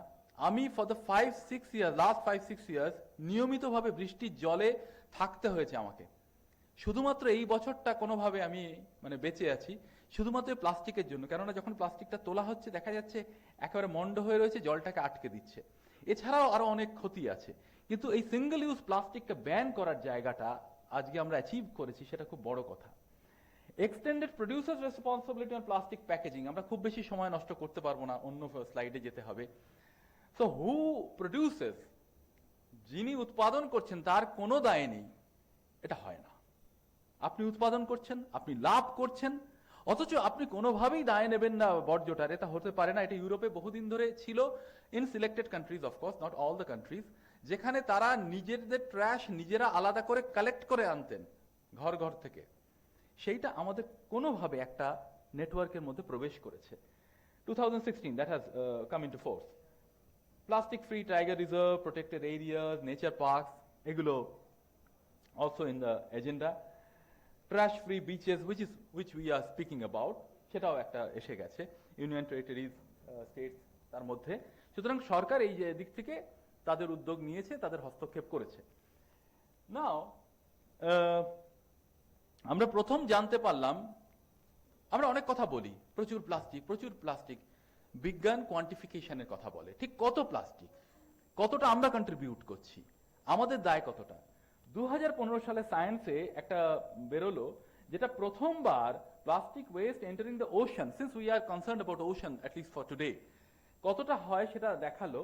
আমি for the 5-6 years, last 5-6 years নিয়মিতভাবে বৃষ্টির জলে থাকতে হয়েছে আমাকে। শুধুমাত্র এই বছরটা কোনোভাবে আমি মানে বেঁচে আছি শুধুমাত্র প্লাস্টিকের জন্য। কেননা যখন প্লাস্টিকটা তোলা হচ্ছে দেখা যাচ্ছে একেবারে মন্ড হয়ে রয়েছে, জলটাকে আটকে দিচ্ছে। এছাড়াও আরো অনেক ক্ষতি আছে। কিন্তু এই সিঙ্গেল ইউজ প্লাস্টিককে ব্যান করার জায়গাটা আজকে আমরা অ্যাচিভ করেছি, সেটা খুব বড় কথা। Extended producers responsibility on plastic packaging, আমরা খুব বেশি সময় নষ্ট করতে পারবো না, অন্য স্লাইডে যেতে হবে। সো হু প্রডিউসেস, যিনি উৎপাদন করছেন তার কোনো দায় নেই, এটা হয় না। আপনি উৎপাদন করছেন, আপনি লাভ করছেন, অথচ আপনি কোনোভাবেই দায় নেবেন না বর্জ্যটার, এটা হতে পারে না। এটা ইউরোপে বহুদিন ধরে ছিল, in selected countries, of course not all the countries, যেখানে তারা নিজেদের ট্র্যাশ নিজেরা আলাদা করে কালেক্ট করে আনতেন ঘর ঘর থেকে। সেইটা আমাদের কোনোভাবে একটা নেটওয়ার্কের মধ্যে প্রবেশ করেছে। 2016, that has come into force. Plastic free tiger reserve, protected areas, nature parks, egulo also in the agenda. Trash free beaches, which we are speaking about, সেটাও একটা এসে গেছে ইউনিয়ন টেরিটরিজ স্টেটস তার মধ্যে। সুতরাং সরকার এই যে দিক থেকে তাদের উদ্যোগ নিয়েছে, তাদের হস্তক্ষেপ করেছে। নাও আমরা প্রথম জানতে পারলাম, আমরা অনেক কথা বলি, প্রচুর প্লাস্টিক, বিজ্ঞান কোয়ান্টিফিকেশনের কথা বলে, ঠিক কত প্লাস্টিক, কতটা আমরা কন্ট্রিবিউট করছি, আমাদের দায় কতটা। 2015 সালে সায়েন্সে একটা বেরোলো, যেটা প্রথমবার plastic waste entering the ocean, since we are concern about ocean at least for today, কতটা হয় সেটা দেখালো।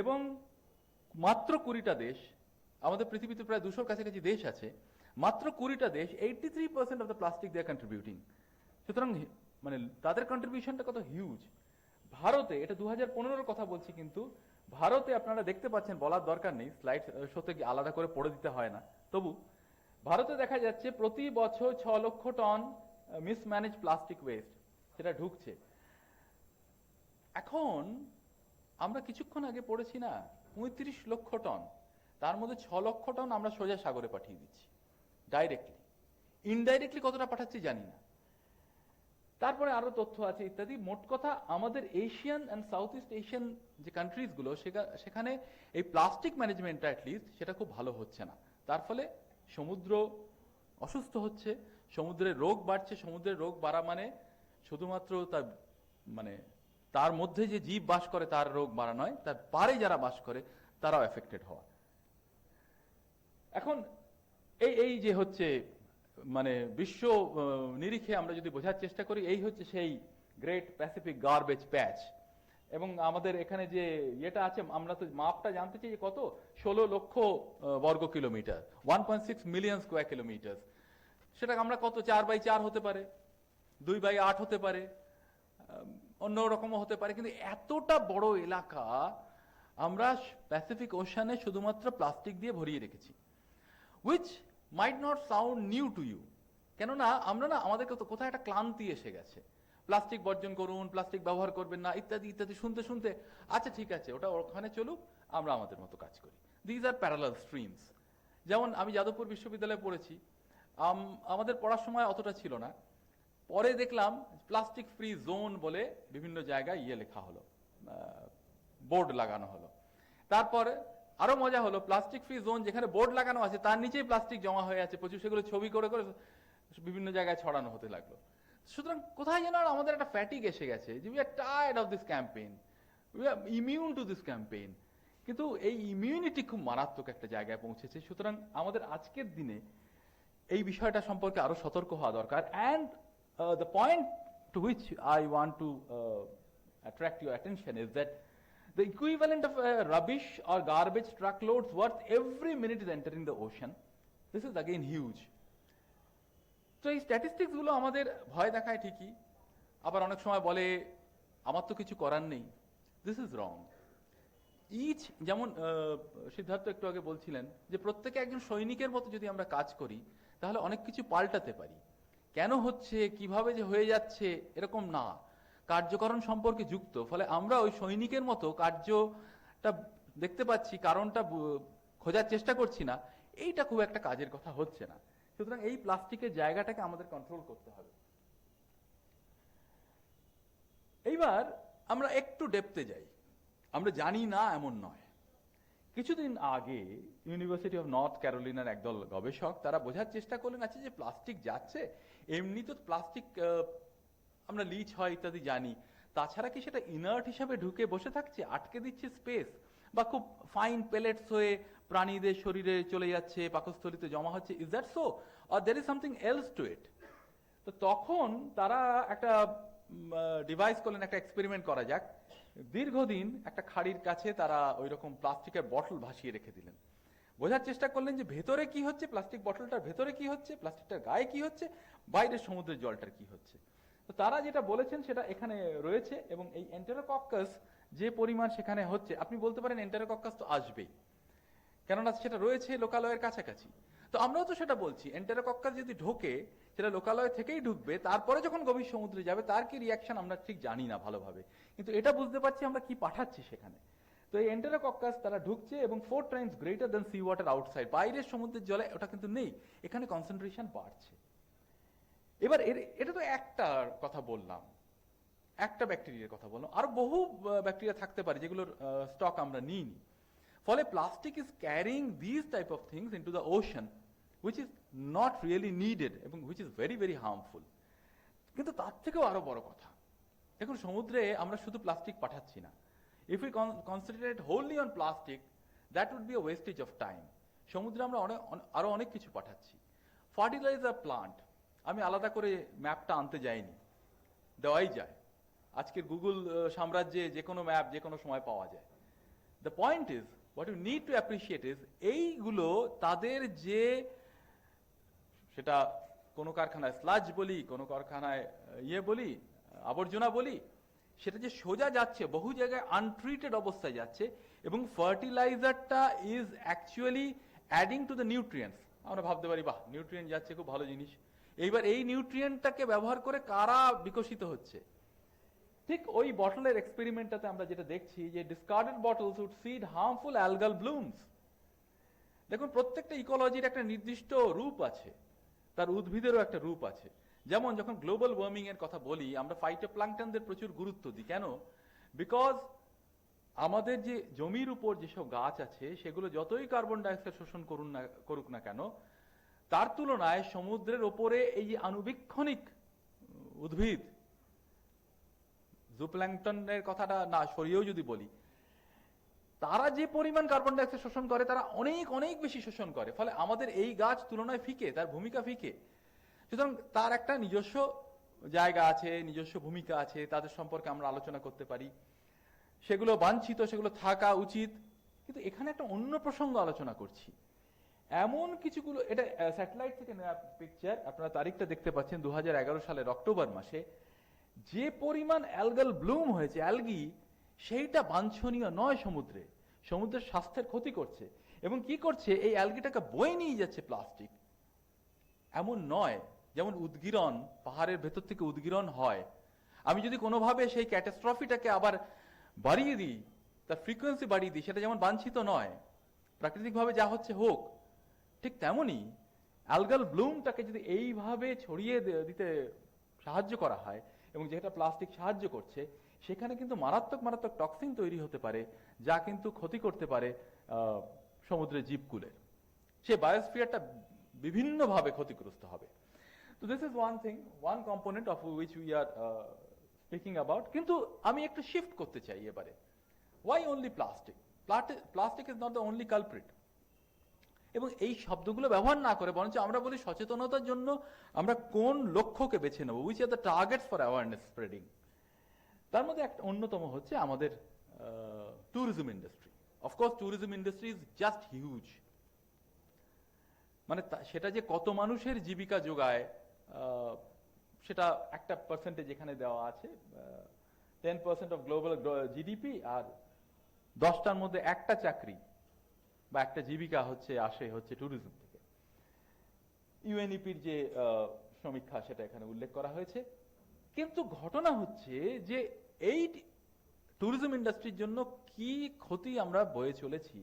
এবং মাত্র 20টা দেশ, আমাদের পৃথিবীতে প্রায় 200-র কাছাকাছি দেশ আছে, মাত্র 20টা দেশ 83% of the plastic they are contributing. সুতরাং মানে তাদের কন্ট্রিবিউশনটা কত হিউজ। ভারতে, এটা 2015-র কথা বলছি, কিন্তু ভারতে আপনারা দেখতে পাচ্ছেন, বলার দরকার নেই, স্লাইড শোতে আলাদা করে পড়ে দিতে হয় না, তবু ভারতে দেখা যাচ্ছে প্রতি বছর 6 লক্ষ টন মিসম্যানেজ প্লাস্টিক ওয়েস্ট সেটা ঢুকছে। এখন আমরা কিছুক্ষণ আগে পড়েছি না 35 লক্ষ টন, তার মধ্যে 6 লক্ষ টন আমরা সোজা সাগরে পাঠিয়ে দিচ্ছি ডাইরেক্টলি। ইনডাইরেক্টলি কতটা পাঠাচ্ছি জানি না। তারপরে আরো তথ্য আছে ইত্যাদি। মোট কথা, আমাদের Asian and south east Asian যে কান্ট্রিজগুলো, সেখানে এই প্লাস্টিক ম্যানেজমেন্টটা অ্যাটলিস্ট সেটা খুব ভালো হচ্ছে না। তার ফলে সমুদ্র অসুস্থ হচ্ছে, সমুদ্রের রোগ বাড়ছে। সমুদ্রের রোগ বাড়া মানে শুধুমাত্র তার মধ্যে যে জীব বাস করে তার রোগ বাড়া নয়, তার পারে যারা বাস করে তারাও এফেক্টেড হওয়া। এখন এই যে হচ্ছে বিশ্ব নিরিখে আমরা যদি বোঝার চেষ্টা করি, এই হচ্ছে সেই গ্রেট প্যাসিফিক গার্বেজ প্যাচ। এবং আমাদের এখানে যে ইয়েটা আছে, আমরা তো মাপটা জানতে চাই যে কত, 16 লক্ষ বর্গ কিলোমিটার, 1.6 মিলিয়ন স্কোয়ার কিলোমিটার। সেটা আমরা কত, 4x4 হতে পারে, 2x8 হতে পারে, অন্য রকমও হতে পারে, কিন্তু এতটা বড় এলাকা আমরা প্যাসিফিক ওশানে শুধুমাত্র প্লাস্টিক দিয়ে ভরিয়ে রেখেছি, which might not sound new to you। কেননা আমরা আমাদের কোথায় একটা ক্লান্তি এসে গেছে, প্লাস্টিক বর্জন করুন, প্লাস্টিক ব্যবহার করবেন না, ইত্যাদি ইত্যাদি শুনতে শুনতে আচ্ছা ঠিক আছে, ওটা ওখানে চলুক, আমরা আমাদের মতো কাজ করি। These are parallel streams. যেমন আমি যাদবপুর বিশ্ববিদ্যালয়ে পড়েছি, আমাদের পড়ার সময় অতটা ছিল না। পরে দেখলাম প্লাস্টিক ফ্রি জোন বলে বিভিন্ন জায়গায় লেখা হলো, বোর্ড লাগানো হলো। তারপরে আরো মজা হলো, প্লাস্টিক ফ্রি জোন যেখানে বোর্ড লাগানো আছে তার নিচেই প্লাস্টিক জমা হয়ে আছে প্রচুর, সেগুলো ছবি করে করে বিভিন্ন জায়গায় ছড়ানো হতে লাগলো। সুতরাং কোথায় যেন আমাদের একটা ফ্যাটিক এসে গেছে, যে we are tired of this campaign, we are immune to this campaign. কিন্তু এই ইমিউনিটি খুব মারাত্মক একটা জায়গায় পৌঁছেছে। সুতরাং আমাদের আজকের দিনে এই বিষয়টা সম্পর্কে আরো সতর্ক হওয়া দরকার। And the point to which I want to attract your attention is that the equivalent of a rubbish or garbage truckloads worth every minute is entering the ocean. This is again huge. তো এই statistics গুলো আমাদের ভয় দেখায় ঠিকই, আবার অনেক সময় বলে আমার তো কিছু করার নেই। This is wrong. যেমন সিদ্ধার্থ একটু আগে বলছিলেন যে প্রত্যেকে একজন সৈনিকের মতো যদি আমরা কাজ করি তাহলে অনেক কিছু পাল্টাতে পারি। কেন হচ্ছে, কিভাবে যে হয়ে যাচ্ছে এরকম না, কার্যকরণ সম্পর্কে যুক্ত। ফলে আমরা ওই সৈনিকের মতো কার্যটা দেখতে পাচ্ছি, কারণটা খোঁজার চেষ্টা করছি না, এইটা খুব একটা কাজের কথা হচ্ছে না। সুতরাং এই প্লাস্টিকের জায়গাটাকে আমাদের কন্ট্রোল করতে হবে। এইবার আমরা একটু ডেপথে যাই। আমরা জানি না এমন নয়। কিছুদিন আগে ইউনিভার্সিটি অফ নর্থ ক্যারোলিনার একদল গবেষক তারা বোঝার চেষ্টা করলেন, আছে যে প্লাস্টিক যাচ্ছে, এমনি তো প্লাস্টিক আমরা লিচ হয় ইত্যাদি জানি, তাছাড়া কি সেটা ইনার্ট হিসাবে ঢুকে বসে থাকছে, আটকে দিচ্ছে স্পেস, বা খুব ফাইন পেলেটস হয়ে প্রাণীদের শরীরে চলে যাচ্ছে, পাকস্থলিতে জমা হচ্ছে, is that so, or there is something else to it? তো তখন তারা একটা ডিভাইস করলেন, একটা এক্সপেরিমেন্ট করা যাক। দীর্ঘদিন একটা খাড়ির কাছে তারা ওই রকম প্লাস্টিকের বটল ভাসিয়ে রেখে দিলেন। বোঝার চেষ্টা করলেন যে ভেতরে কি হচ্ছে, প্লাস্টিক বটলটার ভেতরে কি হচ্ছে, প্লাস্টিকটার গায়ে কি হচ্ছে, বাইরের সমুদ্রের জলটার কি হচ্ছে। তো তারা যেটা বলেছেন সেটা এখানে রয়েছে, এবং এই এন্টেরোকক্কাস যে পরিমাণ সেখানে হচ্ছে, আপনি বলতে পারেন এন্টেরোকক্কাস তো আসবেই, কেননা সেটা রয়েছে লোকালয়ের কাছাকাছি। তো আমরাও তো সেটা বলছি, এন্টেরোকক্কাস যদি ঢোকে সেটা লোকালয় থেকেই ঢুকবে, তারপরে যখন গভীর সমুদ্রে যাবে তার কি রিয়াকশন আমরা ঠিক জানি না ভালোভাবে, কিন্তু এটা বুঝতে পারছি আমরা কি পাঠাচ্ছি সেখানে। তো এই এন্টেরোকক্কাস তারা ঢুকছে এবং 4 times greater than sea water outside, বাইরের সমুদ্রের জলে ওটা কিন্তু নেই, এখানে কনসেন্ট্রেশন বাড়ছে। এবার এটা তো একটা কথা বললাম, একটা ব্যাকটেরিয়ার কথা বললাম, আরো বহু ব্যাকটেরিয়া থাকতে পারে যেগুলোর স্টক আমরা নিইনি। ফলে plastic is carrying this type of things into the ocean which is not really needed এবং which is very very harmful। কিন্তু তার থেকেও আরো বড় কথা, দেখুন সমুদ্রে আমরা শুধু প্লাস্টিক পাঠাচ্ছি না। if we concentrate wholly on plastic that would be a wastage of time। সমুদ্রে আমরা আরো অনেক কিছু পাঠাচ্ছি। ফার্টিলাইজার প্লান্ট, আমি আলাদা করে ম্যাপটা আনতে যাইনি, দেওয়াই যায়, আজকের গুগল সাম্রাজ্যে যে কোনো ম্যাপ যে কোনো সময় পাওয়া যায়। The point is what you need to appreciate is এইগুলো তাদের যে, সেটা কোনো কারখানায় স্লাজ বলি, কোনো কারখানায় বলি আবর্জনা বলি, সেটা যে সোজা যাচ্ছে বহু জায়গায় আনট্রিটেড অবস্থায় যাচ্ছে, এবং ফার্টিলাইজারটা is actually adding to the nutrients. আমরা ভাবতে পারি বাহ নিউট্রিয়েন্ট যাচ্ছে, খুব ভালো জিনিস। এইবার এই নিউট্রিয়েন্টটাকে ব্যবহার করে কারা বিকশিত হচ্ছে? ঠিক ওই বটলের এক্সপেরিমেন্টটাতে আমরা যেটা দেখছি যে discarded bottles would seed harmful algal blooms. দেখুন প্রত্যেকটা ইকোলজির একটা নির্দিষ্ট রূপ আছে, তার উদ্ভিদেরও একটা রূপ আছে। যেমন যখন গ্লোবাল ওয়ার্মিং এর কথা বলি আমরা ফাইটোপ্ল্যাঙ্কটনদের প্রচুর গুরুত্ব দিই। কেন? বিকজ আমাদের যে জমির উপর যেসব গাছ আছে সেগুলো যতই কার্বন ডাইঅক্সাইড শোষণ করুক না কেন, তার তুলনায় সমুদ্রের ওপরে এই যে আণুবীক্ষণিক উদ্ভিদ, জুপ্ল্যাঙ্কটনের কথাটা না সরিয়েও যদি বলি, তারা যে পরিমাণ কার্বন ডাইঅক্সাইড শোষণ করে তারা অনেক অনেক বেশি শোষণ করে। ফলে আমাদের এই গাছ তুলনায় ফিকে, তার ভূমিকা ফিকে। সুতরাং তার একটা নিজস্ব জায়গা আছে, নিজস্ব ভূমিকা আছে, তাদের সম্পর্কে আমরা আলোচনা করতে পারি, সেগুলো বাঞ্ছিত, সেগুলো থাকা উচিত। কিন্তু এখানে একটা অন্য প্রসঙ্গ আলোচনা করছি। এমন কিছুগুলো, এটা স্যাটেলাইট থেকে নেওয়া পিকচার, আপনারা তারিখটা দেখতে পাচ্ছেন 2011 সালের অক্টোবর মাসে, যে পরিমাণ অ্যালগাল ব্লুম হয়েছে, অ্যালগি, সেইটা বাঞ্ছনীয় নয় সমুদ্রে, সমুদ্রের স্বাস্থ্যের ক্ষতি করছে। এবং কি করছে, এই অ্যালগিটাকে বয়ে নিয়ে যাচ্ছে প্লাস্টিক। এমন নয় যেমন উদগীরণ, পাহাড়ের ভেতর থেকে উদগীরণ হয়, আমি যদি কোনোভাবে সেই ক্যাটাস্ট্রফিটাকে আবার বাড়িয়ে দিই, তার ফ্রিকোয়েন্সি বাড়িয়ে দিই, সেটা যেমন বাঞ্ছিত নয়, প্রাকৃতিকভাবে যা হচ্ছে হোক, ঠিক তেমনি অ্যালগাল ব্লুমটাকে যদি এইভাবে ছড়িয়ে দিতে সাহায্য করা হয়, এবং যেটা প্লাস্টিক সাহায্য করছে, সেখানে কিন্তু মারাত্মক মারাত্মক টক্সিন তৈরি হতে পারে, যা কিন্তু ক্ষতি করতে পারে সমুদ্রের জীবকুলের। সে বায়োস্ফিয়ারটা বিভিন্নভাবে ক্ষতিগ্রস্ত হবে। তো this is one thing, one component of which we are speaking about. কিন্তু আমি একটু শিফট করতে চাই এবারে। Why only plastic? Plastic is not the only culprit. এবং এই শব্দগুলো ব্যবহার না করে বরঞ্চ আমরা বলি সচেতনতার জন্য আমরা কোন লক্ষ্যকে বেছে নেব, which are the targets for awareness spreading. তার মধ্যে একটা অন্যতম হচ্ছে আমাদের tourism industry. Of course tourism industry is just huge. মানে সেটা যে কত মানুষের জীবিকা যোগায়, সেটা একটা পার্সেন্টেজ এখানে দেওয়া আছে, 10% অফ গ্লোবাল জিডিপি, আর 10টার মধ্যে একটা চাকরি বা একটা জীবিকা আসে ট্যুরিজম থেকে। ইউএনইপির যে সমীক্ষা সেটা এখানে উল্লেখ করা হয়েছে। কিন্তু ঘটনা হচ্ছে যে এই ট্যুরিজম ইন্ডাস্ট্রির জন্য কি ক্ষতি আমরা বয়ে চলেছি।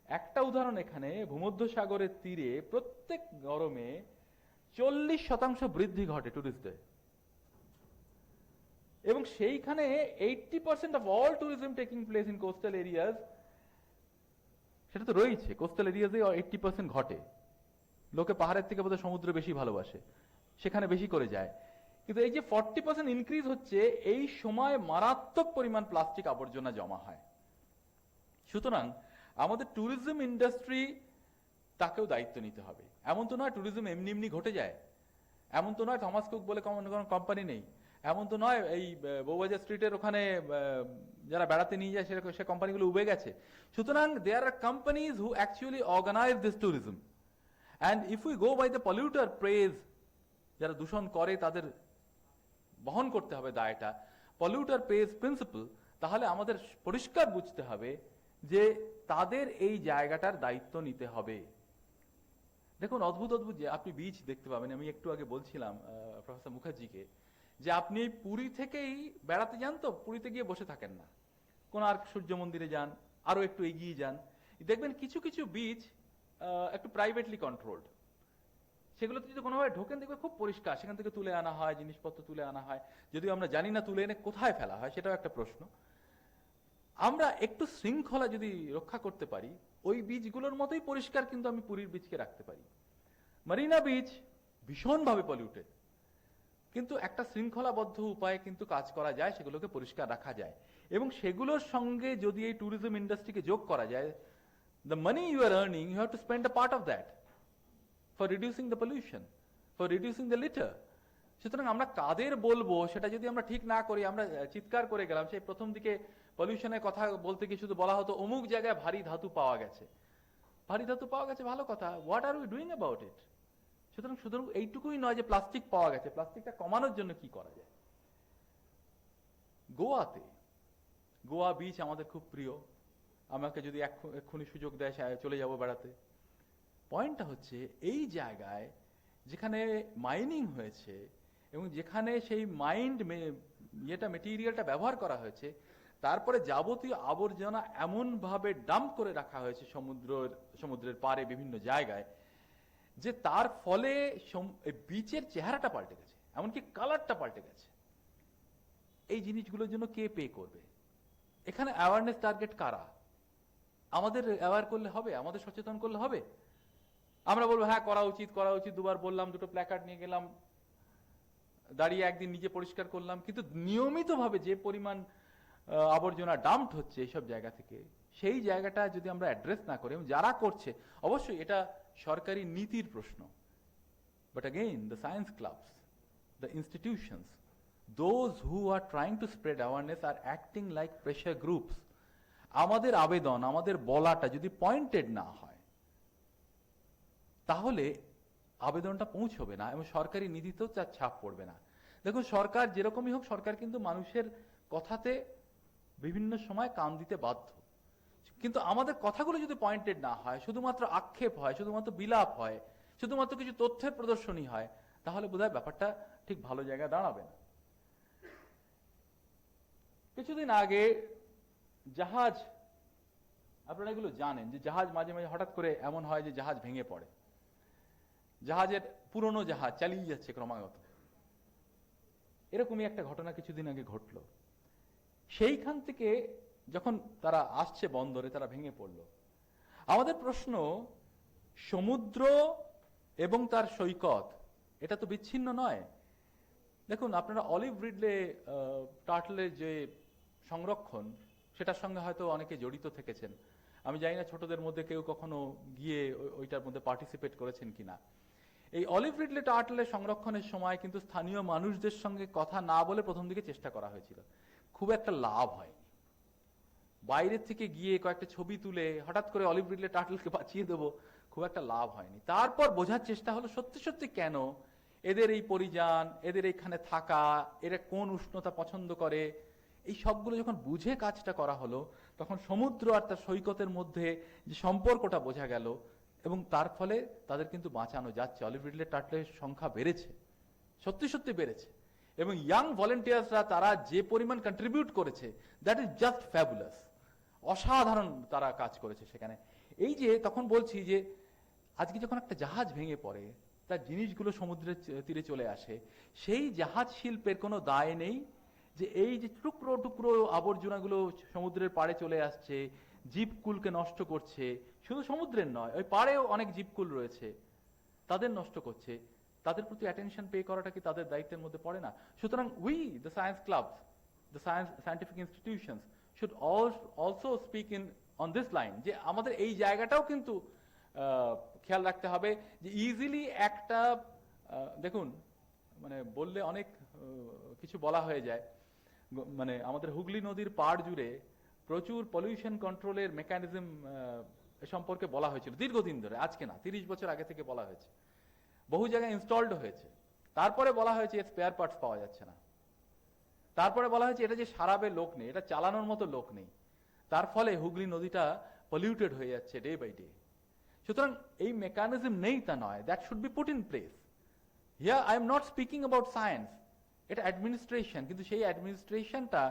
একটা উদাহরণ, এখানে ভূমধ্যসাগরের তীরে প্রত্যেক গরমে 40% বৃদ্ধি ঘটে ট্যুরিস্টদের, এবং সেইখানে 80% of all tourism taking place in coastal areas, সেটা তো রয়েছে, কোস্টাল এরিয়াতে 80% ঘটে। লোকে পাহাড়ের থেকে বোধহয় সমুদ্র বেশি ভালোবাসে, সেখানে বেশি করে যায়। কিন্তু এই যে 40% ইনক্রিজ হচ্ছে, এই সময় মারাত্মক পরিমাণ প্লাস্টিক আবর্জনা জমা হয়। সুতরাং আমাদের ট্যুরিজম ইন্ডাস্ট্রি, তাকেও দায়িত্ব নিতে হবে। এমন তো নয় ট্যুরিজম এমনি এমনি ঘটে যায়, এমন তো নয় থমাস কুক বলে কোনো কোম্পানি নেই, এমন তো নয় এই বউবাজার স্ট্রিটের ওখানে যারা বেড়াতে নিয়ে যায় সে কোম্পানিগুলো উবে গেছে। সুতরাং there are companies who actually organise this tourism, and if we go by the polluter pays, যারা দূষণ করে তাদের বহন করতে হবে দায়টা, পলিউটার পেজ প্রিন্সিপাল, তাহলে আমাদের পরিষ্কার বুঝতে হবে যে তাদের এই জায়গাটার দায়িত্ব নিতে হবে। দেখুন অদ্ভুত অদ্ভুত যে আপনি বীজ দেখতে পাবেন। আমি একটু আগে বলছিলাম প্রফেসর মুখার্জিকে যে আপনি পুরী থেকেই বেড়াতে যান, তো পুরীতে গিয়ে বসে থাকেন না, কোণার্ক সূর্য মন্দিরে যান, আরো একটু এগিয়ে যান, দেখবেন কিছু কিছু বীজ একটু প্রাইভেটলি কন্ট্রোলড। সেগুলোতে যদি কোনোভাবে ঢোকেন দেখবে খুব পরিষ্কার, সেখান থেকে তুলে আনা হয়, জিনিসপত্র তুলে আনা হয়, যদিও আমরা জানি না তুলে এনে কোথায় ফেলা হয়, সেটাও একটা প্রশ্ন। আমরা একটু শৃঙ্খলা যদি রক্ষা করতে পারি, ওই বীজগুলোর মতোই পরিষ্কার কিন্তু আমি পুরীর বীজকে রাখতে পারি। মারিনা বীচ ভীষণভাবে পলিউটেড, কিন্তু একটা শৃঙ্খলাবদ্ধ উপায়ে কিন্তু কাজ করা যায়, সেগুলোকে পরিষ্কার রাখা যায়। এবং সেগুলোর সঙ্গে যদি এই ট্যুরিজম ইন্ডাস্ট্রিকে যোগ করা যায়, the money you are earning, you have to spend a part of that for reducing the pollution, for reducing the litter. সুতরাং আমরা কাদের বলবো সেটা যদি আমরা ঠিক না করি, আমরা চিৎকার করে গেলাম। সেই প্রথম দিকে পলিউশনের কথা বলতে গিয়ে শুধু বলা হতো অমুক জায়গায় ভারী ধাতু পাওয়া গেছে, ভারী ধাতু পাওয়া গেছে, ভালো কথা, what are we doing about it? সুতরাং শুধু এইটুকুই নয় যে প্লাস্টিক পাওয়া গেছে, প্লাস্টিকটা কমানোর জন্য কি করা যায়। গোয়াতে, গোয়া বিচ আমাদের খুব প্রিয়, আমাকে যদি এক্ষুনি সুযোগ দেয় চলে যাব বেড়াতে। পয়েন্টটা হচ্ছে এই জায়গায় যেখানে মাইনিং হয়েছে এবং যেখানে সেই মেটেরিয়ালটা ব্যবহার করা হয়েছে, তারপরে যাবতীয় আবর্জনা এমনভাবে ডাম্প করে রাখা হয়েছে সমুদ্রের পাড়ে বিভিন্ন জায়গায়, যে তার ফলে বিচের চেহারাটা পাল্টে গেছে, এমনকি কালারটা পাল্টে গেছে। এই জিনিসগুলোর জন্য কে পে করবে? এখানে অ্যাওয়ারনেস টার্গেট কারা? আমাদের অ্যাওয়ার করলে হবে, আমাদের সচেতন করলে হবে। আমরা বলবো হ্যাঁ করা উচিত, করা উচিত, দুবার বললাম, দুটো প্ল্যাকার্ড নিয়ে গেলাম, দাঁড়িয়ে একদিন নিজে পরিষ্কার করলাম, কিন্তু নিয়মিতভাবে যে পরিমাণ আবর্জনা ডাম্পড হচ্ছে এইসব জায়গা থেকে, সেই জায়গাটা যদি আমরা অ্যাড্রেস না করি, যারা করছে, অবশ্যই এটা সরকারি নীতির প্রশ্ন, but again the science clubs, the institutions, those who are trying to spread awareness are acting like pressure groups. আমাদের আবেদন, আমাদের বলাটা যদি পয়েন্টেড না হয়, তাহলে আবেদনটা পৌঁছবে না এবং সরকারি নীতিতেও তার ছাপ পড়বে না। দেখুন সরকার যেরকমই হোক, সরকার কিন্তু মানুষের কথাতে বিভিন্ন সময় কান দিতে বাধ্য, কিন্তু আমাদের কথাগুলো যদি পয়েন্টেড না হয়, শুধুমাত্র আক্ষেপ হয়, শুধুমাত্র বিলাপ হয়, শুধুমাত্র কিছু তথ্যের প্রদর্শনী হয়, তাহলে বোধহয় ব্যাপারটা ঠিক ভালো জায়গায় দাঁড়াবে না। কিছুদিন আগে জাহাজ, আপনারা এগুলো জানেন যে জাহাজ মাঝে মাঝে হঠাৎ করে এমন হয় যে জাহাজ ভেঙে পড়ে, জাহাজের পুরনো জাহাজ চালিয়ে যাচ্ছে ক্রমাগত, এরকমই একটা ঘটনা কিছুদিন আগে ঘটলো। সেইখান থেকে যখন তারা আসছে বন্দরে, তারা ভেঙে পড়ল। আমাদের প্রশ্ন, সমুদ্র এবং তার সৈকত এটা তো বিচ্ছিন্ন নয়। দেখুন আপনারা অলিভ রিডলে টার্টলের যে সংরক্ষণ, সেটার সঙ্গে হয়তো অনেকে জড়িত থেকেছেন। আমি জানি না ছোটদের মধ্যে কেউ কখনো গিয়ে ওইটার মধ্যে পার্টিসিপেট করেছেন কিনা। এই অলিভ রিডলে টার্টলের সংরক্ষণের সময় কিন্তু স্থানীয় মানুষদের সঙ্গে কথা না বলে প্রথম দিকে চেষ্টা করা হয়েছিল, খুব একটা লাভ হয়নি। বাইরের থেকে গিয়ে কয়েকটা ছবি তুলে হঠাৎ করে অলিভ রিডলে টার্টলকে বাঁচিয়ে দেবো, খুব একটা লাভ হয়নি। তারপর বোঝার চেষ্টা হলো সত্যি সত্যি কেন এদের এই পরিযান, এদের এইখানে থাকা, এরা কোন উষ্ণতা পছন্দ করে, এই সবগুলো যখন বুঝে কাজটা করা হলো, তখন সমুদ্র আর তার সৈকতের মধ্যে যে সম্পর্কটা বোঝা গেল, এবং তার ফলে তাদের কিন্তু বাঁচানো যাচ্ছে। অলিভ রিডলে টার্টলের সংখ্যা বেড়েছে, সত্যি সত্যি বেড়েছে, এবং ইয়াং ভলেন্টিয়ার্সরা তারা যে পরিমাণ কন্ট্রিবিউট করেছে, দ্যাট ইজ জাস্ট ফ্যাবুলাস, অসাধারণ তারা কাজ করেছে সেখানে। এই যে তখন বলছি যে আজকে যখন একটা জাহাজ ভেঙে পড়ে, তার জিনিসগুলো সমুদ্রের তীরে চলে আসে, সেই জাহাজ শিল্পের কোনো দায় নেই যে এই যে টুকরো টুকরো আবর্জনাগুলো সমুদ্রের পাড়ে চলে আসছে, জীবকুলকে নষ্ট করছে, শুধু সমুদ্রের নয়, ওই পাড়েও অনেক জীবকুল রয়েছে, তাদের নষ্ট করছে, তাদের প্রতি অ্যাটেনশন পে করাটা কি তাদের দায়িত্বের মধ্যে পড়ে না? সুতরাং we the science clubs, the scientific institutions should also speak on this line, যে আমাদের এই জায়গাটাও কিন্তু খেয়াল রাখতে হবে যে ইজিলি একটা দেখুন মানে বললে অনেক কিছু বলা হয়ে যায়, মানে আমাদের হুগলি নদীর পাড় জুড়ে প্রচুর পলিউশন কন্ট্রোলের মেকানিজম সম্পর্কে বলা হয়েছিল দীর্ঘদিন ধরে, আজকে না 30 বছর আগে থেকে বলা হয়েছে, বহু জায়গায় ইনস্টলড হয়েছে। তারপরে বলা হয়েছে এর স্পেয়ার পার্টস পাওয়া যাচ্ছে না, তারপরে বলা হয়েছে এটা যে সারাবে লোক নেই, এটা চালানোর মতো লোক নেই, তার ফলে হুগলি নদীটা পলিউটেড হয়ে যাচ্ছে ডে বাই ডে। সুতরাং এই মেকানিজম নেই তা নয়, that should be put in place. Here I am not speaking about science, এটা অ্যাডমিনিস্ট্রেশন, কিন্তু সেই অ্যাডমিনিস্ট্রেশনটা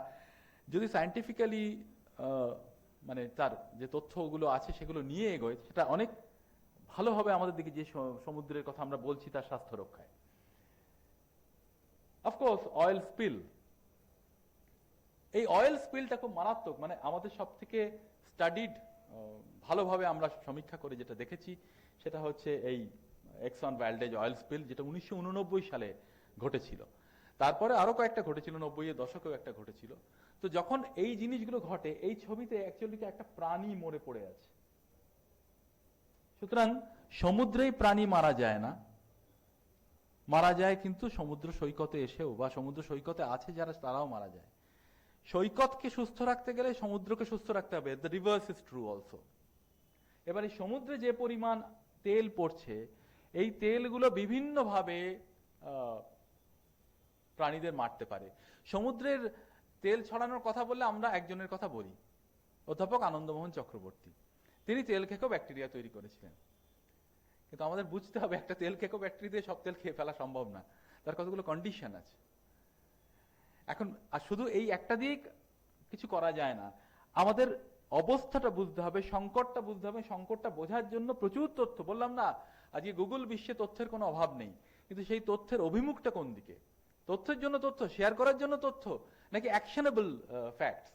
যদি সায়েন্টিফিক্যালি মানে তার যে তথ্যগুলো আছে সেগুলো নিয়ে এগোয়, সেটা অনেক ভালো হবে আমাদের দিকে যে সমুদ্রের কথা আমরা বলছি তার স্বাস্থ্য রক্ষায়। অফকোর্স অয়েল স্পিল, এই অয়েল স্পিলটা খুব মারাত্মক। মানে আমাদের সব থেকে স্টাডিড ভালোভাবে আমরা সমীক্ষা করে যেটা দেখেছি সেটা হচ্ছে এই এক্সন ভ্যালডেজ অয়েল স্পিল, যেটা 1989 সালে ঘটেছিল। তারপরে আরো কয়েকটা ঘটেছিল, 90-এর দশকেও একটা ঘটেছিল। তো যখন এই জিনিসগুলো ঘটে, এই ছবিতে অ্যাকচুয়ালি একটা প্রাণী মরে পড়ে আছে। সুতরাং সমুদ্রেই প্রাণী মারা যায় না, মারা যায় কিন্তু সমুদ্র সৈকতে এসেও, বা সমুদ্র সৈকতে আছে যারা তারাও মারা যায়। সৈকতকে সুস্থ রাখতে গেলে সমুদ্রকে সুস্থ রাখতে হবে, the reverse is true also. এবার এই সমুদ্রে যে পরিমাণ তেল পড়ছে, এই তেলগুলো বিভিন্নভাবে প্রাণীদের মারতে পারে। সমুদ্রের তেল ছড়ানোর কথা বললে আমরা একজনের কথা বলি, অধ্যাপক আনন্দমোহন চক্রবর্তী। তিনি তেল খেকো ব্যাকটেরিয়া তৈরি করেছিলেন। কিন্তু আমাদের বুঝতে হবে একটা তেল খেকো ব্যাকটেরিয়া দিয়ে সব তেল খেয়ে ফেলা সম্ভব না, তার কতগুলো কন্ডিশন আছে। এখন আর শুধু এই একটা দিক কিছু করা যায় না, আমাদের অবস্থাটা বুঝতে হবে, সংকটটা বুঝতে হবে। সংকটটা বোঝার জন্য প্রচুর তথ্য, বললাম না আজকে গুগল বিশ্বে তথ্যের কোনো অভাব নেই, কিন্তু সেই তথ্যের অভিমুখটা কোন দিকে? তথ্যের জন্য তথ্য, শেয়ার করার জন্য তথ্য, নাকি অ্যাকশনেবল ফ্যাক্টস,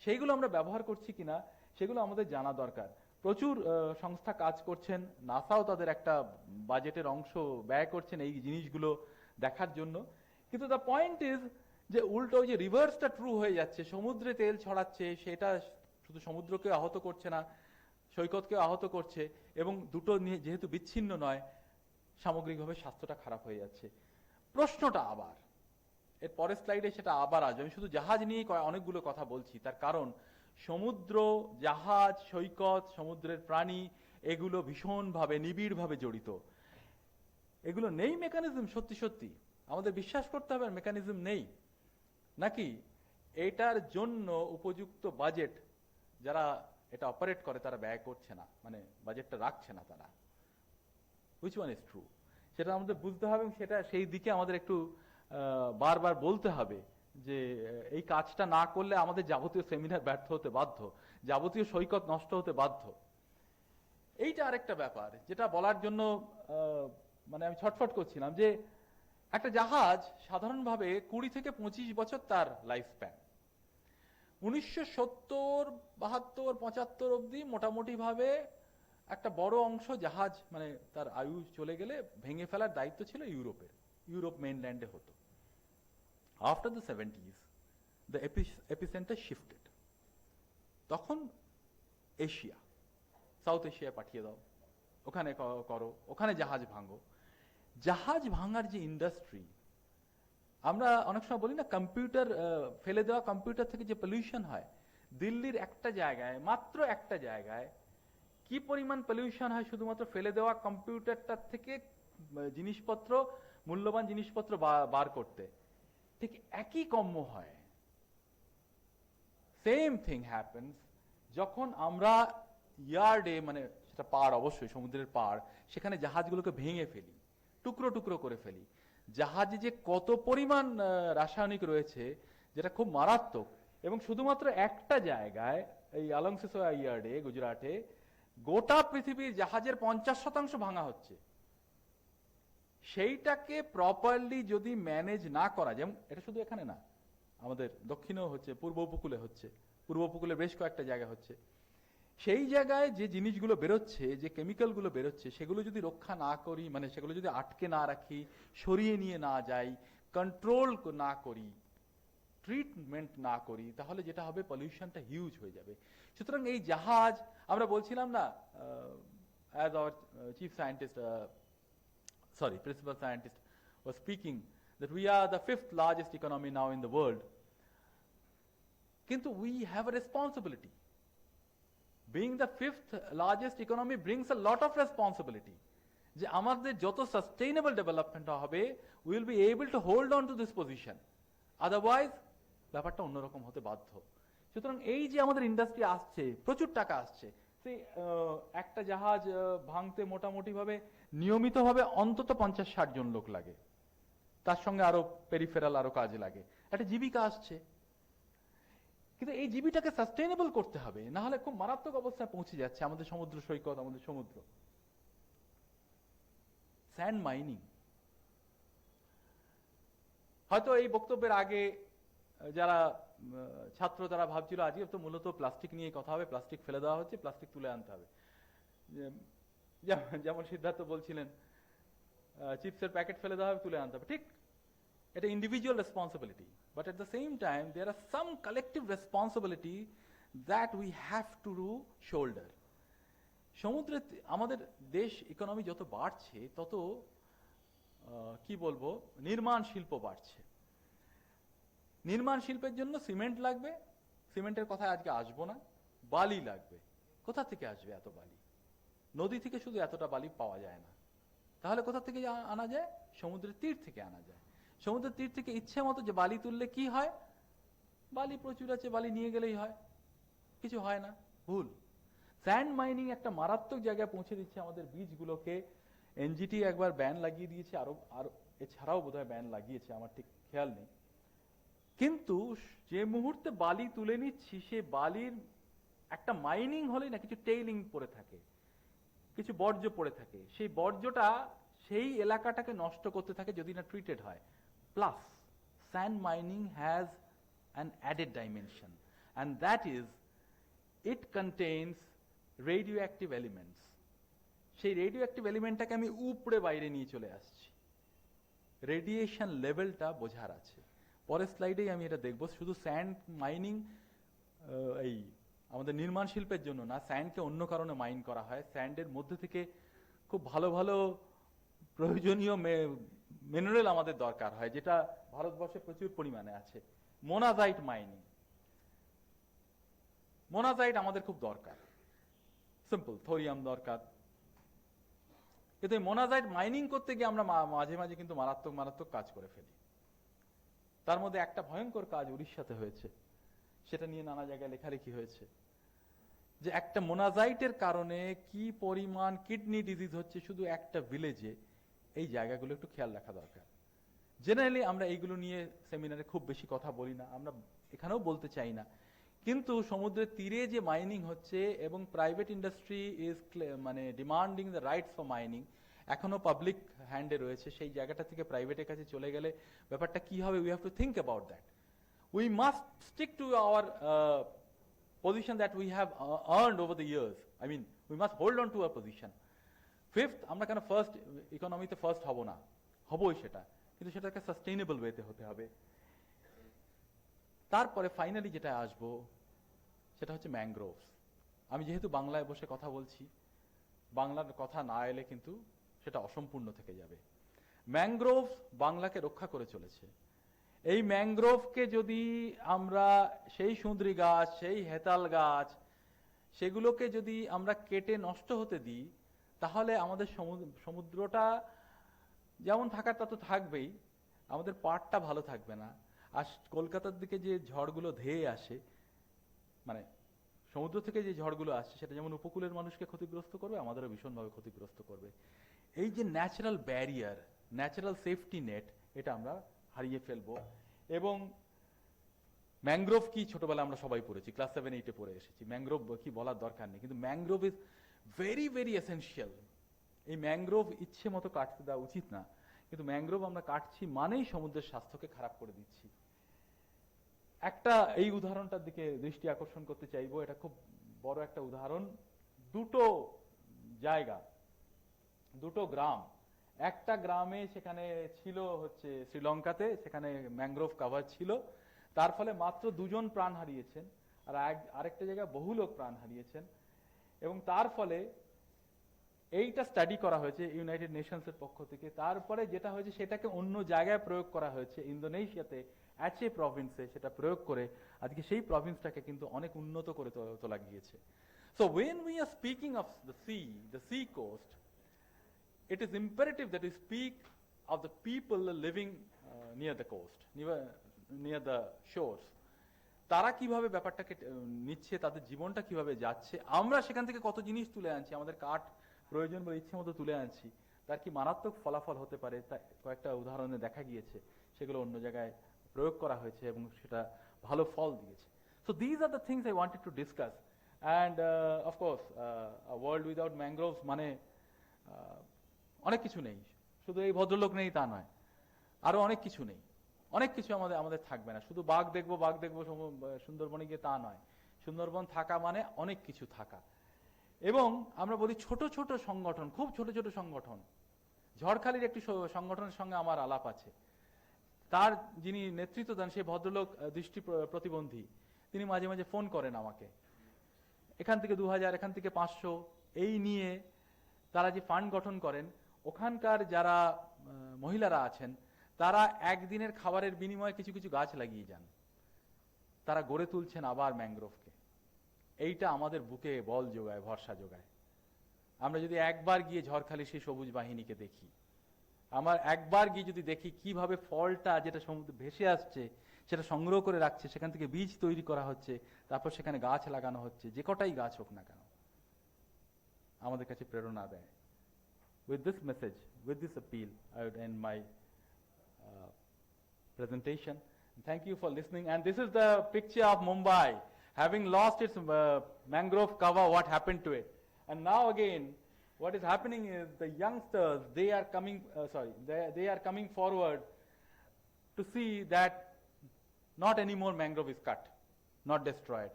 সেইগুলো আমরা ব্যবহার করছি কিনা সেগুলো আমাদের জানা দরকার। প্রচুর সংস্থা কাজ করছেন, নাসাও তাদের একটা বাজেটের অংশ ব্যয় করছেন এই জিনিসগুলো দেখার জন্য। কিন্তু দ্য পয়েন্ট ইজ যে উল্টো ওই যে রিভার্সটা ট্রু হয়ে যাচ্ছে, সমুদ্রে তেল ছড়াচ্ছে, সেটা শুধু সমুদ্রকে আহত করছে না, সৈকতকে আহত করছে, এবং দুটো নিয়ে যেহেতু বিচ্ছিন্ন নয়, সামগ্রিকভাবে স্বাস্থ্যটা খারাপ হয়ে যাচ্ছে। প্রশ্নটা আবার এর পরের স্লাইডে সেটা আবার আসবে। আমি শুধু জাহাজ নিয়ে অনেকগুলো কথা বলছি, তার কারণ সমুদ্র, জাহাজ, সৈকত, সমুদ্রের প্রাণী, এগুলো ভীষণভাবে নিবিড়ভাবে জড়িত। এগুলো নেই মেকানিজম, সত্যি সত্যি আমাদের বিশ্বাস করতে হবে মেকানিজম নেই, নাকি এটার জন্য উপযুক্ত বাজেট যারা এটা অপারেট করে তারা ব্যয় করছে না, মানে বাজেটটা রাখছে না তারা। হুইচ ওয়ান ইজ ট্রু সেটা আমাদের বুঝতে হবে, এবং সেটা সেই দিকে আমাদের একটু বারবার বলতে হবে যে এই কাজটা না করলে আমাদের যাবতীয় সেমিনার ব্যর্থ হতে বাধ্য, যাবতীয় সৈকত নষ্ট হতে বাধ্য। এইটা আরেকটা ব্যাপার যেটা বলার জন্য মানে আমি ছটফট করছিলাম, যে একটা জাহাজ সাধারণভাবে 20 থেকে 25 বছর তার লাইফ স্প্যান। 1970, 72, 75 অব্দি মোটামুটি ভাবে একটা বড় অংশ জাহাজ মানে তার আয়ু চলে গেলে ভেঙে ফেলার দায়িত্ব ছিল ইউরোপের, ইউরোপ মেইনল্যান্ডে হতো। After the 70s the epicentre shifted, তখন এশিয়া, সাউথ এশিয়ায় পাঠিয়ে দাও, ওখানে করো, ওখানে জাহাজ ভাঙো। জাহাজ ভাঙার যে ইন্ডাস্ট্রি, আমরা অনেক সময় বলি না কম্পিউটার ফেলে দেওয়া, কম্পিউটার থেকে যে পলিউশন হয়, দিল্লির একটা জায়গায়, মাত্র একটা জায়গায় কি পরিমাণ পলিউশন হয় শুধুমাত্র ফেলে দেওয়া কম্পিউটারটার থেকে জিনিসপত্র, মূল্যবান জিনিসপত্র বার করতে, ঠিক একই কম্য হয়। সেম থিং হ্যাপেন্স যখন আমরা ইয়ার্ডে, মানে সেটা পাড়, অবশ্যই সমুদ্রের পাড়, সেখানে জাহাজগুলোকে ভেঙে ফেলি, টুকরো টুকরো করে ফেলি। জাহাজে যে কত পরিমাণ রাসায়নিক রয়েছে যেটা খুব মারাত্মক, এবং শুধুমাত্র একটা জায়গায় এই আলংসিসোয়া ইয়ার্ডে গুজরাটে গোটা পৃথিবীর জাহাজের 50% ভাঙা হচ্ছে। সেইটাকে প্রপারলি যদি ম্যানেজ না করা, যেমন এটা শুধু এখানে না, আমাদের দক্ষিণেও হচ্ছে, পূর্ব উপকূলে হচ্ছে, পূর্ব উপকূলে বেশ কয়েকটা জায়গা হচ্ছে, সেই জায়গায় যে জিনিসগুলো বেরোচ্ছে, যে কেমিক্যালগুলো বেরোচ্ছে, সেগুলো যদি রক্ষা না করি, মানে সেগুলো যদি আটকে না রাখি, সরিয়ে নিয়ে না যাই, কন্ট্রোল না করি, ট্রিটমেন্ট না করি, তাহলে যেটা হবে পলিউশনটা হিউজ হয়ে যাবে। সুতরাং এই জাহাজ, আমরা বলছিলাম না, as our chief scientist, principal scientist was speaking, that we are the 5th largest economy now in the world. Kintu we have a responsibility. Being the 5th largest economy brings a lot of responsibility. যে আমাদের যত sustainable development হবে, we will be able to hold on to this position. Otherwise, ব্যাপারটা অন্যরকম হতে বাধ্য। সুতরাং এই যে আমাদের ইন্ডাস্ট্রি আসছে, প্রচুর টাকা আসছে, সেই একটা জাহাজ ভাঙতে মোটামুটিভাবে নিয়মিতভাবে অন্তত 50-60 জন লোক লাগে, তার সঙ্গে আরো পেরিফেরাল আরো কাজ লাগে, একটা জীবিকা আসছে। কিন্তু এই জীবিটাকে সাস্টেইনেবল করতে হবে, না হলে খুব মারাত্মক অবস্থায় পৌঁছে যাচ্ছে আমাদের সমুদ্র সৈকত, আমাদের সমুদ্র। স্যান্ড মাইনিং, হয়তো এই বক্তব্যের আগে যারা ছাত্র তারা ভাবছিল আজকে তো মূলত প্লাস্টিক নিয়ে কথা হবে, প্লাস্টিক ফেলে দেওয়া হচ্ছে, প্লাস্টিক তুলে আনতে হবে। যেমন সিদ্ধার্থ বলছিলেন চিপসের প্যাকেট ফেলে দেওয়া হবে, তুলে আনতে হবে, ঠিক, এটা individual responsibility, but at the same time there are some collective responsibility that we have to shoulder. সমুদ্রে আমাদের দেশ ইকোনমি যত বাড়ছে তত কি বলবো, নির্মাণ শিল্প বাড়ছে। নির্মাণ শিল্পের জন্য সিমেন্ট লাগবে, সিমেন্টের কথায় আজকে আসবো না, বালি লাগবে। কোথা থেকে আসবে এত বালি? নদী থেকে শুধু এতটা বালি পাওয়া যায় না, তাহলে কোথা থেকে আনা যায়? সমুদ্রের তীর থেকে আনা যায়। সমুদ্রের তীর থেকে ইচ্ছে মতো যে বালি তুললে কি হয়, বালি প্রচুর আছে, বালি নিয়ে গেলেই হয়, কিছু হয় না, ভুল। স্যান্ড মাইনিং একটা মারাত্মক জায়গায় পৌঁছে দিচ্ছে আমাদের বীজগুলোকে। এনজিটি একবার ব্যান লাগিয়ে দিয়েছে, আর এছাড়াও বোধহয় ব্যান লাগিয়েছে, আমার ঠিক খেয়াল নেই। কিন্তু যে মুহূর্তে বালি তুলে নিচ্ছি, সে বালির একটা মাইনিং হলেই না কিছু টেইলিং পড়ে থাকে, কিছু বর্জ্য পড়ে থাকে, সেই বর্জ্যটা সেই এলাকাটাকে নষ্ট করতে থাকে যদি না ট্রিটেড হয়। Plus sand mining has an added dimension, and that is it contains radioactive elements. সেই রেডিও অ্যাক্টিভ এলিমেন্টটাকে আমি উপড়ে বাইরে নিয়ে চলে আসছি। রেডিয়েশন লেভেলটা বোঝার আছে, পরের স্লাইডেই আমি এটা দেখব। শুধু স্যান্ড মাইনিং এই আমাদের নির্মাণ শিল্পের জন্য না, স্যান্ডকে অন্য কারণে মাইন করা হয়। স্যান্ডের মধ্যে থেকে খুব ভালো ভালো প্রয়োজনীয় মিনারেল আমাদের দরকার হয়, যেটা ভারতবর্ষে প্রচুর পরিমাণে আছে। মোনাজাইট মাইনিং, মোনাজাইট আমাদের খুব দরকার, সিম্পল, থোরিয়াম দরকার। কিন্তু এই মোনাজাইট মাইনিং করতে গিয়ে আমরা মাঝে মাঝে কিন্তু মারাত্মক মারাত্মক কাজ করে ফেলি। তার মধ্যে একটা ভয়ঙ্কর কাজ উড়িষ্যাতে হয়েছে, সেটা নিয়ে নানা জায়গায় লেখালেখি হয়েছে, যে একটা মোনাজাইটের কারণে কি পরিমাণ কিডনি ডিজিজ হচ্ছে শুধু একটা ভিলেজে। এই জায়গাগুলো একটু খেয়াল রাখা দরকার। জেনারেলি আমরা এইগুলো নিয়ে সেমিনারে খুব বেশি কথা বলি না, আমরা এখানেও বলতে চাই না। কিন্তু সমুদ্রের তীরে যে মাইনিং হচ্ছে এবং প্রাইভেট ইন্ডাস্ট্রি ইজ মানে demanding the rights for mining, এখনো পাবলিক হ্যান্ডে রয়েছে, সেই জায়গাটা থেকে প্রাইভেটের কাছে চলে গেলে ব্যাপারটা কি হবে? We have to think about that. We must stick to our position that we have earned over the years. I mean, we must hold on to our position. Fifth, আমরা কেন ফার্স্ট ইকোনমিতে ফার্স্ট হব না, হবই সেটা, কিন্তু সেটাকে sustainable ওয়েতে হতে হবে। তারপরে ফাইনালি যেটা আসবো সেটা হচ্ছে ম্যানগ্রোভস। আমি যেহেতু বাংলায় বসে কথা বলছি, বাংলার কথা না এলে কিন্তু সেটা অসম্পূর্ণ থেকে যাবে। ম্যানগ্রোভস বাংলাকে রক্ষা করে চলেছে। এই ম্যানগ্রোভকে যদি আমরা সেই সুন্দরী গাছ, সেই হেতাল গাছ, সেগুলোকে যদি আমরা কেটে নষ্ট হতে দিই, তাহলে আমাদের সমুদ্রটা যেমন থাকার তা তো থাকবেই, আমাদের পাড়টা ভালো থাকবে না। আর কলকাতার দিকে যে ঝড়গুলো ধেয়ে আসে, মানে সমুদ্র থেকে যে ঝড়গুলো আসছে, সেটা যেমন উপকূলের মানুষকে ক্ষতিগ্রস্ত করবে, আমাদেরও ভীষণভাবে ক্ষতিগ্রস্ত করবে। এই যে natural barrier, natural safety net, এটা আমরা হারিয়ে ফেলবো। এবং ম্যানগ্রোভ কি ছোটবেলা আমরা সবাই পড়েছি, ক্লাস 7-8 পড়ে এসেছি, ম্যানগ্রোভ কি বলার দরকার নেই, কিন্তু mangrove is very very essential. এই ম্যানগ্রোভ ইচ্ছে মতো কাটতে দেওয়া উচিত না, কিন্তু ম্যানগ্রোভ আমরা কাটছি মানেই সমুদ্রের স্বাস্থ্যকে খারাপ করে দিচ্ছি। একটা এই উদাহরণটার দিকে দৃষ্টি আকর্ষণ করতে চাইবো, এটা খুব বড় একটা উদাহরণ। দুটো জায়গা, দুটো গ্রাম, একটা গ্রামে সেখানে ছিল হচ্ছে শ্রীলঙ্কাতে, সেখানে ম্যানগ্রোভ কাভার ছিল, তার ফলে মাত্র 2 জন প্রাণ হারিয়েছেন, আর আরেকটা জায়গায় বহু লোক প্রাণ হারিয়েছেন। এবং তার ফলে এইটা স্টাডি করা হয়েছে ইউনাইটেড নেশনসের পক্ষ থেকে। তারপরে যেটা হয়েছে সেটাকে অন্য জায়গায় প্রয়োগ করা হয়েছে, ইন্দোনেশিয়াতে অ্যাচে প্রভিন্সে সেটা প্রয়োগ করে আজকে সেই প্রভিন্সটাকে কিন্তু অনেক উন্নত করে তোলা গিয়েছে। So when we are speaking of the sea coast, it is imperative that we speak of the people living near the coast, near the shores. তারা কিভাবে ব্যাপারটাকে নিচ্ছে, তাদের জীবনটা কিভাবে যাচ্ছে, আমরা সেখান থেকে কত জিনিস তুলে আনছি, আমাদের কাঠ প্রয়োজন বলে ইচ্ছে মতো তুলে আনছি, তার কি মারাত্মক ফলাফল হতে পারে তা কয়েকটা উদাহরণে দেখা গিয়েছে, সেগুলো অন্য জায়গায় প্রয়োগ করা হয়েছে এবং সেটা ভালো ফল দিয়েছে। So these are the things I wanted to discuss. And of course a world without mangroves মানে অনেক কিছু নেই, শুধু এই ভদ্রলোক নেই তা নয়, আরো অনেক কিছু নেই, অনেক কিছু আমাদের থাকবে না। শুধু বাঘ দেখবো সুন্দরবনে গিয়ে তা নয়, সুন্দরবন থাকা মানে অনেক কিছু থাকা। এবং আমরা বলি ছোট ছোট সংগঠন, খুব ছোট ছোট সংগঠন। ঝড়খালির একটি সংগঠনের সঙ্গে আমার আলাপ আছে, তার যিনি নেতৃত্ব দেন সেই ভদ্রলোক দৃষ্টি প্রতিবন্ধী, তিনি মাঝে মাঝে ফোন করেন আমাকে, এখান থেকে 2000, এখান থেকে 500 এই নিয়ে তারা যে ফান্ড গঠন করেন, ওখানকার যারা মহিলারা আছেন তারা একদিনের খাবারের বিনিময়ে কিছু কিছু গাছ লাগিয়ে যান, তারা গড়ে তুলছেন আবার ম্যানগ্রোভকে। এইটা আমাদের বুকে বল যোগায়, ভরসা যোগায়। আমরা যদি একবার গিয়ে ঝড়খালি সেই সবুজ বাহিনীকে দেখি, আমার একবার গিয়ে যদি দেখি কিভাবে ফলটা যেটা সমুদ্রে ভেসে আসছে সেটা সংগ্রহ করে রাখছে, সেখান থেকে বীজ তৈরি করা হচ্ছে, তারপর সেখানে গাছ লাগানো হচ্ছে, যে কটাই গাছ হোক না কেন, আমাদের কাছে প্রেরণা দেয়। With this message, with this appeal, I would end my presentation. Thank you for listening. And this is the picture of Mumbai having lost its mangrove cover. What happened to it? And now again, what is happening is the youngsters, they are coming. They are coming forward to see that not anymore mangrove is cut, not destroyed.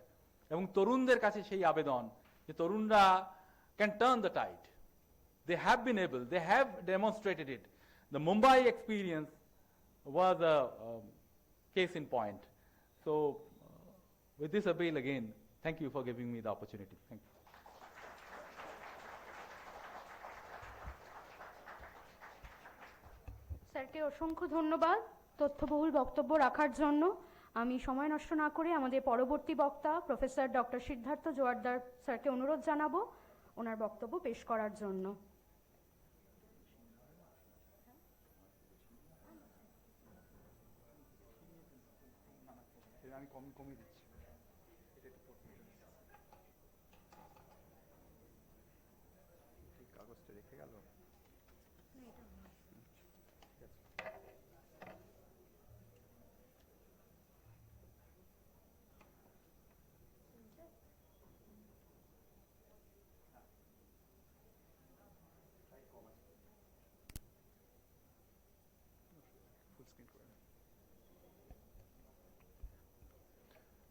এবং তরুণদের কাছে সেই আবেদন যে তরুণরা can turn the tide. They have been able, they have demonstrated it. The Mumbai experience was a case in point. So with this appeal again, thank you for giving me the opportunity. Thank you.
স্যারকে অসংখ্য ধন্যবাদ তথ্যবহুল বক্তব্য রাখার জন্য। আমি সময় নষ্ট না করে আমাদের পরবর্তী বক্তা প্রফেসর ডক্টর সিদ্ধার্থ জোয়ারদার স্যারকে অনুরোধ জানাবো ওনার বক্তব্য পেশ করার জন্য।
কাগজটা রেখে গেল।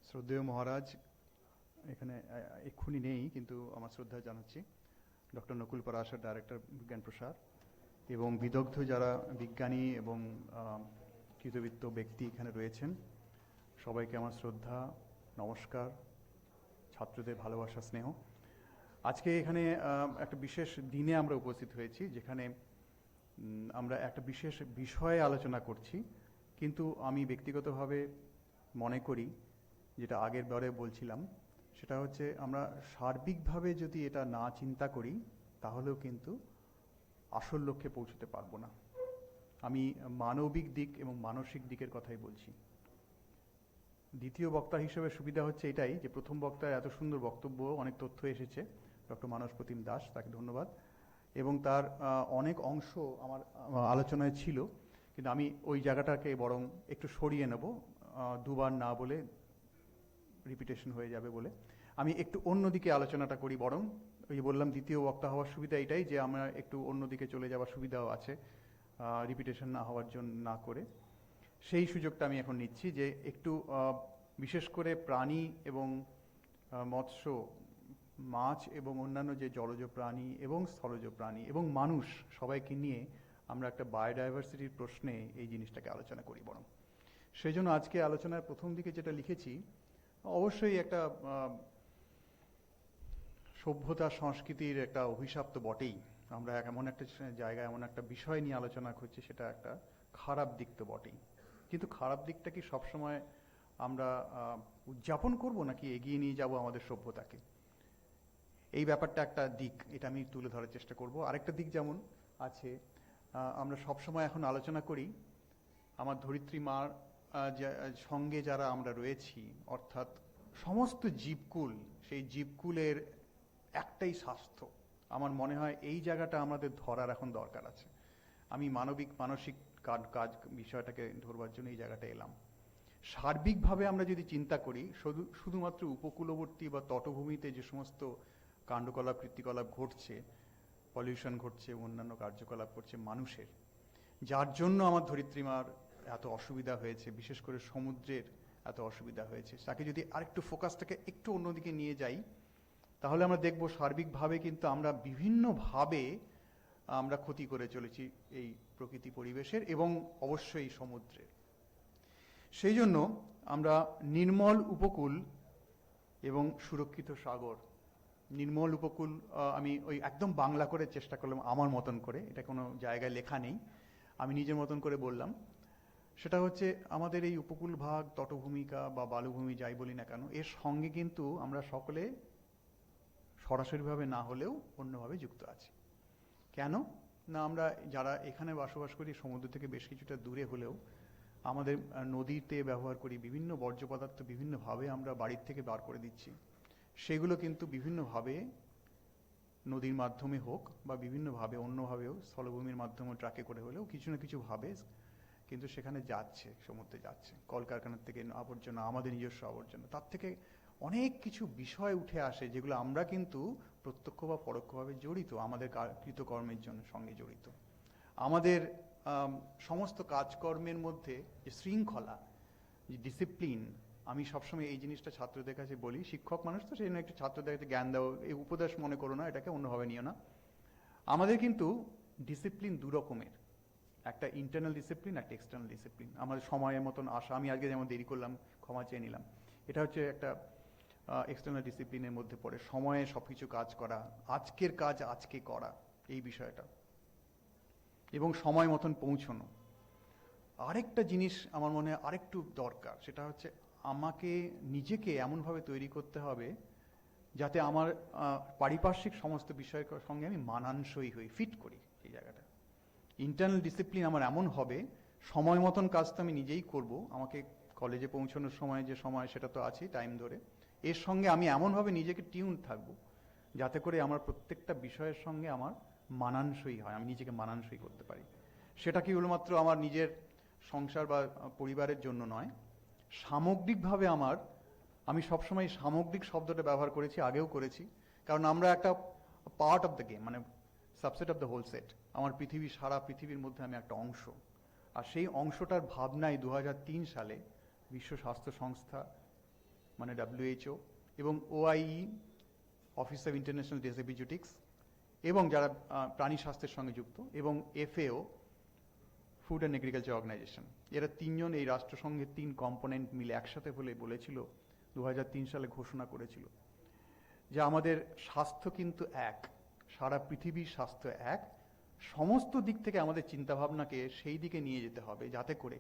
শ্রদ্ধেয় মহারাজ এখানে এক্ষুনি নেই, কিন্তু আমার শ্রদ্ধা জানাচ্ছি ডক্টর নকুল পরাশর, ডাইরেক্টর বিজ্ঞান প্রসার, এবং বিদগ্ধ যারা বিজ্ঞানী এবং কৃতবিত্ত ব্যক্তি এখানে রয়েছেন, সবাইকে আমার শ্রদ্ধা, নমস্কার, ছাত্রদের ভালোবাসা, স্নেহ। আজকে এখানে একটা বিশেষ দিনে আমরা উপস্থিত হয়েছি, যেখানে আমরা একটা বিশেষ বিষয়ে আলোচনা করছি, কিন্তু আমি ব্যক্তিগতভাবে মনে করি, যেটা আগের বারে বলছিলাম, সেটা হচ্ছে আমরা সার্বিকভাবে যদি এটা না চিন্তা করি তাহলেও কিন্তু আসল লক্ষ্যে পৌঁছতে পারবো না। আমি মানবিক দিক এবং মানসিক দিকের কথাই বলছি। দ্বিতীয় বক্তা হিসেবে সুবিধা হচ্ছে এটাই যে প্রথম বক্তার এত সুন্দর বক্তব্য, অনেক তথ্য এসেছে, ডক্টর মানস প্রতিম দাস, তাকে ধন্যবাদ, এবং তার অনেক অংশ আমার আলোচনায় ছিল, কিন্তু আমি ওই জায়গাটাকে বরং একটু সরিয়ে নেব, দুবার না বলে রিপিটেশন হয়ে যাবে বলে আমি একটু অন্যদিকে আলোচনাটা করি। বরং ওই বললাম দ্বিতীয় বক্তা হওয়ার সুবিধা এটাই যে আমরা একটু অন্যদিকে চলে যাওয়ার সুবিধাও আছে, রিপিটেশন না হওয়ার জন্য না করে। সেই সুযোগটা আমি এখন নিচ্ছি যে একটু বিশেষ করে প্রাণী এবং মৎস্য, মাছ এবং অন্যান্য যে জলজ প্রাণী এবং স্থলজ প্রাণী এবং মানুষ সবাইকে নিয়ে আমরা একটা বায়োডাইভার্সিটির প্রশ্নে এই জিনিসটাকে আলোচনা করি। বরং সেই জন্য আজকে আলোচনার প্রথম দিকে যেটা লিখেছি, অবশ্যই একটা সভ্যতা সংস্কৃতির একটা অভিশাপ তো বটেই। আমরা এমন একটা জায়গায় এমন একটা বিষয় নিয়ে আলোচনা করছি, সেটা একটা খারাপ দিক তো বটেই, কিন্তু খারাপ দিকটা কি সবসময় আমরা উদযাপন করব নাকি এগিয়ে নিয়ে যাব আমাদের সভ্যতাকে? এই ব্যাপারটা একটা দিক, এটা আমি তুলে ধরার চেষ্টা করব। আরেকটা দিক যেমন আছে, আমরা সবসময় এখন আলোচনা করি আমার ধরিত্রী মার সঙ্গে যারা আমরা রয়েছি, অর্থাৎ সমস্ত জীবকুল, সেই জীবকুলের একটাই স্বাস্থ্য। আমার মনে হয় এই জায়গাটা আমাদের ধরার এখন দরকার আছে। আমি মানসিক কাজ বিষয়টাকে ধরবার জন্য এই জায়গাটা এলাম। সার্বিকভাবে আমরা যদি চিন্তা করি, শুধুমাত্র উপকূলবর্তী বা তটভূমিতে যে সমস্ত কাণ্ডকলাপ কৃতিকলাপ ঘটছে, পলিউশন ঘটছে, অন্যান্য কার্যকলাপ করছে মানুষের, যার জন্য আমার ধরিত্রীমার এত অসুবিধা হয়েছে, বিশেষ করে সমুদ্রের এত অসুবিধা হয়েছে, তাকে যদি আরেকটু ফোকাসটাকে একটু অন্যদিকে নিয়ে যাই, তাহলে আমরা দেখব সার্বিকভাবে কিন্তু আমরা বিভিন্নভাবে আমরা ক্ষতি করে চলেছি এই প্রকৃতি পরিবেশের এবং অবশ্যই সমুদ্রের। সেই জন্য আমরা নির্মল উপকূল এবং সুরক্ষিত সাগর, নির্মল উপকূল আমি ওই একদম বাংলা করে চেষ্টা করলাম আমার মতন করে, এটা কোনো জায়গায় লেখা নেই, আমি নিজের মতন করে বললাম। সেটা হচ্ছে আমাদের এই উপকূল ভাগ, তটভূমিকা বা বালুভূমি যাই বলি না কেন, এর সঙ্গে কিন্তু আমরা সকলে সরাসরিভাবে না হলেও অন্যভাবে যুক্ত আছি। কেন না, আমরা যারা এখানে বসবাস করি সমুদ্র থেকে বেশ কিছুটা দূরে হলেও আমাদের নদীতে ব্যবহার করি বিভিন্ন বর্জ্য পদার্থ, বিভিন্নভাবে আমরা বাড়ির থেকে বার করে দিচ্ছি। সেগুলো কিন্তু বিভিন্নভাবে নদীর মাধ্যমে হোক বা বিভিন্নভাবে অন্যভাবেও স্থলভূমির মাধ্যমে ট্রাকে করে হলেও কিছু না কিছু ভাবে কিন্তু সেখানে যাচ্ছে, সমুদ্রে যাচ্ছে। কলকারখানার থেকে আবর্জনা, আমাদের নিজস্ব আবর্জনা, তার থেকে অনেক কিছু বিষয় উঠে আসে যেগুলো আমরা কিন্তু প্রত্যক্ষ বা পরোক্ষভাবে জড়িত, আমাদের কৃতকর্মের জন্য সঙ্গে জড়িত। আমাদের সমস্ত কাজকর্মের মধ্যে যে শৃঙ্খলা, যে ডিসিপ্লিন, আমি সবসময় এই জিনিসটা ছাত্রদের কাছে বলি, শিক্ষক মানুষ তো সেই জন্য একটু ছাত্রদের কাছে জ্ঞান দেওয়া, এই উপদেশ মনে করো না, এটাকে অন্যভাবে নিও না। আমাদের কিন্তু ডিসিপ্লিন দু রকমের, একটা ইন্টারনাল ডিসিপ্লিন, একটা এক্সটার্নাল ডিসিপ্লিন। আমাদের সময়ের মতন আসা, আমি আজকে যেমন দেরি করলাম ক্ষমা চেয়ে নিলাম, এটা হচ্ছে একটা এক্সটার্নাল ডিসিপ্লিনের মধ্যে পড়ে। সময়ে সবকিছু কাজ করা, আজকের কাজ আজকে করা, এই বিষয়টা, এবং সময় মতন পৌঁছানো। আরেকটা জিনিস আমার মনে হয় আরেকটু দরকার, সেটা হচ্ছে আমাকে নিজেকে এমনভাবে তৈরি করতে হবে যাতে আমার পারিপার্শ্বিক সমস্ত বিষয়ের সঙ্গে আমি মানানসই হই, ফিট করি এই জায়গাটা। ইন্টারনাল ডিসিপ্লিন আমার এমন হবে, সময় মতন কাজ তো আমি নিজেই করব, আমাকে কলেজে পৌঁছানোর সময় যে সময় সেটা তো আছেই টাইম ধরে, এর সঙ্গে আমি এমনভাবে নিজেকে টিউন থাকবো যাতে করে আমার প্রত্যেকটা বিষয়ের সঙ্গে আমার মানানসই হয়, আমি নিজেকে মানানসই করতে পারি। সেটা কেবলমাত্র আমার নিজের সংসার বা পরিবারের জন্য নয়, সামগ্রিকভাবে আমি সবসময় সামগ্রিক শব্দটা ব্যবহার করেছি, আগেও করেছি, কারণ আমরা একটা পার্ট অফ দ্য গেম, মানে subset of the whole set. আমার পৃথিবী, সারা পৃথিবীর মধ্যে আমি একটা অংশ, আর সেই অংশটার ভাবনায় 2003 সালে বিশ্ব স্বাস্থ্য সংস্থা মানে WHO এবং OIE, office of international disabilities, এবং যারা প্রাণী স্বাস্থ্যের সঙ্গে যুক্ত, এবং FAO, food and agriculture organisation, এরা তিনজন, এই রাষ্ট্রসংঘের 3 কম্পোনেন্ট মিলে একসাথে বলেছিল 2003 সালে ঘোষণা করেছিল যে আমাদের স্বাস্থ্য কিন্তু এক, সারা পৃথিবীর স্বাস্থ্য এক। সমস্ত দিক থেকে আমাদের চিন্তাভাবনাকে সেই দিকে নিয়ে যেতে হবে যাতে করে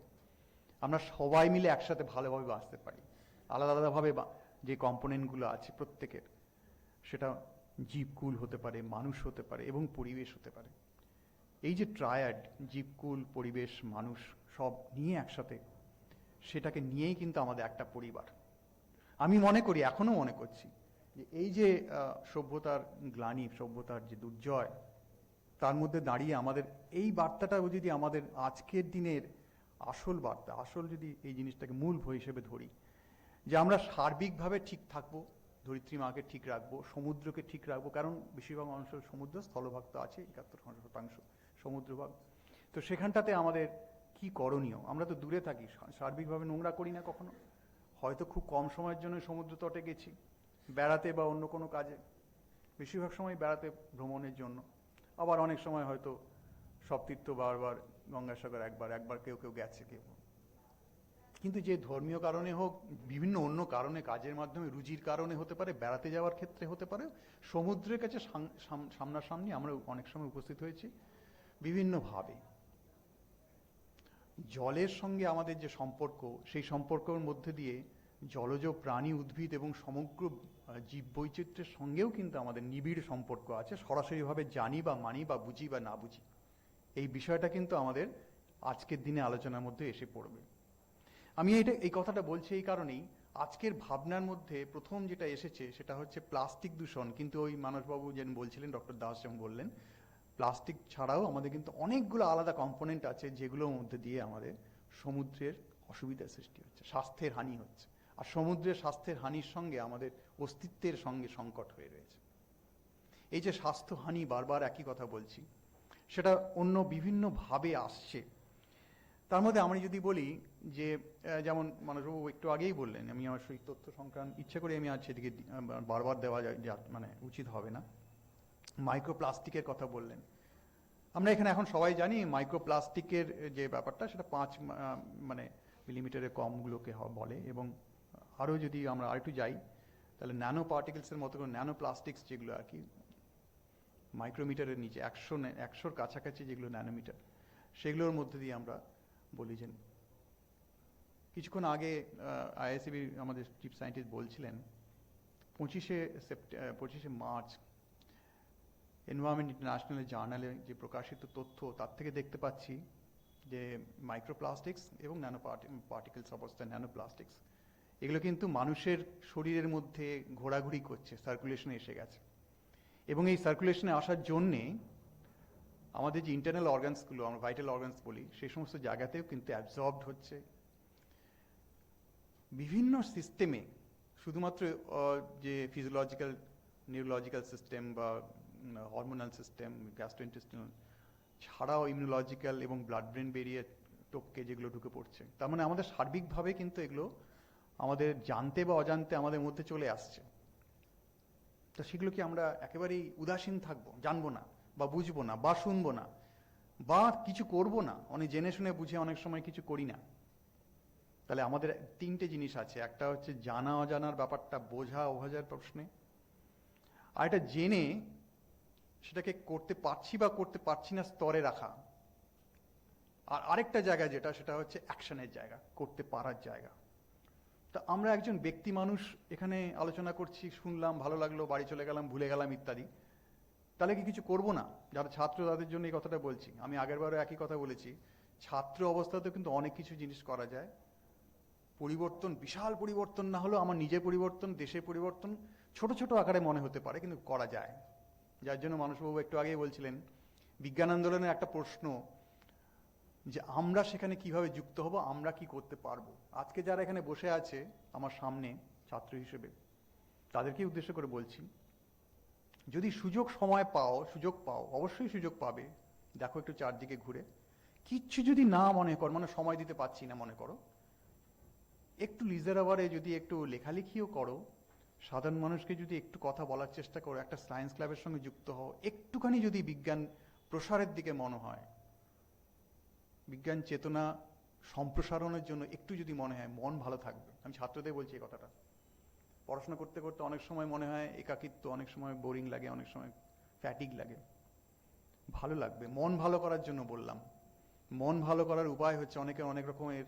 আমরা সবাই মিলে একসাথে ভালোভাবে বাঁচতে পারি। আলাদা আলাদাভাবে যে কম্পোনেন্টগুলো আছে প্রত্যেকের, সেটা জীবকুল হতে পারে, মানুষ হতে পারে এবং পরিবেশ হতে পারে। এই যে ট্রায়াড, জীবকুল, পরিবেশ, মানুষ সব নিয়ে একসাথে, সেটাকে নিয়েই কিন্তু আমাদের একটা পরিবার। আমি মনে করি, এখনো মনে করছি, যে এই যে সভ্যতার গ্লানি, সভ্যতার যে দুর্জয়, তার মধ্যে দাঁড়িয়ে আমাদের এই বার্তাটা যদি আমাদের আজকের দিনের আসল বার্তা, আসল যদি এই জিনিসটাকে মূল হিসেবে ধরি, যে আমরা সার্বিকভাবে ঠিক থাকবো, ধরিত্রী মাকে ঠিক রাখবো, সমুদ্রকে ঠিক রাখবো, কারণ বেশিরভাগ অংশ সমুদ্র, স্থলভাগ তো আছে 71% সমুদ্রভাগ। তো সেখানটাতে আমাদের কি করণীয়? আমরা তো দূরে থাকি, সার্বিকভাবে নোংরা করি না কখনো, হয়তো খুব কম সময়ের জন্য সমুদ্র তটে গেছি বেড়াতে বা অন্য কোনো কাজে, বেশিরভাগ সময় বেড়াতে, ভ্রমণের জন্য। আবার অনেক সময় হয়তো সব তীর্থ বারবার, গঙ্গাসাগর একবার কেউ গেছে, কেউ। কিন্তু যে ধর্মীয় কারণে হোক, বিভিন্ন অন্য কারণে, কাজের মাধ্যমে, রুজির কারণে হতে পারে, বেড়াতে যাওয়ার ক্ষেত্রে হতে পারে, সমুদ্রের কাছে সামনাসামনি আমরা অনেক সময় উপস্থিত হয়েছি বিভিন্নভাবে। জলের সঙ্গে আমাদের যে সম্পর্ক, সেই সম্পর্কের মধ্যে দিয়ে জলজ প্রাণী, উদ্ভিদ এবং সমগ্র জীববৈচিত্র্যের সঙ্গেও কিন্তু আমাদের নিবিড় সম্পর্ক আছে, সরাসরিভাবে জানি বা মানি বা বুঝি বা না বুঝি। এই বিষয়টা কিন্তু আমাদের আজকের দিনে আলোচনার মধ্যে এসে পড়বে। আমি এই কথাটা বলছি এই কারণেই, আজকের ভাবনার মধ্যে প্রথম যেটা এসেছে সেটা হচ্ছে প্লাস্টিক দূষণ, কিন্তু ওই মানসবাবু যেন বলছিলেন, ডক্টর দাস যেমন বললেন, প্লাস্টিক ছাড়াও আমাদের কিন্তু অনেকগুলো আলাদা কম্পোনেন্ট আছে যেগুলোর মধ্যে দিয়ে আমাদের সমুদ্রের অসুবিধার সৃষ্টি হচ্ছে, স্বাস্থ্যের হানি হচ্ছে, আর সমুদ্রের স্বাস্থ্যের হানির সঙ্গে আমাদের অস্তিত্বের সঙ্গে সংকট হয়ে রয়েছে। এই যে স্বাস্থ্যহানি, বারবার একই কথা বলছি, সেটা অন্য বিভিন্নভাবে আসছে। তার মধ্যে আমি যদি বলি যে যেমন মানসবাবু একটু আগেই বললেন, আমি আমার সেই তথ্য সংক্রান্ত ইচ্ছে করে আমি আজ সেদিকে বারবার দেওয়া যায় মানে উচিত হবে না, মাইক্রোপ্লাস্টিকের কথা বললেন। আমরা এখানে এখন সবাই জানি মাইক্রোপ্লাস্টিকের যে ব্যাপারটা সেটা 5 মানে মিলিমিটারের কমগুলোকে বলে, এবং আরও যদি আমরা আরেকটু যাই তাহলে ন্যানো পার্টিকেলসের মতো করে ন্যানো প্লাস্টিক্স যেগুলো আর কি মাইক্রোমিটারের নিচে 100-র কাছাকাছি যেগুলো ন্যানোমিটার, সেগুলোর মধ্যে দিয়ে আমরা বলি যে কিছুক্ষণ আগে আইআইসিবি আমাদের চিফ সায়েন্টিস্ট বলছিলেন 25শে মার্চ এনভায়রনমেন্ট ইন্টারন্যাশনাল জার্নালে যে প্রকাশিত তথ্য, তার থেকে দেখতে পাচ্ছি যে মাইক্রোপ্লাস্টিক্স এবং ন্যানো পার্টিকেলস অবস্থায় ন্যানো প্লাস্টিক্স এগুলো কিন্তু মানুষের শরীরের মধ্যে ঘোরাঘুরি করছে, সার্কুলেশনে এসে গেছে, এবং এই সার্কুলেশনে আসার জন্যে আমাদের যে ইন্টারনাল অর্গানসগুলো আমরা ভাইটাল অর্গানস বলি, সেই সমস্ত জায়গাতেও কিন্তু অ্যাবজর্বড হচ্ছে বিভিন্ন সিস্টেমে। শুধুমাত্র যে ফিজিওলজিক্যাল নিউরোলজিক্যাল সিস্টেম বা হরমোনাল সিস্টেম, গ্যাস্ট্রোইন্টেস্টিনাল ছাড়াও ইমিউনোলজিক্যাল এবং ব্লাড ব্রেন বেরিয়ে টপকে যেগুলো ঢুকে পড়ছে, তার মানে আমাদের সার্বিকভাবে কিন্তু এগুলো আমাদের জানতে বা অজান্তে আমাদের মধ্যে চলে আসছে। তো সেগুলো কি আমরা একেবারেই উদাসীন থাকবো, জানবো না বা বুঝবো না বা শুনবো না বা কিছু করবো না? অনেক জেনে শুনে বুঝে অনেক সময় কিছু করি না। তাহলে আমাদের 3টে জিনিস আছে, একটা হচ্ছে জানা অজানার ব্যাপারটা বোঝা অভাজার প্রশ্নে, আর এটা জেনে সেটাকে করতে পারছি বা করতে পারছি না স্তরে রাখা, আর আরেকটা জায়গা যেটা সেটা হচ্ছে অ্যাকশনের জায়গা, করতে পারার জায়গা। তা আমরা একজন ব্যক্তি মানুষ এখানে আলোচনা করছি, শুনলাম, ভালো লাগলো, বাড়ি চলে গেলাম, ভুলে গেলাম ইত্যাদি, তাহলে কি কিছু করবো না? যারা ছাত্র তাদের জন্য এই কথাটা বলছি। আমি আগেরবারও একই কথা বলেছি, ছাত্র অবস্থাতেও কিন্তু অনেক কিছু জিনিস করা যায়। পরিবর্তন, বিশাল পরিবর্তন না হলেও আমার নিজের পরিবর্তন, দেশের পরিবর্তন ছোট ছোট আকারে মনে হতে পারে, কিন্তু করা যায়। যার জন্য মানসবাবু একটু আগেই বলছিলেন বিজ্ঞান আন্দোলনের একটা প্রশ্ন যে আমরা সেখানে কিভাবে যুক্ত হব, আমরা কি করতে পারবো। আজকে যারা এখানে বসে আছে আমার সামনে ছাত্র হিসেবে, তাদেরকে উদ্দেশ্য করে বলছি, যদি সুযোগ পাও, অবশ্যই সুযোগ পাবে। দেখো একটু চারদিকে ঘুরে, কিচ্ছু যদি না মনে করো, মানে সময় দিতে পারছি না মনে করো, একটু লিজার আওয়ারে যদি একটু লেখালেখিও করো, সাধারণ মানুষকে যদি একটু কথা বলার চেষ্টা করো, একটা সায়েন্স ক্লাবের সঙ্গে যুক্ত হও, একটুখানি যদি বিজ্ঞান প্রসারের দিকে মনে হয়, বিজ্ঞান চেতনা সম্প্রসারণের জন্য একটু যদি মনে হয়, মন ভালো থাকবে। আমি ছাত্রদের বলছি এই কথাটা। পড়াশোনা করতে করতে অনেক সময় মনে হয় একাকিত্ব, অনেক সময় বোরিং লাগে, অনেক সময় ফ্যাটিক লাগে, ভালো লাগবে। মন ভালো করার জন্য বললাম। মন ভালো করার উপায় হচ্ছে অনেকে অনেক রকমের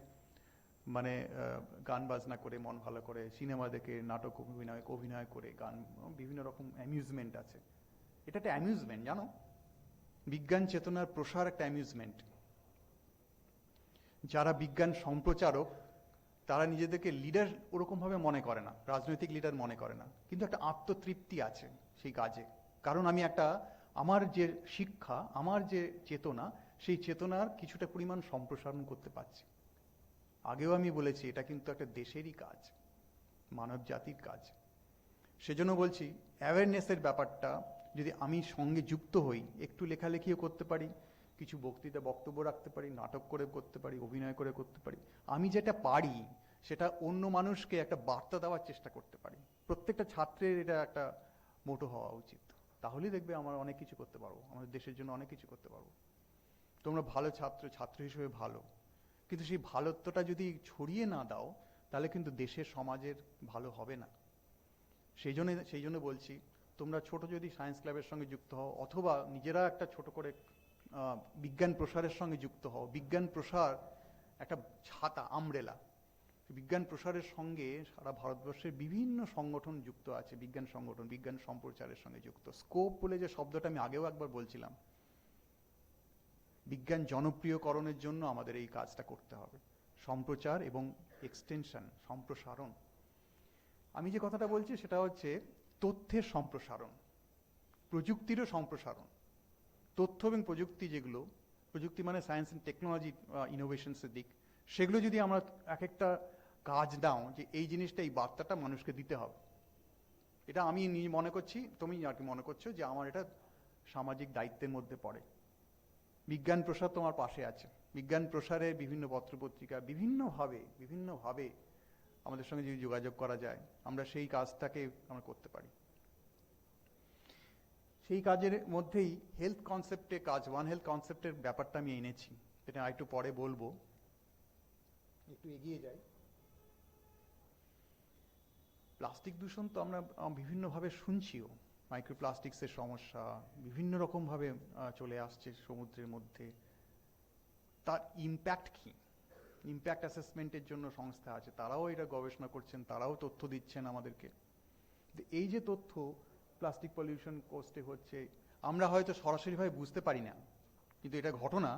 মানে গান বাজনা করে মন ভালো করে, সিনেমা দেখে, নাটক অভিনয় করে, গান, বিভিন্ন রকম অ্যামিউজমেন্ট আছে। এটা একটা অ্যামিউজমেন্ট, জানো? বিজ্ঞান চেতনার প্রসার একটা অ্যামিউজমেন্ট। যারা বিজ্ঞান সম্প্রচারক তারা নিজেদেরকে লিডার ওরকমভাবে মনে করে না, রাজনৈতিক লিডার মনে করে না, কিন্তু একটা আত্মতৃপ্তি আছে সেই কাজে। কারণ আমি আমার যে শিক্ষা, আমার যে চেতনা, সেই চেতনার কিছুটা পরিমাণ সম্প্রসারণ করতে পারছি। আগেও আমি বলেছি এটা কিন্তু একটা দেশেরই কাজ, মানব জাতির কাজ। সেজন্য বলছি অ্যাওয়ারনেসের ব্যাপারটা যদি আমি সঙ্গে যুক্ত হই, একটু লেখালেখিও করতে পারি, কিছু বক্তব্য রাখতে পারি, নাটক করে করতে পারি, অভিনয় করে করতে পারি, আমি যেটা পারি সেটা অন্য মানুষকে একটা বার্তা দেওয়ার চেষ্টা করতে পারি। প্রত্যেকটা ছাত্রের এটা একটা মোটো হওয়া উচিত। তাহলেই দেখবে আমরা অনেক কিছু করতে পারবো, আমাদের দেশের জন্য অনেক কিছু করতে পারবো। তোমরা ভালো ছাত্র হিসেবে ভালো, কিন্তু সেই ভালোত্বটা যদি ছড়িয়ে না দাও তাহলে কিন্তু দেশের সমাজের ভালো হবে না। সেই জন্য বলছি তোমরা ছোট যদি সায়েন্স ক্লাবের সঙ্গে যুক্ত হও, অথবা নিজেরা একটা ছোট করে বিজ্ঞান প্রসারের সঙ্গে যুক্ত হও। বিজ্ঞান প্রসার একটা ছাতা, আমব্রেলা। বিজ্ঞান প্রসারের সঙ্গে সারা ভারতবর্ষের বিভিন্ন সংগঠন যুক্ত আছে, বিজ্ঞান সংগঠন, বিজ্ঞান সম্প্রচারের সঙ্গে যুক্ত। স্কোপ বলে যে শব্দটা আমি আগেও একবার বলছিলাম, বিজ্ঞান জনপ্রিয়করণের জন্য আমাদের এই কাজটা করতে হবে, সম্প্রচার এবং এক্সটেনশন, সম্প্রসারণ। আমি যে কথাটা বলছি সেটা হচ্ছে তথ্যের সম্প্রসারণ, প্রযুক্তিরও সম্প্রসারণ। তথ্য এবং প্রযুক্তি, যেগুলো প্রযুক্তি মানে সায়েন্স অ্যান্ড টেকনোলজি ইনোভেশনসের দিক, সেগুলো যদি আমরা এক একটা কাজ দাও যে এই জিনিসটা, এই বার্তাটা মানুষকে দিতে হবে, এটা আমি নিজে মনে করছি, তুমি আর কি মনে করছো যে আমার এটা সামাজিক দায়িত্বের মধ্যে পড়ে। বিজ্ঞান প্রসার তোমার পাশে আছে, বিজ্ঞান প্রসারে বিভিন্ন পত্রপত্রিকা বিভিন্নভাবে আমাদের সঙ্গে যদি যোগাযোগ করা যায়, আমরা সেই কাজটাকে আমরা করতে পারি। সেই কাজের মধ্যেই হেলথ কনসেপ্টে কাজ, ওয়ান হেলথ কনসেপ্টের ব্যাপারটা আমি এনেছি, সেটা একটু পরে বলবো। একটু এগিয়ে যাই। প্লাস্টিক দূষণ তো আমরা বিভিন্নভাবে শুনছিও, মাইক্রোপ্লাস্টিক্সের সমস্যা বিভিন্ন রকমভাবে চলে আসছে সমুদ্রের মধ্যে। তার ইম্প্যাক্ট কি? ইম্প্যাক্ট অ্যাসেসমেন্টের জন্য সংস্থা আছে, তারাও এটা গবেষণা করছেন, তারাও তথ্য দিচ্ছেন আমাদেরকে। এই যে তথ্য প্লাস্টিক পলিউশন কোস্টে হচ্ছে, আমরা হয়তো সরাসরিভাবে বুঝতে পারি না, কিন্তু এটা ঘটনা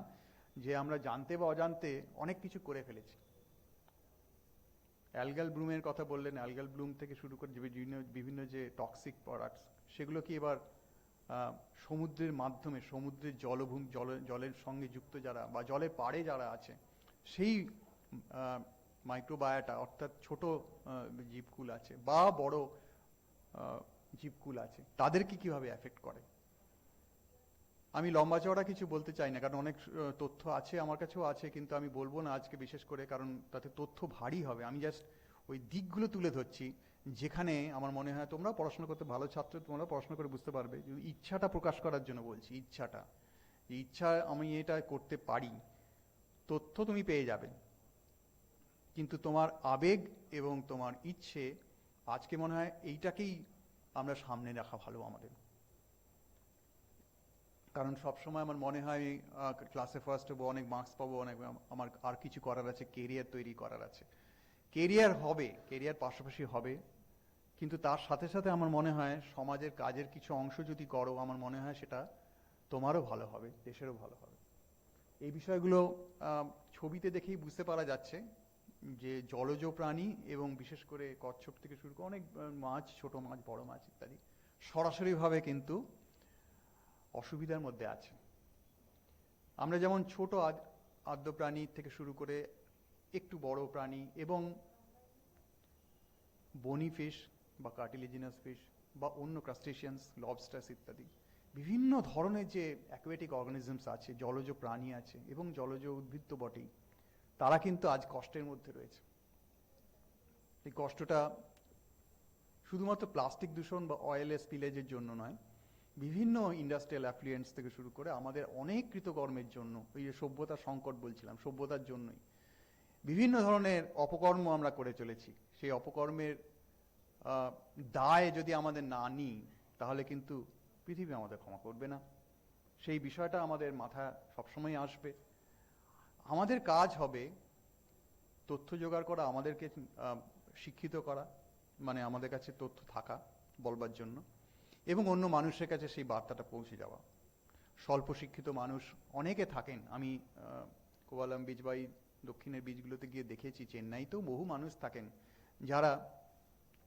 যে আমরা জানতে বা অজান্তে অনেক কিছু করে ফেলেছি। অ্যালগাল ব্লুমের কথা বললেন, অ্যালগাল ব্লুম থেকে শুরু করে বিভিন্ন যে টক্সিক প্রোডাক্টস, সেগুলো কি এবার সমুদ্রের মাধ্যমে, সমুদ্রের জলের সঙ্গে যুক্ত যারা বা জলের পাড়ে যারা আছে, সেই মাইক্রোবায়োটা অর্থাৎ ছোট জীবকুল আছে বা বড় জীবকুল আছে, তাদেরকে কিভাবে এফেক্ট করে? আমি লম্বা চওড়া কিছু বলতে চাই না, কারণ অনেক তথ্য আছে, আমার কাছেও আছে, কিন্তু আমি বলবো না আজকে বিশেষ করে, কারণ তাতে তথ্য ভারী হবে। আমি জাস্ট ওই দিকগুলো তুলে ধরছি যেখানে আমার মনে হয় তোমরা পড়াশোনা করতে ভালো ছাত্র, তোমরা পড়াশোনা করে বুঝতে পারবে। ইচ্ছাটা প্রকাশ করার জন্য বলছি, ইচ্ছাটা, যে ইচ্ছা আমি এটা করতে পারি, তথ্য তুমি পেয়ে যাবে, কিন্তু তোমার আবেগ এবং তোমার ইচ্ছে, আজকে মনে হয় এইটাকেই আমরা সামনে রাখা ভালো আমাদের। কারণ সবসময় আমার মনে হয় ক্লাসে ফার্স্ট হবো, অনেক মার্কস পাবো, অনেক, আমার আর কিছু করার আছে, কেরিয়ার তৈরি করার আছে। কেরিয়ার হবে, কেরিয়ার পাশাপাশি হবে, কিন্তু তার সাথে সাথে আমার মনে হয় সমাজের কাজের কিছু অংশ যদি করো, আমার মনে হয় সেটা তোমারও ভালো হবে, দেশেরও ভালো হবে। এই বিষয়গুলো ছবিতে দেখেই বুঝতে পারা যাচ্ছে যে জলজ প্রাণী এবং বিশেষ করে কচ্ছপ থেকে শুরু করে অনেক মাছ, ছোট মাছ, বড় মাছ ইত্যাদি, সরাসরিভাবে কিন্তু অসুবিধার মধ্যে আছে। আমরা যেমন ছোট আদ্য প্রাণী থেকে শুরু করে একটু বড় প্রাণী এবং বনি ফিশ বা কার্টিলিজিনাস ফিশ বা অন্য ক্রাস্টেশিয়ানস, লবস্টার্স ইত্যাদি বিভিন্ন ধরনের যে অ্যাকুয়াটিক অর্গানিজমস আছে, জলজ প্রাণী আছে এবং জলজ উদ্ভিদ তো বটেই, তারা কিন্তু আজ কষ্টের মধ্যে রয়েছে। এই কষ্টটা শুধুমাত্র প্লাস্টিক দূষণ বা অয়েল স্পিলেজের জন্য নয়, বিভিন্ন ইন্ডাস্ট্রিয়াল অ্যাফ্লুয়েন্স থেকে শুরু করে আমাদের অনেক কৃতকর্মের জন্য, ওই যে সভ্যতার সংকট বলছিলাম, সভ্যতার জন্যই বিভিন্ন ধরনের অপকর্ম আমরা করে চলেছি। সেই অপকর্মের দায় যদি আমাদের না নিই, তাহলে কিন্তু পৃথিবী আমাদের ক্ষমা করবে না। সেই বিষয়টা আমাদের মাথা সবসময় আসবে। আমাদের কাজ হবে তথ্য জোগাড় করা, আমাদেরকে শিক্ষিত করা, মানে আমাদের কাছে তথ্য থাকা বলবার জন্য, এবং অন্য মানুষের কাছে সেই বার্তাটা পৌঁছে যাওয়া। স্বল্প শিক্ষিত মানুষ অনেকে থাকেন, আমি কোয়ালাম বিচ বা দক্ষিণের বিচগুলোতে গিয়ে দেখেছি, চেন্নাইতেও বহু মানুষ থাকেন যারা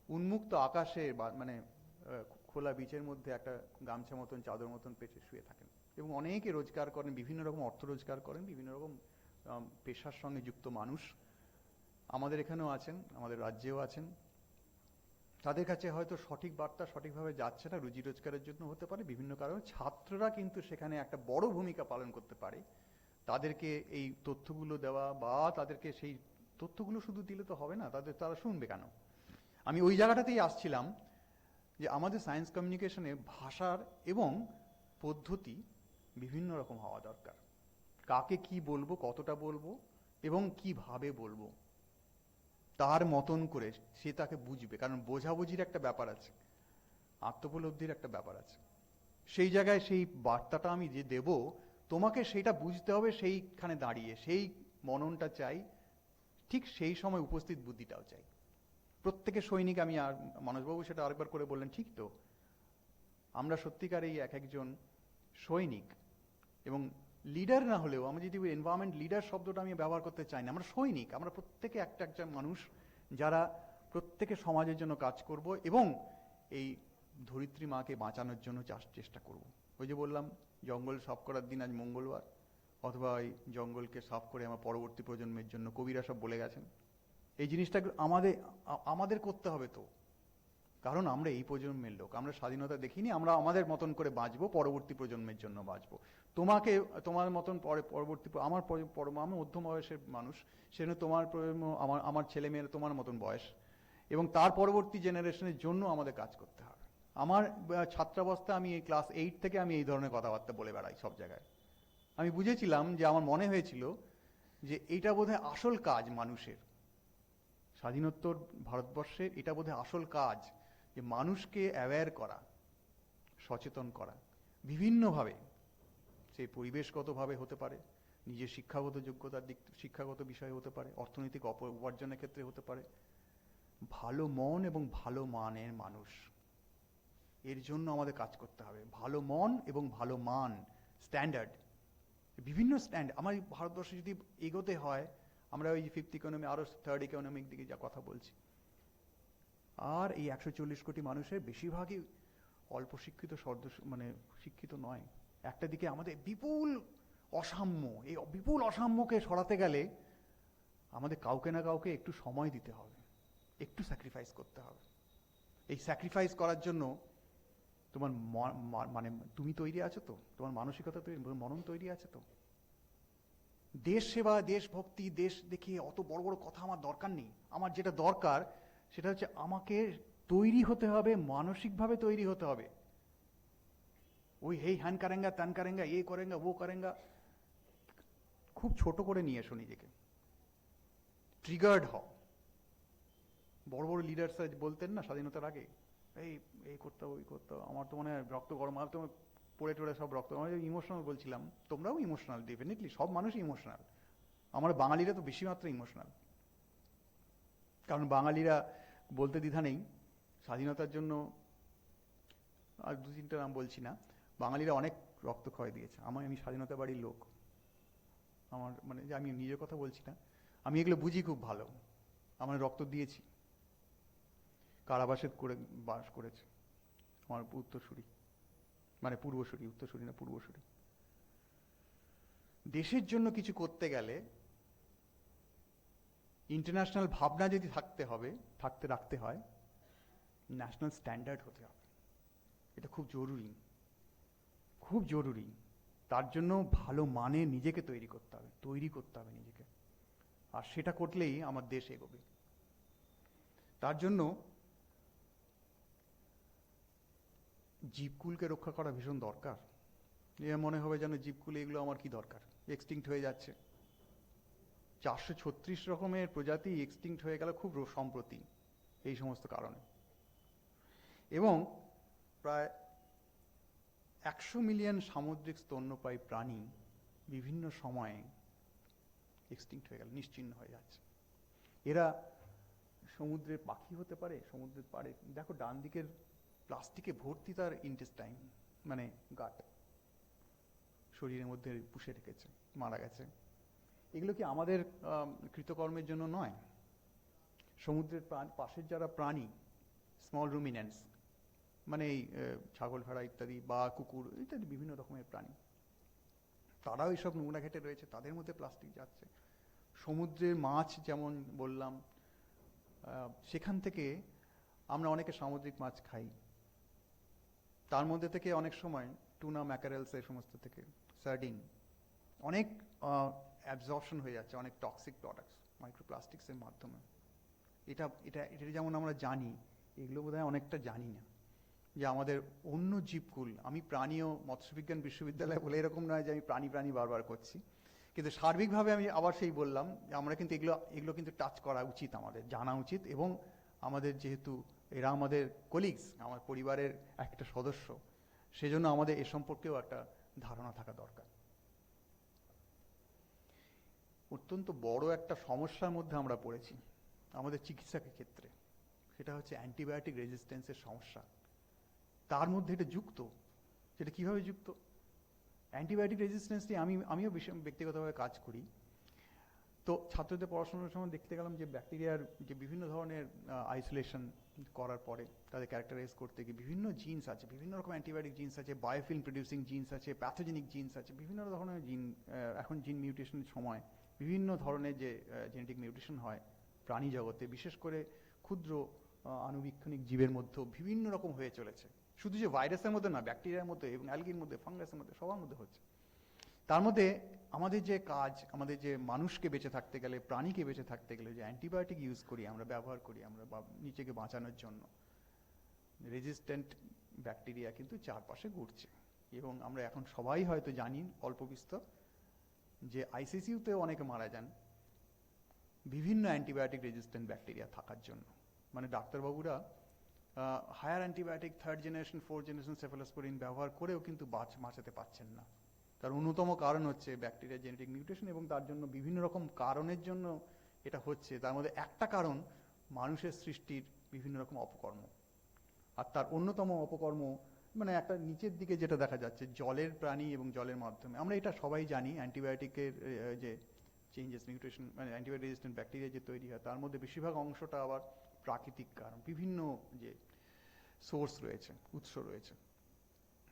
উন্মুক্ত আকাশে বা মানে খোলা বিচের মধ্যে একটা গামছা মতন, চাদর মতন পেঁচে শুয়ে থাকেন, এবং অনেকে রোজগার করেন, বিভিন্ন রকম অর্থ রোজগার করেন, বিভিন্ন রকম পেশার সঙ্গে যুক্ত মানুষ আমাদের এখানেও আছেন, আমাদের রাজ্যেও আছেন। তাদের কাছে হয়তো সঠিক বার্তা সঠিকভাবে যাচ্ছে না, রুজি রোজগারের জন্য হতে পারে, বিভিন্ন কারণে। ছাত্ররা কিন্তু সেখানে একটা বড় ভূমিকা পালন করতে পারে। তাদেরকে এই তথ্যগুলো দেওয়া, বা তাদেরকে সেই তথ্যগুলো শুধু দিলে তো হবে না, তারা শুনবে কেন? আমি ওই জায়গাটাতেই আসছিলাম যে আমাদের সায়েন্স কমিউনিকেশনে ভাষার এবং পদ্ধতি বিভিন্ন রকম হওয়া দরকার। কাকে কি বলবো, কতটা বলবো এবং কিভাবে বলবো, তার মতন করে সে তাকে বুঝবে। কারণ বোঝাবুঝির একটা ব্যাপার আছে, আত্মোপলব্ধির একটা ব্যাপার আছে। সেই জায়গায় সেই বার্তাটা আমি যে দেব, তোমাকে সেটা বুঝতে হবে, সেইখানে দাঁড়িয়ে সেই মননটা চাই, ঠিক সেই সময় উপস্থিত বুদ্ধিটাও চাই। প্রত্যেকে সৈনিক, আমি আর মানসবাবু সেটা আরেকবার করে বললেন, ঠিক তো, আমরা সত্যিকার এই এক একজন সৈনিক, এবং লিডার না হলেও আমি যদি এনভায়রনমেন্ট লিডার শব্দটা আমি ব্যবহার করতে চাই না, আমরা সৈনিক, আমরা প্রত্যেকে একটা একটা মানুষ যারা প্রত্যেকে সমাজের জন্য কাজ করব এবং এই ধরিত্রী মাকে বাঁচানোর জন্য চেষ্টা করব। ওই যে বললাম জঙ্গল সাফ করার দিন আজ মঙ্গলবার, অথবা এই জঙ্গলকে সাফ করে আমার পরবর্তী প্রজন্মের জন্য, কবিরা সব বলে গেছেন। এই জিনিসটা আমাদের করতে হবে তো, কারণ আমরা এই প্রজন্মের লোক, আমরা স্বাধীনতা দেখিনি, আমরা আমাদের মতন করে বাঁচবো, পরবর্তী প্রজন্মের জন্য বাঁচবো। তোমার মতন পরবর্তী আমার মধ্যম বয়সের মানুষ, সেজন্য তোমার প্রজন্ম, আমার ছেলে মেয়ের তোমার মতন বয়স, এবং তার পরবর্তী জেনারেশনের জন্য আমাদের কাজ করতে হবে। আমার ছাত্রাবস্থায় আমি এই ক্লাস 8 থেকে আমি এই ধরনের কথাবার্তা বলে বেড়াই সব জায়গায়। আমি বুঝেছিলাম যে আমার মনে হয়েছিল যে এইটা বোধহয় আসল কাজ মানুষের, স্বাধীনোত্তর ভারতবর্ষের এটা বোধহয় আসল কাজ, যে মানুষকে অ্যাওয়্যার করা, সচেতন করা বিভিন্নভাবে, সেই পরিবেশগতভাবে হতে পারে, নিজের শিক্ষাগত যোগ্যতার দিক, শিক্ষাগত বিষয়ে হতে পারে, অর্থনৈতিক উপার্জনের ক্ষেত্রে হতে পারে। ভালো মন এবং ভালো মানের মানুষ, এর জন্য আমাদের কাজ করতে হবে। ভালো মন এবং ভালো মান, স্ট্যান্ডার্ড, বিভিন্ন স্ট্যান্ডার্ড আমার ভারতবর্ষে যদি এগোতে হয়, আমরা ওই 5th ইকোনমি, আরো 3rd ইকোনমিক দিকে যা কথা বলছি, আর এই 140 কোটি মানুষের বেশিরভাগই অল্প শিক্ষিত, মানে শিক্ষিত নয়। একটা দিকে আমাদের বিপুল অসাম্য, এই বিপুল অসাম্যকে সরাতে গেলে আমাদের কাউকে না কাউকে একটু সময় দিতে হবে, একটু স্যাক্রিফাইস করতে হবে। এই স্যাক্রিফাইস করার জন্য তোমার মানে তুমি তৈরি আছো তো, তোমার মানসিকতা তৈরি, মনন তৈরি আছে তো। দেশ সেবা, দেশভক্তি, দেশ দেখিয়ে অত বড় বড় কথা আমার দরকার নেই। আমার যেটা দরকার সেটা হচ্ছে আমাকে তৈরি হতে হবে, মানসিকভাবে তৈরি হতে হবে। ওই হেই হ্যান কারেঙ্গা, ত্যান কারেঙ্গা, এ করেঙ্গা, ও করেঙ্গা, খুব ছোট করে নিয়ে এসো নিজেকে। ট্রিগার্ড হও। বড় বড় লিডার্সরা বলতেন না স্বাধীনতার আগে, এই করতে হবে, ওই করতে হবে, আমার তো মনে হয় রক্ত গরম, আর তোমার পড়ে টড়ে সব রক্ত, আমি ইমোশনাল বলছিলাম, তোমরাও ইমোশনাল, ডেফিনেটলি সব মানুষই ইমোশনাল। আমরা বাঙালিরা তো বেশি মাত্রা ইমোশনাল, কারণ বাঙালিরা বলতে দ্বিধা নেই, স্বাধীনতার জন্য আর 2-3টা নাম বলছি না, বাঙালিরা অনেক রক্তক্ষয় দিয়েছে। আমি স্বাধীনতা বাড়ির লোক, আমার মানে যে আমি নিজের কথা বলছি না, আমি এগুলো বুঝি খুব ভালো। আমার রক্ত দিয়েছি, কারাবাসে করে বাস করেছে আমার উত্তরসূরি, মানে পূর্বসূরি, উত্তরসূরি না পূর্বসূরি। দেশের জন্য কিছু করতে গেলে ইন্টারন্যাশনাল ভাবনা যদি রাখতে হয়, ন্যাশনাল স্ট্যান্ডার্ড হতে হবে। এটা খুব জরুরি, খুব জরুরি। তার জন্য ভালো মানে নিজেকে তৈরি করতে হবে নিজেকে, আর সেটা করলেই আমার দেশ এগোবে। তার জন্য জীবকুলকে রক্ষা করা ভীষণ দরকার। এ মনে হবে যেন জীবকুল এগুলো আমার কি দরকার, এক্সটিংক্ট হয়ে যাচ্ছে। 436 রকমের প্রজাতি এক্সটিংক্ট হয়ে গেল খুব সম্প্রতি এই সমস্ত কারণে, এবং প্রায় 100 মিলিয়ন সামুদ্রিক স্তন্যপায়ী প্রাণী বিভিন্ন সময়ে এক্সটিংক্ট হয়ে গেল, নিশ্চিহ্ন হয়ে যাচ্ছে। এরা সমুদ্রের পাখি হতে পারে, সমুদ্রের পাড়ে দেখো ডান দিকের প্লাস্টিকে ভর্তি তার ইন্টেস্টাইন, মানে গাট, শরীরের মধ্যে পুষে রেখেছে, মারা গেছে। এগুলো কি আমাদের কৃতকর্মের জন্য নয়? সমুদ্রের পাশের যারা প্রাণী, স্মল রুমিনেন্টস, মানে এই ছাগল, ভেড়া ইত্যাদি, বা কুকুর ইত্যাদি বিভিন্ন রকমের প্রাণী, তারাও এইসব নোংরা ঘেটে রয়েছে, তাদের মধ্যে প্লাস্টিক যাচ্ছে। সমুদ্রের মাছ যেমন বললাম, সেখান থেকে আমরা অনেকে সামুদ্রিক মাছ খাই, তার মধ্যে থেকে অনেক সময় টুনা, ম্যাকারেলস, এই সমস্ত থেকে সার্ডিন, অনেক অ্যাবজর্পশন হয়ে যাচ্ছে অনেক টক্সিক প্রোডাক্টস মাইক্রোপ্লাস্টিক্সের মাধ্যমে। এটা যেমন আমরা জানি, এগুলো বোধহয় অনেকটা জানি না, যে আমাদের অন্য জীবকুল, আমি প্রাণী ও মৎস্যবিজ্ঞান বিশ্ববিদ্যালয় বলে এরকম নয় যে আমি প্রাণী বারবার করছি, কিন্তু সার্বিকভাবে আমি আবার সেই বললাম যে আমরা কিন্তু এগুলো কিন্তু টাচ করা উচিত, আমাদের জানা উচিত, এবং আমাদের যেহেতু এরা আমাদের কলিগস, আমার পরিবারের একটা সদস্য, সেজন্য আমাদের এ সম্পর্কেও একটা ধারণা থাকা দরকার। অত্যন্ত বড় একটা সমস্যার মধ্যে আমরা পড়েছি আমাদের চিকিৎসার ক্ষেত্রে, সেটা হচ্ছে অ্যান্টিবায়োটিক রেজিস্ট্যান্সের সমস্যা। তার মধ্যে এটা যুক্ত, সেটা কিভাবে যুক্ত? অ্যান্টিবায়োটিক রেজিস্ট্যান্স নিয়ে আমিও ব্যক্তিগতভাবে কাজ করি। তো ছাত্রদের পড়াশোনার সময় দেখতে গেলাম যে ব্যাকটেরিয়ার যে বিভিন্ন ধরনের আইসোলেশন করার পরে তাদের ক্যারেক্টারাইজ করতে গিয়ে বিভিন্ন জিনস আছে, বিভিন্ন রকম অ্যান্টিবায়োটিক জিনস আছে, বায়োফিল্ম প্রডিউসিং জিনস আছে, প্যাথোজেনিক জিনস আছে, বিভিন্ন ধরনের জিন। এখন জিন মিউটেশনের সময় বিভিন্ন ধরনের যে জেনেটিক মিউটেশন হয় প্রাণী জগতে, বিশেষ করে ক্ষুদ্র আণুবীক্ষণিক জীবের মধ্যেও বিভিন্ন রকম হয়ে চলেছে। শুধু যে ভাইরাসের মধ্যে না, ব্যাকটেরিয়ার মধ্যে এবং অ্যালগির মধ্যে, ফাঙ্গাসের মধ্যে, সবার মধ্যে হচ্ছে। তার মধ্যে আমাদের যে কাজ, আমাদের যে মানুষকে বেঁচে থাকতে গেলে, প্রাণীকে বেঁচে থাকতে গেলে যে অ্যান্টিবায়োটিক ইউজ করি, আমরা ব্যবহার করি আমরা নিজেকে বাঁচানোর জন্য, রেজিস্ট্যান্ট ব্যাকটেরিয়া কিন্তু চারপাশে ঘুরছে। এবং আমরা এখন সবাই হয়তো জানি অল্প বিস্তর যে আইসিসিউতেও অনেকে মারা যান বিভিন্ন অ্যান্টিবায়োটিক রেজিস্ট্যান্ট ব্যাকটেরিয়া থাকার জন্য। মানে ডাক্তারবাবুরা higher antibiotic 3rd generation 4th generation cephalosporin ব্যবহার করেও কিন্তু বাঁচাতে পারছেন না। তার অন্যতম কারণ হচ্ছে ব্যাকটেরিয়া জেনেটিক মিউটেশন, এবং তার জন্য বিভিন্ন রকম কারণের জন্য এটা হচ্ছে। তার মধ্যে একটা কারণ মানুষের সৃষ্টির বিভিন্ন রকম অপকর্ম। আর তার অন্যতম অপকর্ম মানে একটা নিচের দিকে যেটা দেখা যাচ্ছে, জলের প্রাণী এবং জলের মাধ্যমে। আমরা এটা সবাই জানি অ্যান্টিবায়োটিকের যে চেঞ্জেস মিউটেশন, মানে অ্যান্টিবায়োটিক রেজিস্ট্যান্ট ব্যাকটেরিয়া যে তৈরি হয় তার মধ্যে বেশিরভাগ অংশটা আবার প্রাকৃতিক কারণ, বিভিন্ন যে সোর্স রয়েছে, উৎস রয়েছে।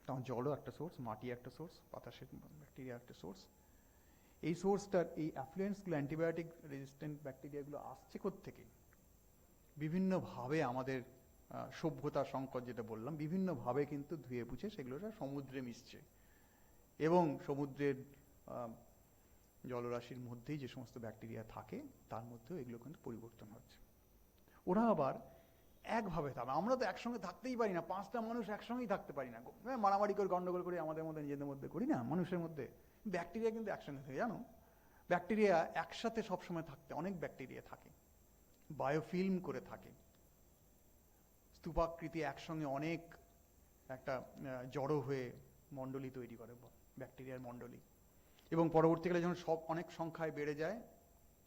তখন জলও একটা সোর্স, মাটি একটা সোর্স, বাতাসের ব্যাকটেরিয়া একটা সোর্স। এই সোর্সটার এই অ্যাফ্লুয়েন্সগুলো, অ্যান্টিবায়োটিক রেজিস্ট্যান্ট ব্যাকটেরিয়াগুলো আসছে কোত্থেকে? বিভিন্নভাবে আমাদের সভ্যতার সংকট যেটা বললাম, বিভিন্নভাবে কিন্তু ধুয়ে বুঝে সেগুলো সমুদ্রে মিশছে, এবং সমুদ্রের জলরাশির মধ্যেই যে সমস্ত ব্যাকটেরিয়া থাকে তার মধ্যেও এগুলো কিন্তু পরিবর্তন হচ্ছে। ওরা আবার একভাবে থাকবে, আমরা তো একসঙ্গে থাকতেই পারি না, 5টা মানুষ একসঙ্গেই থাকতে পারি না, মারামারি করে গন্ডগোল করে আমাদের মধ্যে নিজেদের মধ্যে করি না মানুষের মধ্যে। ব্যাকটেরিয়া কিন্তু একসঙ্গে থাকে, জানো? ব্যাকটেরিয়া একসাথে সবসময় থাকতে, অনেক ব্যাকটেরিয়া থাকে, বায়োফিল্ম করে থাকে, স্তূপাকৃতি একসঙ্গে অনেক একটা জড়ো হয়ে মণ্ডলী তৈরি করে, ব্যাকটেরিয়ার মণ্ডলী। এবং পরবর্তীকালে যখন সব অনেক সংখ্যায় বেড়ে যায়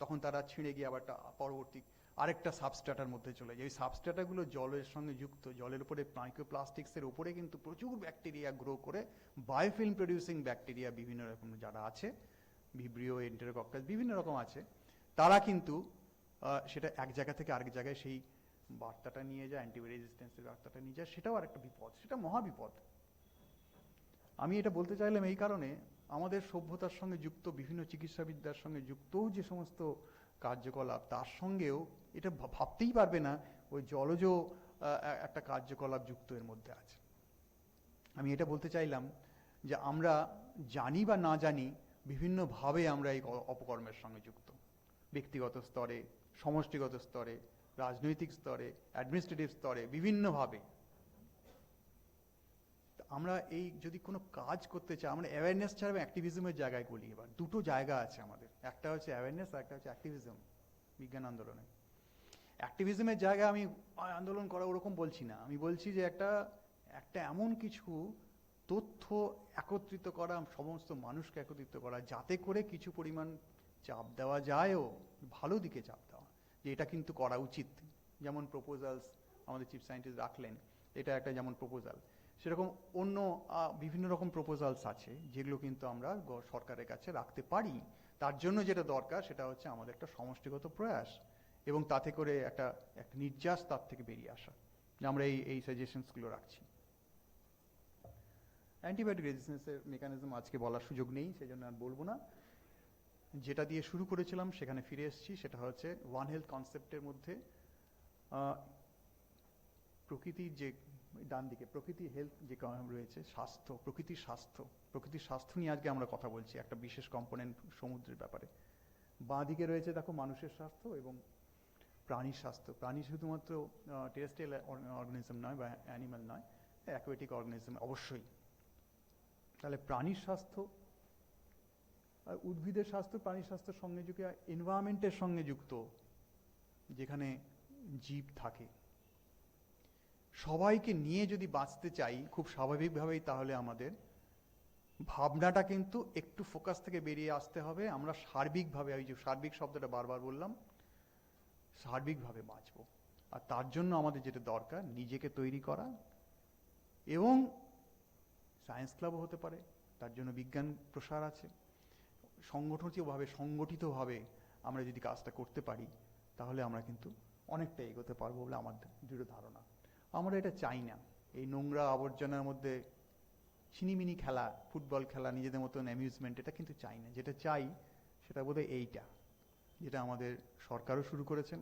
তখন তারা ছিঁড়ে গিয়ে আবার পরবর্তী আরেকটা সাবস্ট্রাটার মধ্যে চলে যায়। এই সাবস্ট্রাটাগুলো জলের সঙ্গে যুক্ত, জলের উপরে মাইক্রোপ্লাস্টিক্সের উপরে কিন্তু প্রচুর ব্যাকটেরিয়া গ্রো করে, বায়োফিল্ম প্রডিউসিং ব্যাকটেরিয়া বিভিন্ন রকম যারা আছে, ভিব্রিও, এন্টেরোকক্কাস, বিভিন্ন রকম আছে, তারা কিন্তু সেটা এক জায়গা থেকে আরেক জায়গায় সেই বার্তাটা নিয়ে যায়, অ্যান্টিবায়োটিক রেজিস্ট্যান্সের বার্তাটা নিয়ে যায়। সেটাও আরেকটা বিপদ, সেটা মহাবিপদ। আমি এটা বলতে চাইলাম এই কারণে, আমাদের সভ্যতার সঙ্গে যুক্ত, বিভিন্ন চিকিৎসাবিদ্যার সঙ্গে যুক্তও যে সমস্ত কার্যকলাপ, তার সঙ্গেও এটা ভাবতেই পারবে না ওই জলজ একটা কার্যকলাপ যুক্ত এর মধ্যে আছে। আমি এটা বলতে চাইলাম যে আমরা জানি বা না জানি বিভিন্নভাবে আমরা এই অপকর্মের সঙ্গে যুক্ত, ব্যক্তিগত স্তরে, সমষ্টিগত স্তরে, রাজনৈতিক স্তরে, অ্যাডমিনিস্ট্রেটিভ স্তরে, বিভিন্নভাবে। আমরা এই যদি কোনো কাজ করতে চাই, আমরা অ্যাওয়ারনেস ছাড়া অ্যাক্টিভিজমের জায়গায় বলি। এবার দুটো জায়গা আছে আমাদের, একটা হচ্ছে অ্যাওয়ারনেস আর একটা হচ্ছে অ্যাক্টিভিজম। বিজ্ঞান আন্দোলনে অ্যাক্টিভিজমের জায়গায় আমি আন্দোলন করা ওরকম বলছি না, আমি বলছি যে একটা এমন কিছু তথ্য একত্রিত করা, সমস্ত মানুষকে একত্রিত করা, যাতে করে কিছু পরিমাণ চাপ দেওয়া যায়ও, ভালো দিকে চাপ দেওয়া, যে এটা কিন্তু করা উচিত। যেমন প্রপোজালস আমাদের চিফ সায়েন্টিস্ট রাখলেন, এটা একটা যেমন প্রপোজাল, সেরকম অন্য বিভিন্ন রকম প্রপোজালস আছে যেগুলো কিন্তু আমরা সরকারের কাছে রাখতে পারি। তার জন্য যেটা দরকার সেটা হচ্ছে আমাদের একটা সমষ্টিগত প্রয়াস, এবং তাতে করে একটা নির্যাস তার থেকে বেরিয়ে আসা, যে আমরা এই সাজেশনসগুলো রাখছি। অ্যান্টিবায়োটিক রেজিস্ট্যান্সের মেকানিজম আজকে বলার সুযোগ নেই, সেজন্য আর বলবো না। যেটা দিয়ে শুরু করেছিলাম সেখানে ফিরে এসেছি, সেটা হচ্ছে ওয়ান হেলথ কনসেপ্টের মধ্যে প্রকৃতির যে ডান দিকে প্রকৃতি হেলথ যে রয়েছে, স্বাস্থ্য, প্রকৃতির স্বাস্থ্য নিয়ে আজকে আমরা কথা বলছি, একটা বিশেষ কম্পোনেন্ট সমুদ্রের ব্যাপারে। বাঁ দিকে রয়েছে দেখো মানুষের স্বাস্থ্য এবং প্রাণীর স্বাস্থ্য। প্রাণী শুধুমাত্র টেরেস্ট্রিয়াল অর্গানিজম নয় বা অ্যানিম্যাল নয়, অ্যাকোয়াটিক অর্গানিজম অবশ্যই। তাহলে প্রাণীর স্বাস্থ্য আর উদ্ভিদের স্বাস্থ্য, প্রাণীর স্বাস্থ্যের সঙ্গে যুক্ত, এনভায়রনমেন্টের সঙ্গে যুক্ত, যেখানে জীব থাকে, সবাইকে নিয়ে যদি বাঁচতে চাই খুব স্বাভাবিকভাবেই, তাহলে আমাদের ভাবনাটা কিন্তু একটু ফোকাস থেকে বেরিয়ে আসতে হবে। আমরা সার্বিকভাবে, ওই যে সার্বিক শব্দটা বারবার বললাম, সার্বিকভাবে বাঁচবো। আর তার জন্য আমাদের যেটা দরকার, নিজেকে তৈরি করা, এবং সায়েন্স ক্লাবও হতে পারে, তার জন্য বিজ্ঞান প্রসার আছে। সংগঠিতভাবে আমরা যদি কাজটা করতে পারি তাহলে আমরা কিন্তু অনেকটা এগোতে পারবো বলে আমার দৃঢ় ধারণা। আমরা এটা চাই না, এই নোংরা আবর্জনার মধ্যে ছিনিমিনি খেলা, ফুটবল খেলা, নিজেদের মতন অ্যামিউজমেন্ট, এটা কিন্তু চাই না। যেটা চাই সেটা বোধহয় এইটা, যেটা আমাদের সরকারও শুরু করেছেন।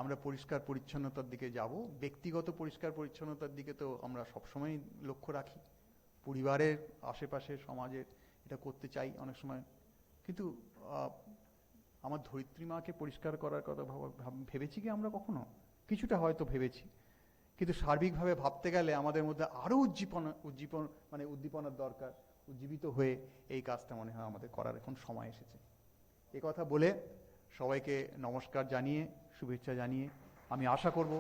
আমরা পরিষ্কার পরিচ্ছন্নতার দিকে যাব, ব্যক্তিগত পরিষ্কার পরিচ্ছন্নতার দিকে তো আমরা সবসময় লক্ষ্য রাখি, পরিবারের আশেপাশে সমাজের এটা করতে চাই অনেক সময়, কিন্তু আমার ধরিত্রী মাকে পরিষ্কার করার কথা ভেবেছি কি আমরা কখনো? কিছুটা হয়তো ভেবেছি, কিন্তু সার্বিকভাবে ভাবতে গেলে আমাদের মধ্যে আরও উদ্দীপনার দরকার। উজ্জীবিত হয়ে এই কাজটা মনে হয় আমাদের করার এখন সময় এসেছে। এ কথা বলে সবাইকে নমস্কার জানিয়ে, শুভেচ্ছা জানিয়ে আমি আশা করব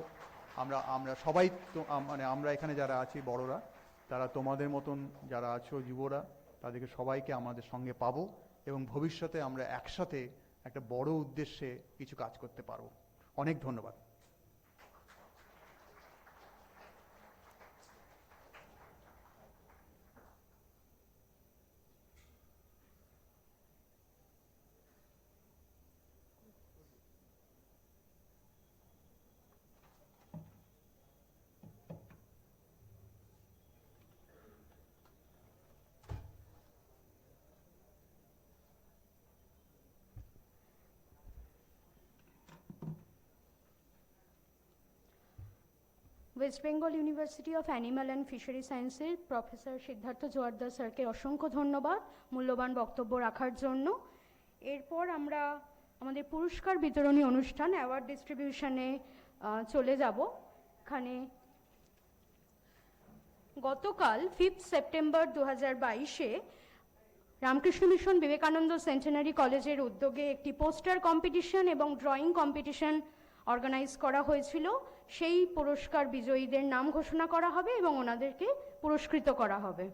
আমরা সবাই আমরা এখানে যারা আছি বড়রা, তারা তোমাদের মতন যারা আছো যুবরা, তাদেরকে সবাইকে আমাদের সঙ্গে পাবো এবং ভবিষ্যতে আমরা একসাথে একটা বড় উদ্দেশ্যে কিছু কাজ করতে পারবো। অনেক ধন্যবাদ।
West Bengal University of animal and fishery সায়েন্সের প্রফেসর সিদ্ধার্থ জোয়ারদার স্যারকে অসংখ্য ধন্যবাদ মূল্যবান বক্তব্য রাখার জন্য। এরপর আমরা আমাদের পুরস্কার বিতরণী অনুষ্ঠান, অ্যাওয়ার্ড ডিস্ট্রিবিউশনে চলে যাব। এখানে গতকাল 5 সেপ্টেম্বর 2022-এ রামকৃষ্ণ মিশন বিবেকানন্দ সেন্টেনারি কলেজের উদ্যোগে একটি পোস্টার কম্পিটিশন এবং ড্রয়িং কম্পিটিশন অর্গানাইজ করা হয়েছিল। সেই পুরস্কার বিজয়ীদের নাম ঘোষণা করা হবে এবং ওনাদেরকে পুরস্কৃত করা হবে।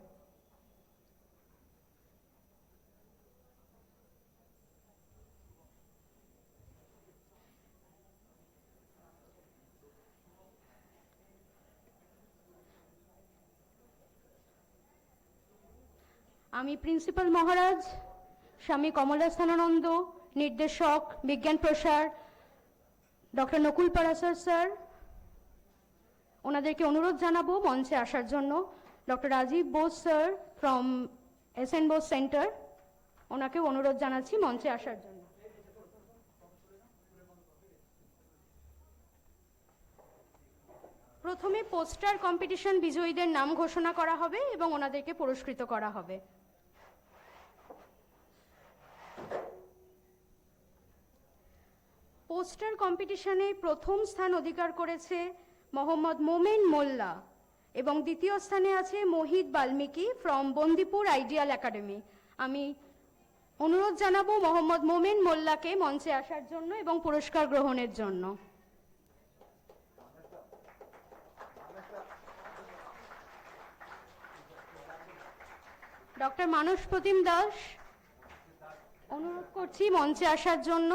আমি প্রিন্সিপাল মহারাজ স্বামী কমলাস্থানানন্দ, নির্দেশক বিজ্ঞান প্রসার ডক্টর নকুল পরাশর স্যার, ওনাদেরকে অনুরোধ জানাবো মঞ্চে আসার জন্য। Doctor Rajiv Bose sir from SN Bose Centre, ওনাকেও অনুরোধ জানাচ্ছি মঞ্চে আসার জন্য। প্রথমে পোস্টার কম্পিটিশন বিজয়ীদের নাম ঘোষণা করা হবে এবং ওনাদেরকে পুরস্কৃত করা হবে। পোস্টার কম্পিটিশনে প্রথম স্থান অধিকার করেছে মোহাম্মদ মোমেন মোল্লা এবং দ্বিতীয় স্থানে আছে Mohit Balmiki from Bandipur Ideal Academy. আমি অনুরোধ জানাবো মোহাম্মদ মোমেন মোল্লাকে মঞ্চে আসার জন্য এবং পুরস্কার গ্রহণের জন্য। ডক্টর মানস প্রতিম দাস, অনুরোধ করছি মঞ্চে আসার জন্য।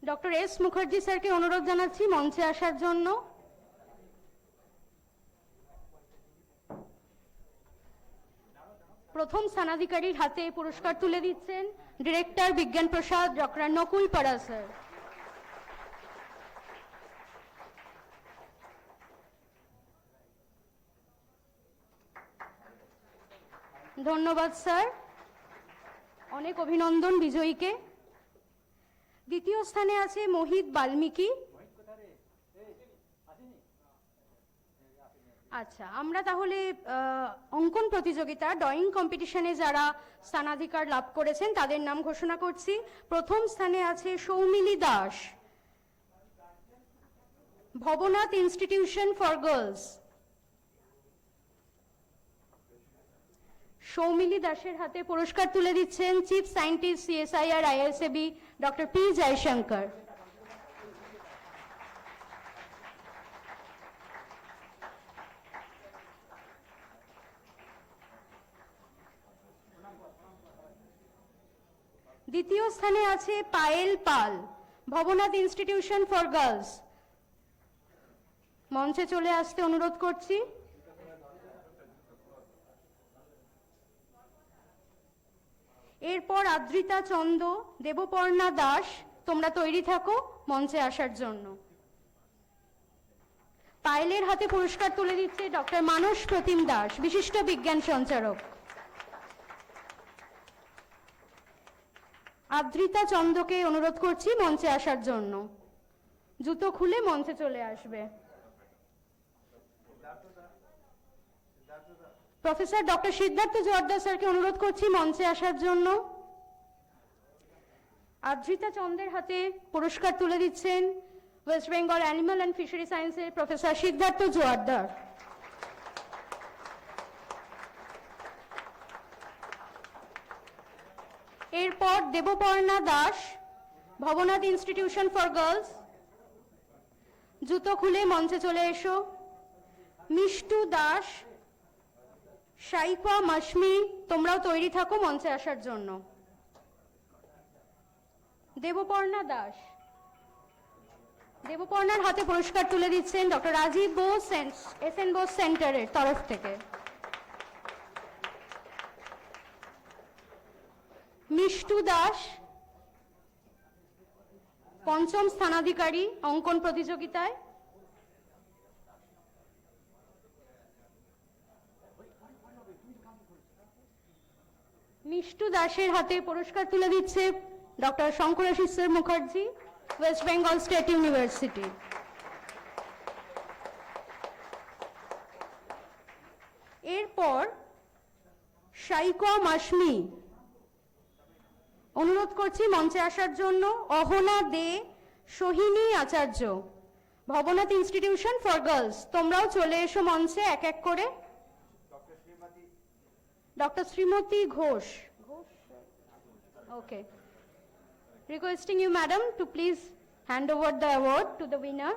ডক্টর এস মুখার্জি স্যারকে অনুরোধ জানাচ্ছি মঞ্চে আসার জন্য। প্রথম স্থানাধিকারীর হাতে পুরস্কার তুলে দিচ্ছেন ডিরেক্টর বিজ্ঞান প্রসাদ ডক্টর নকুল পরাশর। ধন্যবাদ স্যার, অনেক অভিনন্দন বিজয়ীকে। দ্বিতীয় স্থানে আছে মোহিত বাল্মীকি। আচ্ছা, আমরা তাহলে অঙ্কন প্রতিযোগিতা ড্রয়িং কম্পিটিশনে যারা স্থানাধিকার লাভ করেছেন তাদের নাম ঘোষণা করছি। প্রথম স্থানে আছে Soumili Das, Bhabanath Institution for Girls. Soumili দাসের হাতে পুরস্কার তুলে দিচ্ছেন chief scientist CSIR ISAB doctor P Jayashankar. দ্বিতীয় স্থানে আছে Payel Pal, Bhabanath Institution for Girls. মঞ্চে চলে আসতে অনুরোধ করছি। এরপর আদ্রিতা চন্দ, দেবপর্ণা দাস, তোমরা তৈরি থাকো মঞ্চে আসার জন্য। পায়েলের হাতে পুরস্কার তুলে দিচ্ছে ডক্টর মানস প্রতিম দাস, বিশিষ্ট বিজ্ঞান সঞ্চারক। আদ্রিতা চন্দকে অনুরোধ করছি মঞ্চে আসার জন্য। জুতো খুলে মঞ্চে চলে আসবে। প্রফেসর ডক্টর সিদ্ধার্থ জোয়ারদার স্যারকে অনুরোধ করছি মঞ্চে আসার জন্য। আদ্রিতা চন্দের হাতে পুরস্কার তুলে দিচ্ছেন West Bengal animal and fishery সায়েন্সের প্রফেসর সিদ্ধার্থ জোয়ারদার। এরপর Debparna Das, Bhabanath Institution for girls. জুতো খুলে মঞ্চে চলে এসো। মিষ্টু দাস, শাইফা মাসমি, তোমরাও তৈরি থাকো মঞ্চে আসার জন্য। দেবপর্ণা দাস, দেবপর্ণার হাতে পুরস্কার তুলে দিচ্ছেন ডক্টর রাজীব বোস এসএন বোস সেন্টারের তরফ থেকে। মিষ্টু দাস, পঞ্চম স্থানাধিকারী অঙ্কন প্রতিযোগিতায়। মিষ্টু দাসের হাতে পুরস্কার তুলে দিচ্ছে doctor Shankarashis Mukherjee, West Bengal State University. এরপর শাইকা মাসমি, অনুরোধ করছি মঞ্চে আসার জন্য Ahana De, Sohini Acharya, Bhabanath Institution for Girls. তোমরাও চলে এসো মঞ্চে এক এক করে। Doctor Shrimati Ghosh, okay. Requesting you, madam, to please hand over the award to the winner.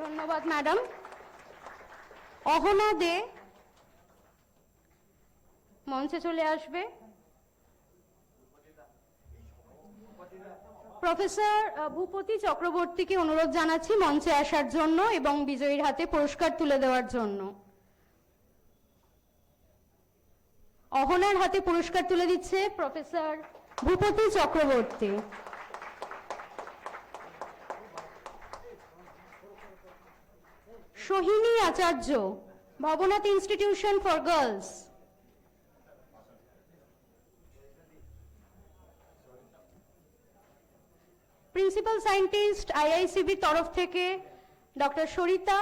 ধন্যবাদ ম্যাডাম। অহনা দে মঞ্চে চলে আসবে। প্রফেসর ভূপতি চক্রবর্তীকে অনুরোধ জানাচ্ছি মঞ্চে আসার জন্য এবং বিজয়ীর হাতে পুরস্কার তুলে দেওয়ার জন্য। অহনার হাতে পুরস্কার তুলে দিচ্ছে professor Bhupati Chakraborty. Sohini Acharya, Bhabanath Institution for Girls. Principal scientist IICB তরফ থেকে ডক্টর সরিতা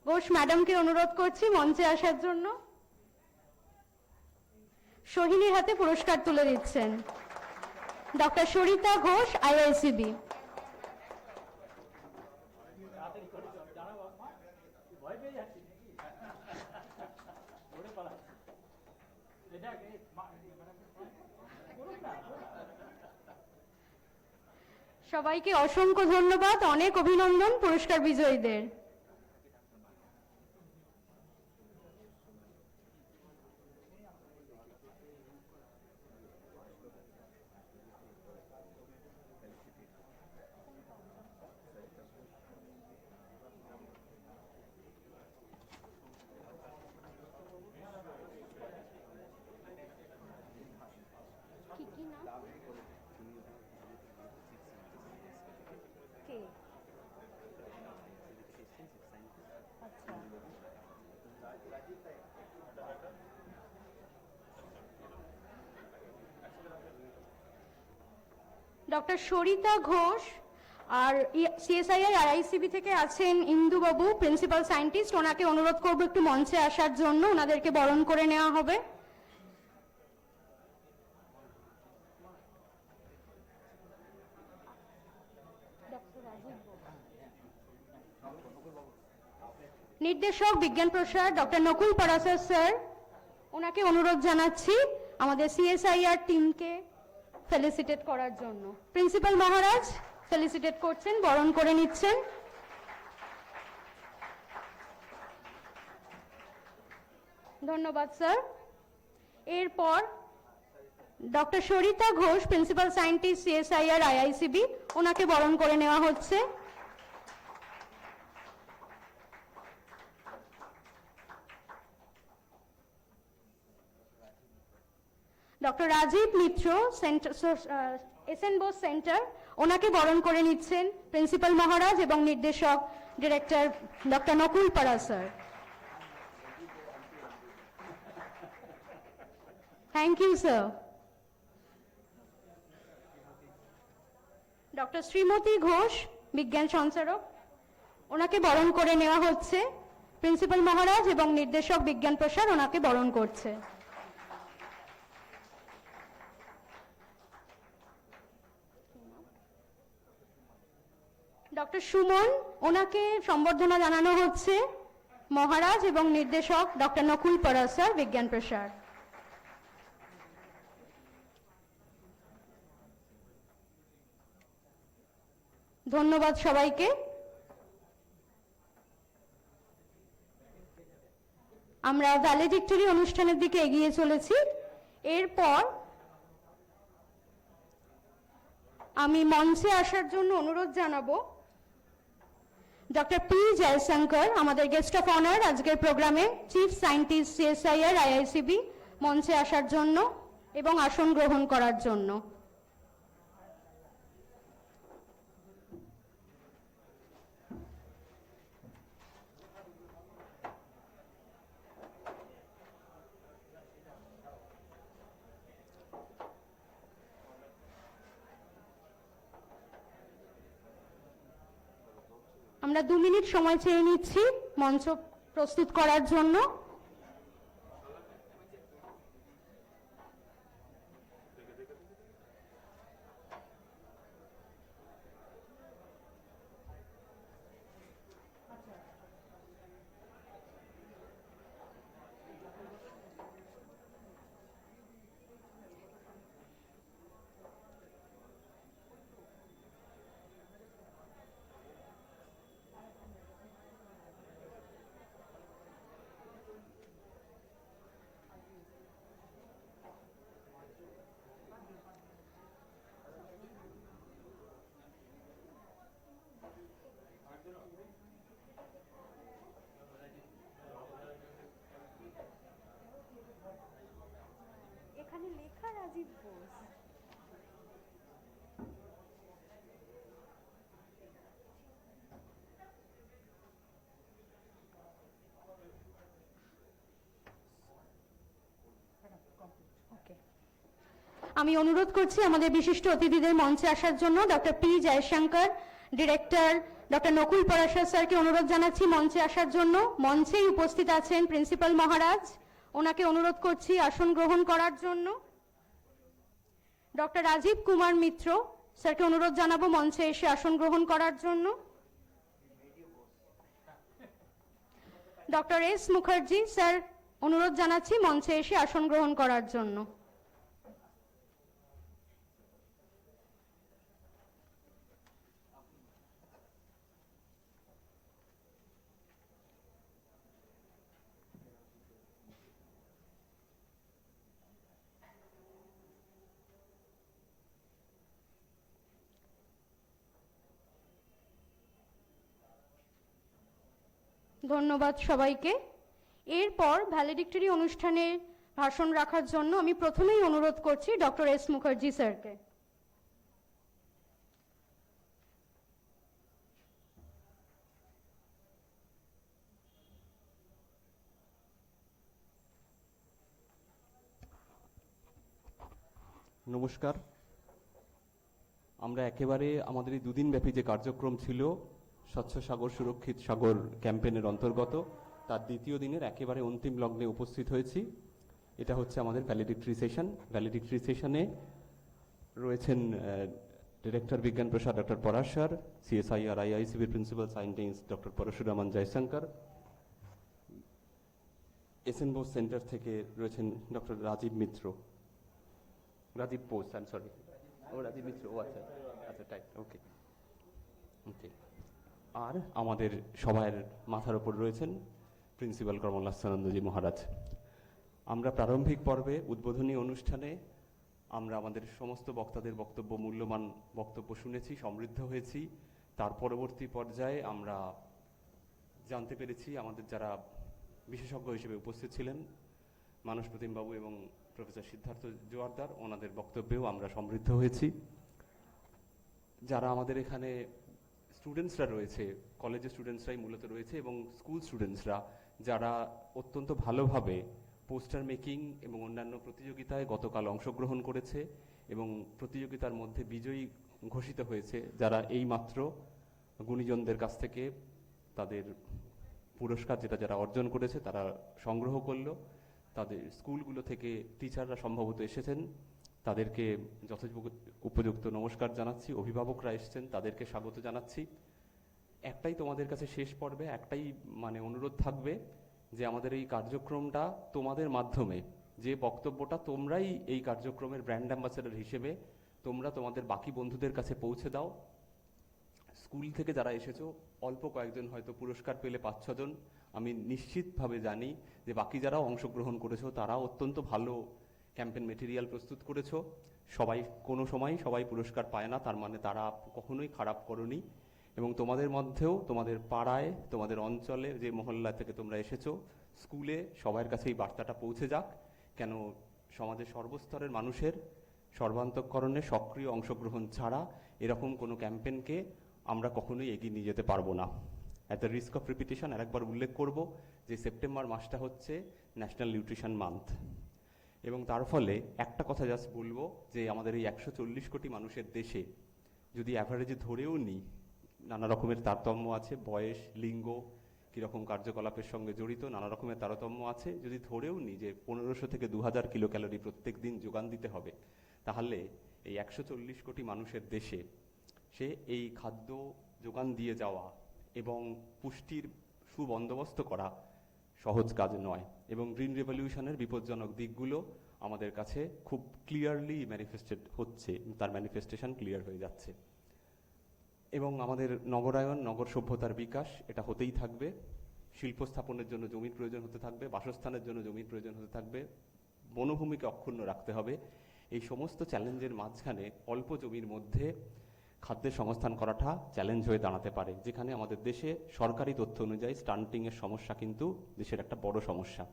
ঘোষ ম্যাডামকে অনুরোধ করছি মঞ্চে আসার জন্য। সোহিনীর হাতে পুরস্কার তুলে দিচ্ছেন ডক্টর সরিতা ঘোষ, আইআইসিবি। সবাইকে অসংখ্য ধন্যবাদ, অনেক অভিনন্দন পুরস্কার বিজয়ীদের। ডক্টর সরিতা ঘোষ আর সিএসআইআর আইআইসিবি থেকে আছেন ইন্দুবাবু, প্রিন্সিপাল সায়েন্টিস্ট। ওনাকে অনুরোধ করবো একটু মঞ্চে আসার জন্য, ওনাদেরকে বরণ করে নেওয়া হবে। নির্দেশক বিজ্ঞান প্রসার ডক্টর নকুল পরাশর স্যার, ওনাকে অনুরোধ জানাচ্ছি আমাদের সিএসআইআর টিমকে ফেলিসিটেট করার জন্য। প্রিন্সিপাল মহারাজ, ফেলিসিটেট করছেন, বরণ করে নিচ্ছেন। ধন্যবাদ স্যার। এরপর doctor Sarita Ghosh, principal scientist, CSIR, IICB, ওনাকে বরণ করে নেওয়া হচ্ছে। Doctor Rajib Mitra, SN Bose Centre, ওনাকে বরণ করে নিচ্ছেন প্রিন্সিপাল মহারাজ এবং নির্দেশক director doctor Nakul Parashar. Thank you sir. Doctor Shrimati Ghosh, বিজ্ঞান সঞ্চারক, ওনাকে বরণ করে নেওয়া হচ্ছে। প্রিন্সিপাল মহারাজ এবং নির্দেশক বিজ্ঞান প্রসার ওনাকে বরণ করছে। ডক্টর সুমন, ওনাকে সম্বর্ধনা জানানো হচ্ছে মহারাজ এবং নির্দেশক ডক্টর নকুল পরাশর, বিজ্ঞান প্রসার। ধন্যবাদ সবাইকে। আমরা ভ্যালেডিক্টরি অনুষ্ঠানের দিকে এগিয়ে চলেছি। এরপর আমি মঞ্চে আসার জন্য অনুরোধ জানাবো ডক্টর পি জয়শঙ্কর, আমাদের গেস্ট অফ অনার আজকের প্রোগ্রামে, চিফ সায়েন্টিস্ট, সিএসআইআর, আইআইসিবি, মঞ্চে আসার জন্য এবং আসন গ্রহণ করার জন্য। আমরা 2 মিনিট সময় চেয়ে নিচ্ছি মঞ্চ প্রস্তুত করার জন্য। এখানে লেখা রাজীব বোস। আমি অনুরোধ করছি আমাদের বিশিষ্ট অতিথিদের মঞ্চে আসার জন্য। Doctor P Jaishankar, director doctor Nakul Parashar স্যারকে অনুরোধ জানাচ্ছি মঞ্চে আসার জন্য। মঞ্চেই উপস্থিত আছেন প্রিন্সিপাল মহারাজ, ওনাকে অনুরোধ করছি আসন গ্রহণ করার জন্য। ডক্টর রাজীব কুমার মিত্র স্যারকে অনুরোধ জানাবো মঞ্চে এসে আসন গ্রহণ করার জন্য। ডক্টর এস মুখার্জি স্যার, অনুরোধ জানাচ্ছি মঞ্চে এসে আসন গ্রহণ করার জন্য। ধন্যবাদ সবাইকে। এরপর ভ্যালেডিক্টরি অনুষ্ঠানে ভাষণ রাখার জন্য আমি প্রথমেই অনুরোধ করছি ডক্টর এস মুখার্জি স্যারকে।
নমস্কার। আমরা একেবারে আমাদের এই 2 দিন ব্যাপী যে কার্যক্রম ছিল স্বচ্ছ সাগর সুরক্ষিত সাগর ক্যাম্পেইনের অন্তর্গত, তার দ্বিতীয় দিনের একেবারে অন্তিম লগ্নে উপস্থিত হয়েছি। এটা হচ্ছে আমাদের ভ্যালেডিক্টরি সেশন। ভ্যালেডিক্টরি সেশনে রয়েছেন director Vigyan Prasar doctor Parashar, CSIR আইআইসিবির principal scientist doctor Parasuraman Jayashankar, SN Bose Centre থেকে রয়েছেন doctor Rajib Mitra, Rajib Bose, I am sorry, ও রাজীব মিত্র, ও আচ্ছা আচ্ছা, টাইট, ওকে। ওকে। আর আমাদের সবার মাথার উপর রয়েছেন প্রিন্সিপাল কমলাসানন্দজি মহারাজ। আমরা প্রারম্ভিক পর্বে উদ্বোধনী অনুষ্ঠানে আমরা আমাদের সমস্ত বক্তাদের বক্তব্য, মূল্যবান বক্তব্য শুনেছি, সমৃদ্ধ হয়েছি। তার পরবর্তী পর্যায়ে আমরা জানতে পেরেছি আমাদের যারা বিশেষজ্ঞ হিসেবে উপস্থিত ছিলেন, মানস প্রতিমবাবু এবং প্রফেসর সিদ্ধার্থ জোয়ারদার, ওনাদের বক্তব্যেও আমরা সমৃদ্ধ হয়েছি। যারা আমাদের এখানে স্টুডেন্টসরা রয়েছে, কলেজের স্টুডেন্টসরাই মূলত রয়েছে, এবং স্কুল স্টুডেন্টসরা যারা অত্যন্ত ভালোভাবে পোস্টার মেকিং এবং অন্যান্য প্রতিযোগিতায় গতকাল অংশগ্রহণ করেছে এবং প্রতিযোগিতার মধ্যে বিজয়ী ঘোষিত হয়েছে, যারা এইমাত্র গুণীজনদের কাছ থেকে তাদের পুরস্কার যেটা যারা অর্জন করেছে তারা সংগ্রহ করলো। তাদের স্কুলগুলো থেকে টিচাররা সম্ভবত এসেছেন, তাদেরকে উপযুক্ত নমস্কার জানাচ্ছি। অভিভাবকরা এসেছেন, তাদেরকে স্বাগত জানাচ্ছি। একটাই তোমাদের কাছে শেষ পর্বে একটাই অনুরোধ থাকবে যে আমাদের এই কার্যক্রমটা তোমাদের মাধ্যমে, যে বক্তব্যটা তোমরাই এই কার্যক্রমের ব্র্যান্ড অ্যাম্বাসেডর হিসেবে তোমরা তোমাদের বাকি বন্ধুদের কাছে পৌঁছে দাও। স্কুল থেকে যারা এসেছো অল্প কয়েকজন হয়তো পুরস্কার পেলে 5-6 জন, আমি নিশ্চিতভাবে জানি যে বাকি যারাও অংশগ্রহণ করেছো তারাও অত্যন্ত ভালো ক্যাম্পেইন মেটেরিয়াল প্রস্তুত করেছো। কোনো সময় সবাই পুরস্কার পায় না, তার মানে তারা কখনোই খারাপ করোনি। এবং তোমাদের মধ্যেও তোমাদের পাড়ায়, তোমাদের অঞ্চলে, যে মহল্লা থেকে তোমরা এসেছো, স্কুলে সবার কাছে এই বার্তাটা পৌঁছে যাক। কেন সমাজের সর্বস্তরের মানুষের সর্বান্তঃকরণে সক্রিয় অংশগ্রহণ ছাড়া এরকম কোনো ক্যাম্পেইনকে আমরা কখনোই এগিয়ে নিয়ে যেতে পারবো না। At the risk of repetition আরেকবার উল্লেখ করব যে সেপ্টেম্বর মাসটা হচ্ছে ন্যাশনাল নিউট্রিশন মান্থ, এবং তার ফলে একটা কথা জাস্ট বলবো যে আমাদের এই 140 কোটি মানুষের দেশে যদি অ্যাভারেজে ধরেও নিই, নানা রকমের তারতম্য আছে, বয়স, লিঙ্গ, কীরকম কার্যকলাপের সঙ্গে জড়িত নানা রকমের তারতম্য আছে, যদি ধরেও নিই যে 1500 থেকে 2000 কিলো ক্যালোরি প্রত্যেক দিন যোগান দিতে হবে, তাহলে এই 140 কোটি মানুষের দেশে সে এই খাদ্য যোগান দিয়ে যাওয়া এবং পুষ্টির সুবন্দোবস্ত করা সহজ কাজ নয়। এবং গ্রিন রেভলিউশনের বিপজ্জনক দিকগুলো আমাদের কাছে খুব ক্লিয়ারলি ম্যানিফেস্টেড হচ্ছে, তার ম্যানিফেস্টেশন ক্লিয়ার হয়ে যাচ্ছে। এবং আমাদের নগরায়ন, নগর সভ্যতার বিকাশ এটা হতেই থাকবে। শিল্প স্থাপনের জন্য জমির প্রয়োজন হতে থাকবে, বাসস্থানের জন্য জমির প্রয়োজন হতে থাকবে, বনভূমিকে অক্ষুণ্ণ রাখতে হবে। এই সমস্ত চ্যালেঞ্জের মাঝখানে অল্প জমির মধ্যে খাদ্যের সংস্থান করাটা চ্যালেঞ্জ হয়ে দাঁড়াতে পারে, যেখানে আমাদের দেশে সরকারি তথ্য অনুযায়ী স্টান্টিংয়ের সমস্যা কিন্তু দেশের একটা বড় সমস্যা।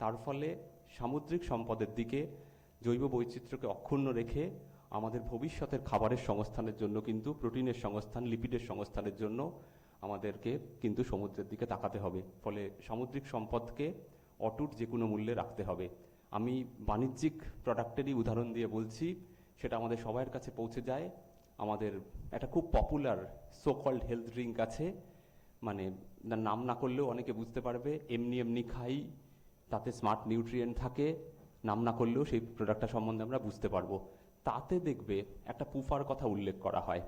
তার ফলে সামুদ্রিক সম্পদের দিকে জৈব বৈচিত্র্যকে অক্ষুণ্ণ রেখে আমাদের ভবিষ্যতের খাবারের সংস্থানের জন্য কিন্তু প্রোটিনের সংস্থান, লিপিডের সংস্থানের জন্য আমাদেরকে কিন্তু সমুদ্রের দিকে তাকাতে হবে। ফলে সামুদ্রিক সম্পদকে অটুট যে কোনো মূল্যে রাখতে হবে। আমি বাণিজ্যিক প্রোডাক্টেরই উদাহরণ দিয়ে বলছি, সেটা আমাদের সবার কাছে পৌঁছে যায়। আমাদের একটা খুব popular so called health drink আছে, নাম না করলেও অনেকে বুঝতে পারবে, এমনি এমনি খাই, তাতে স্মার্ট নিউট্রিয়েন্ট থাকে, নাম না করলেও সেই প্রোডাক্টটা সম্বন্ধে আমরা বুঝতে পারবো। তাতে দেখবে একটা পুফার কথা উল্লেখ করা হয়,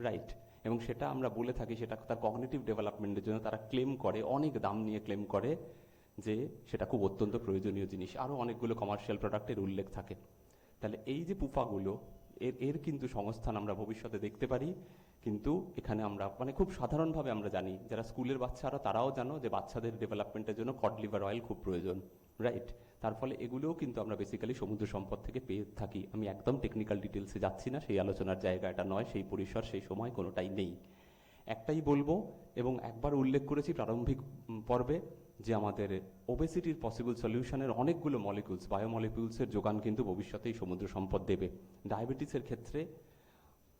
রাইট? এবং সেটা আমরা বলে থাকি, সেটা তার কগনিটিভ ডেভেলপমেন্টের জন্য তারা ক্লেম করে, অনেক দাম নিয়ে ক্লেম করে যে সেটা খুব অত্যন্ত প্রয়োজনীয় জিনিস। আরও অনেকগুলো কমার্শিয়াল প্রোডাক্টের উল্লেখ থাকে। তাহলে এই যে পুফাগুলো, এর কিন্তু সংস্থান আমরা ভবিষ্যতে দেখতে পারি। কিন্তু এখানে আমরা খুব সাধারণভাবে আমরা জানি, যারা স্কুলের বাচ্চারা তারাও জানো যে বাচ্চাদের ডেভেলপমেন্টের জন্য কড লিভার অয়েল খুব প্রয়োজন, রাইট? তার ফলে এগুলোও কিন্তু আমরা বেসিক্যালি সমুদ্র সম্পদ থেকে পেয়ে থাকি। আমি একদম টেকনিক্যাল ডিটেলসে যাচ্ছি না, সেই আলোচনার জায়গা এটা নয়, সেই পরিসর, সেই সময় কোনোটাই নেই। একটাই বলবো, এবং একবার উল্লেখ করেছি প্রারম্ভিক পর্বে, যে আমাদের ওবেসিটির পসিবল সলিউশনের অনেকগুলো মলিকিউলস, বায়োমলিকিউলসের যোগান কিন্তু ভবিষ্যতেই সমুদ্র সম্পদ দেবে। ডায়াবেটিসের ক্ষেত্রে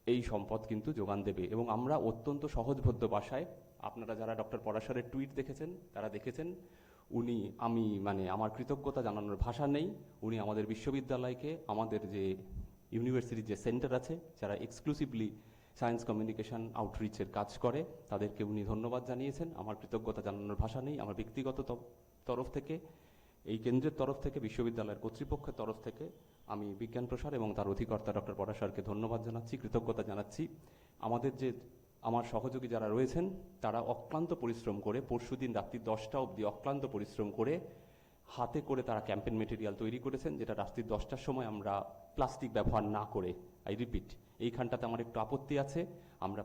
এই সম্পদ কিন্তু যোগান দেবে। এবং আমরা অত্যন্ত সহজবোধ্য ভাষায়, আপনারা যারা ডক্টর পরাশরের টুইট দেখেছেন তারা দেখেছেন, উনি আমার কৃতজ্ঞতা জানানোর ভাষা নেই। উনি আমাদের বিশ্ববিদ্যালয়কে, আমাদের যে ইউনিভার্সিটির যে সেন্টার আছে, যারা এক্সক্লুসিভলি সায়েন্স কমিউনিকেশন আউটরিচের কাজ করে, তাদেরকে উনি ধন্যবাদ জানিয়েছেন। আমার কৃতজ্ঞতা জানানোর ভাষা নেই। আমার ব্যক্তিগত তরফ থেকে, এই কেন্দ্রের তরফ থেকে, বিশ্ববিদ্যালয়ের কর্তৃপক্ষের তরফ থেকে আমি বিজ্ঞান প্রসার এবং তার অধিকর্তা ডক্টর পরাশরকে ধন্যবাদ জানাচ্ছি, কৃতজ্ঞতা জানাচ্ছি। আমার সহযোগী যারা রয়েছেন তারা অক্লান্ত পরিশ্রম করে, পরশুদিন রাত্রি 10টা অবধি অক্লান্ত পরিশ্রম করে হাতে করে তারা ক্যাম্পেইন মেটেরিয়াল তৈরি করেছেন, যেটা রাত্রি 10টার সময় আমরা প্লাস্টিক ব্যবহার না করে আই রিপিট, এইখানটাতে আমার একটু আপত্তি আছে। আমরা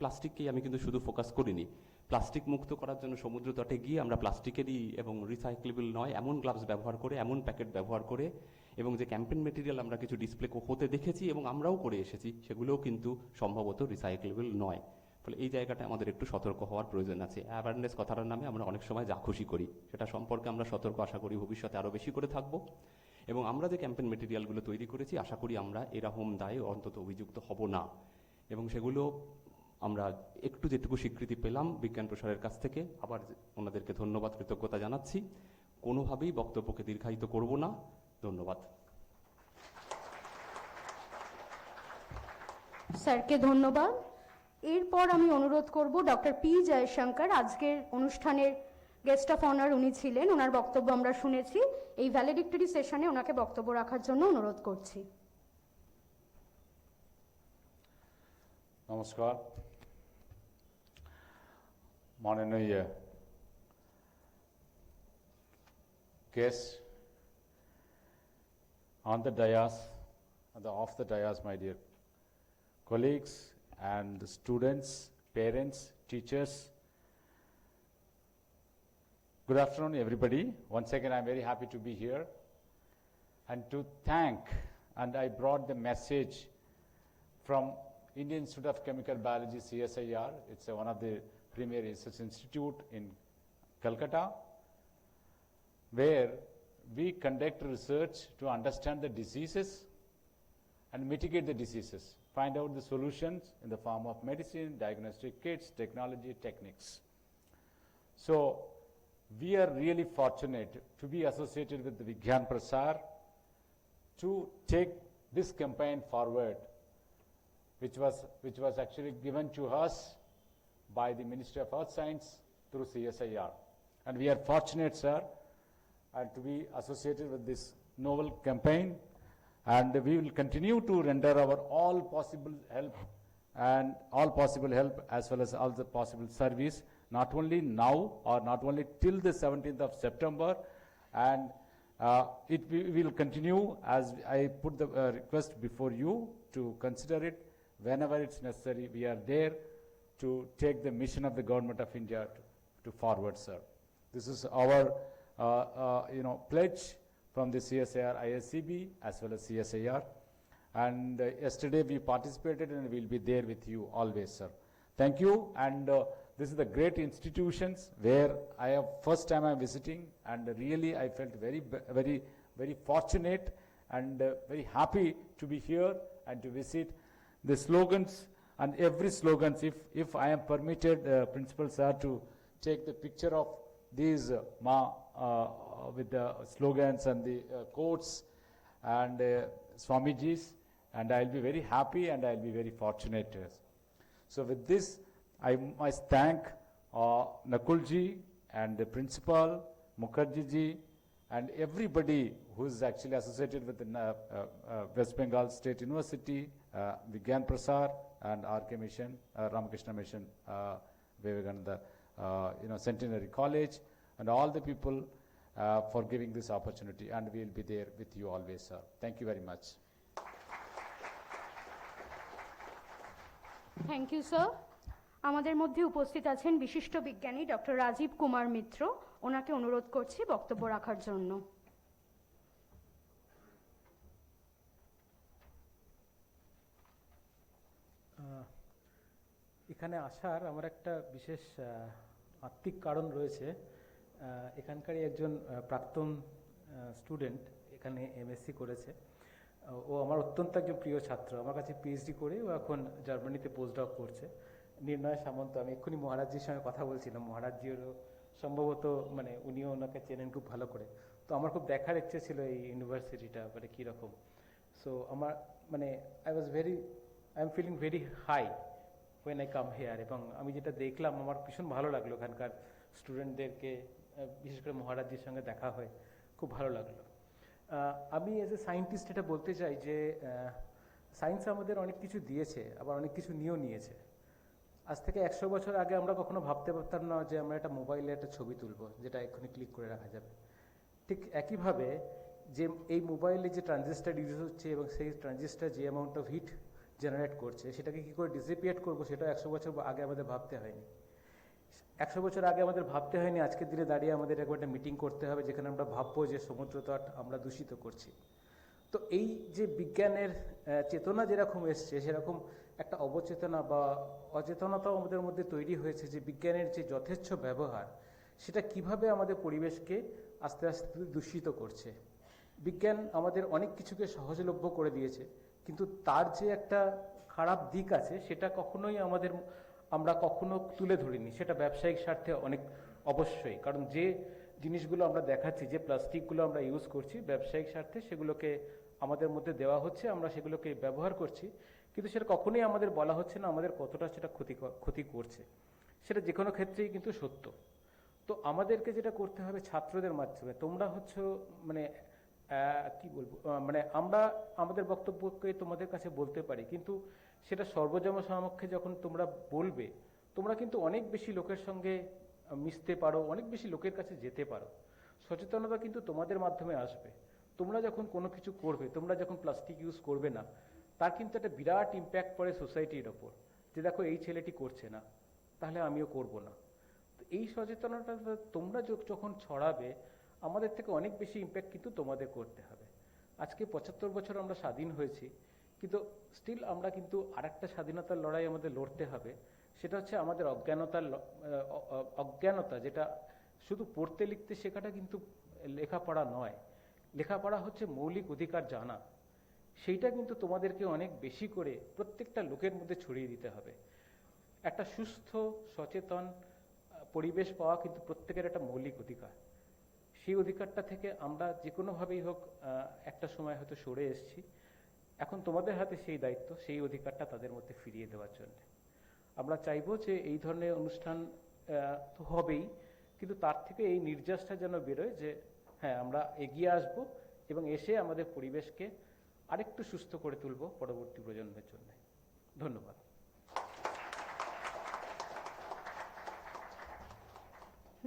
প্লাস্টিককেই আমি কিন্তু শুধু ফোকাস করিনি। প্লাস্টিক মুক্ত করার জন্য সমুদ্র তটে গিয়ে আমরা প্লাস্টিকেরই এবং রিসাইক্লেবল নয় এমন গ্লাভস ব্যবহার করে, এমন প্যাকেট ব্যবহার করে, এবং যে ক্যাম্পেইন মেটেরিয়াল আমরা কিছু ডিসপ্লে হতে দেখেছি এবং আমরাও করে এসেছি, সেগুলোও কিন্তু সম্ভবত রিসাইক্লেবল নয়। ফলে এই জায়গাটা আমাদের একটু সতর্ক হওয়ার প্রয়োজন আছে। অ্যাওয়ারনেস কথাটার নামে আমরা অনেক সময় যা খুশি করি, সেটা সম্পর্কে আমরা সতর্ক আশা করি ভবিষ্যতে আরও বেশি করে থাকবো। এবং আমরা যে ক্যাম্পেইন মেটেরিয়ালগুলো তৈরি করেছি, আশা করি আমরা এরকম দায়ে অন্তত অভিযুক্ত হব না। এবং সেগুলো আমরা একটু যেটুকু স্বীকৃতি পেলাম বিজ্ঞান প্রসারের কাছ থেকে, আবার ওনাদেরকে ধন্যবাদ, কৃতজ্ঞতা জানাচ্ছি। কোনোভাবেই বক্তব্যকে দীর্ঘায়িত করব না। ধন্যবাদ।
স্যারকে ধন্যবাদ। এরপর আমি অনুরোধ করব ডক্টর পি জয়শঙ্কর, আজকের অনুষ্ঠানের গেস্ট অফ অনার উনি ছিলেন, ওনার বক্তব্য আমরা শুনেছি, এই ভ্যালেডিক্টরি সেশনে ওনাকে বক্তব্য রাখার জন্য অনুরোধ করছি।
নমস্কার। মাননীয় guests on the dais, off the dais, my dear colleagues and the students, parents, teachers. Good afternoon, everybody. Once again, I'm very happy to be here and to thank, and I brought the message from Indian Institute of Chemical Biology, CSIR. It's one of the premier research institute in Calcutta, where we conduct research to understand the diseases and mitigate the diseases, find out the solutions in the form of medicine, diagnostic kits, technology, techniques. So we are really fortunate to be associated with the Vigyan Prasar to take this campaign forward, which was actually given to us by the Ministry of Earth Science through CSIR. And we are fortunate, sir, and to be associated with this novel campaign, and we will continue to render our all possible help as well as all the possible service, not only now or not only till the 17th of September, and we will continue as I put the request before you to consider it whenever it's necessary. We are there to take the mission of the Government of India to forward, sir. This is our pledge from the CSIR ISCB as well as CSIR. And yesterday we participated and we'll be there with you always, sir. Thank you. And this is the great institutions where I have first time I'm visiting, and really I felt very fortunate and very happy to be here and to visit. The slogans and every slogans, if I am permitted, Principal Sir, to take the picture of these with the slogans and the quotes and Swamiji's, and I'll be very happy and I'll be very fortunate. So with this, I must thank Nakulji and the Principal, Mukherjee and everybody who is actually associated with the West Bengal State University, Vigyan Prasar and RK Mission, Ramakrishna Mission, Vivekananda, Centenary College, and all the people for giving this opportunity, and we will be there with you always, sir. Thank you very much.
Thank you sir. আমাদের মধ্যে উপস্থিত আছেন বিশিষ্ট বিজ্ঞানী doctor Rajib Kumar মিত্র, ওনাকে অনুরোধ করছি বক্তব্য রাখার জন্য।
এখানে আসার আমার একটা বিশেষ আত্মিক কারণ রয়েছে। এখানকারই একজন প্রাক্তন স্টুডেন্ট এখানে এমএসসি করেছে। ও আমার অত্যন্ত একজন প্রিয় ছাত্র, আমার কাছে পিএইচডি করে ও এখন জার্মানিতে পোস্টডক করছে। নির্ণয় সামন্ত, আমি এক্ষুনি মহারাজজির সঙ্গে কথা বলছিলাম, মহারাজজিরও সম্ভবত উনিও ওনাকে চেনেন খুব ভালো করে। তো আমার খুব দেখার ইচ্ছে ছিল এই ইউনিভার্সিটিটা কীরকম। সো আমার I am feeling very high when I come here, এবং আমি যেটা দেখলাম আমার ভীষণ ভালো লাগলো। এখানকার স্টুডেন্টদেরকে, বিশেষ করে মহারাজজির সঙ্গে দেখা হয়ে খুব ভালো লাগলো। আমি এজ এ সায়েন্টিস্ট এটা বলতে চাই যে সায়েন্স আমাদের অনেক কিছু দিয়েছে, আবার অনেক কিছু নিয়েও নিয়েছে। আজ থেকে 100 বছর আগে আমরা কখনো ভাবতে পারতাম না যে আমরা একটা মোবাইলে একটা ছবি তুলব যেটা এক্ষুনি ক্লিক করে রাখা যাবে। ঠিক একইভাবে যে এই মোবাইলে যে ট্রানজিস্টার ইউজ হচ্ছে এবং সেই ট্রানজিস্টার যে অ্যামাউন্ট অফ হিট জেনারেট করছে সেটাকে কী করে ডিসিপিয়েট করবো সেটা 100 বছর আগে আমাদের ভাবতে হয়নি। 100 বছর আগে আমাদের ভাবতে হয়নি, আজকের দিনে দাঁড়িয়ে আমাদের একবার একটা মিটিং করতে হবে যেখানে আমরা ভাববো যে সমুদ্র তট আমরা দূষিত করছি। তো এই যে বিজ্ঞানের চেতনা যেরকম এসছে সেরকম একটা অবচেতনা বা অচেতনতাও আমাদের মধ্যে তৈরি হয়েছে যে বিজ্ঞানের যে যথেচ্ছ ব্যবহার সেটা কিভাবে আমাদের পরিবেশকে আস্তে আস্তে দূষিত করছে। বিজ্ঞান আমাদের অনেক কিছুকে সহজলভ্য করে দিয়েছে, কিন্তু তার যে একটা খারাপ দিক আছে সেটা কখনোই আমরা কখনো তুলে ধরিনি। সেটা ব্যবসায়িক স্বার্থে অনেক অবশ্যই, কারণ যে জিনিসগুলো আমরা দেখাচ্ছি, যে প্লাস্টিকগুলো আমরা ইউজ করছি ব্যবসায়িক স্বার্থে সেগুলোকে আমাদের মধ্যে দেওয়া হচ্ছে, আমরা সেগুলোকে ব্যবহার করছি, কিন্তু সেটা কখনোই আমাদের বলা হচ্ছে না আমাদের কতটা সেটা ক্ষতি করছে। সেটা যে কোনো ক্ষেত্রেই কিন্তু সত্য। তো আমাদেরকে যেটা করতে হবে ছাত্রদের মাধ্যমে, তোমরা হচ্ছে মানে কি বলবো, মানে আমরা আমাদের বক্তব্যকে তোমাদের কাছে বলতে পারি, কিন্তু সেটা সর্বজন সমক্ষে যখন তোমরা বলবে তোমরা কিন্তু অনেক বেশি লোকের সঙ্গে মিশতে পারো, অনেক বেশি লোকের কাছে যেতে পারো। সচেতনতা কিন্তু তোমাদের মাধ্যমে আসবে। তোমরা যখন কোনো কিছু করবে, তোমরা যখন প্লাস্টিক ইউজ করবে না, তার কিন্তু একটা বিরাট ইম্প্যাক্ট পড়ে সোসাইটির ওপর, যে দেখো এই ছেলেটি করছে না তাহলে আমিও করব না। তো এই সচেতনতা তোমরা যখন ছড়াবে আমাদের থেকে অনেক বেশি ইম্প্যাক্ট কিন্তু তোমাদের করতে হবে। আজকে 75 বছর আমরা স্বাধীন হয়েছি, কিন্তু স্টিল আমরা কিন্তু আরেকটা স্বাধীনতার লড়াই আমাদের লড়তে হবে। সেটা হচ্ছে আমাদের অজ্ঞানতা, যেটা শুধু পড়তে লিখতে শেখাটা কিন্তু লেখাপড়া নয়। লেখাপড়া হচ্ছে মৌলিক অধিকার জানা। সেইটা কিন্তু তোমাদেরকে অনেক বেশি করে প্রত্যেকটা লোকের মধ্যে ছড়িয়ে দিতে হবে। একটা সুস্থ সচেতন পরিবেশ পাওয়া কিন্তু প্রত্যেকের একটা মৌলিক অধিকার। সেই অধিকারটা থেকে আমরা যে কোনোভাবেই হোক একটা সময় হয়তো সরে এসেছি, এখন তোমাদের হাতে সেই দায়িত্ব সেই অধিকারটা তাদের মধ্যে ফিরিয়ে দেওয়ার জন্য। আমরা চাইবো যে এই ধরনের অনুষ্ঠান তো হবেই, কিন্তু তার থেকে এই নির্যাসটা যেন বেরোয় যে হ্যাঁ আমরা এগিয়ে আসব এবং এসে আমাদের পরিবেশকে আরেকটু সুস্থ করে তুলব পরবর্তী প্রজন্মের জন্য। ধন্যবাদ।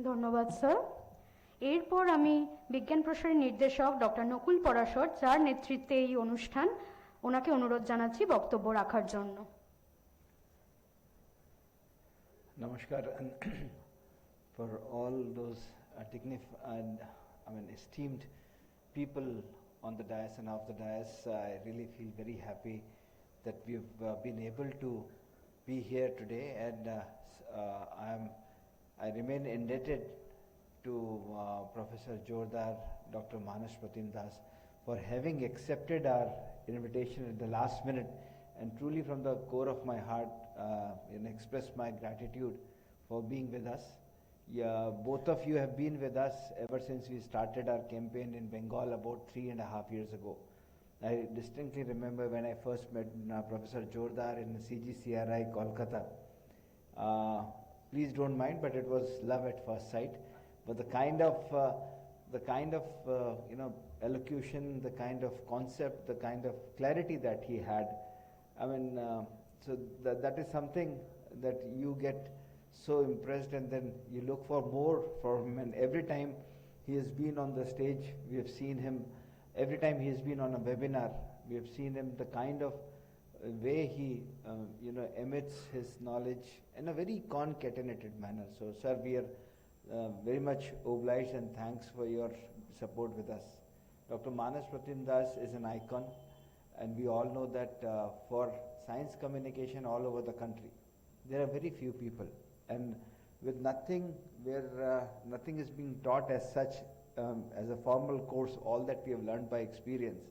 ধন্যবাদ স্যার। এরপর আমি বিজ্ঞান প্রসারের নির্দেশক ডক্টর নকুল পরাশর, যার নেতৃত্বে এই অনুষ্ঠান, ওনাকে অনুরোধ জানাচ্ছি বক্তব্য রাখার জন্য।
Namaskar, and for all those dignified, esteemed people on the dais and off the dais, I really feel very happy that we've been able to be here today, and I remain indebted to Professor Jordar, Dr. Manas Pratim Das, for having accepted our invitation at the last minute, and truly from the core of my heart express my gratitude for being with us. Yeah, both of you have been with us ever since we started our campaign in Bengal about 3.5 years ago. I distinctly remember when I first met Professor Jordar in CGCRI, Kolkata. Please don't mind, but it was love at first sight. But the kind of elocution, the kind of concept, the kind of clarity that he had, so that is something that you get so impressed, and then you look for more from him. And every time he has been on the stage, we have seen him. Every time he has been on a webinar, we have seen him. The kind of way he emits his knowledge in a very concatenated manner. So, sir, we are very much obliged, and thanks for your support with us. Dr. Manas Pratim Das is an icon, and we all know that for science communication all over the country, there are very few people, and with nothing, where nothing is being taught as such as a formal course, all that we have learned by experience.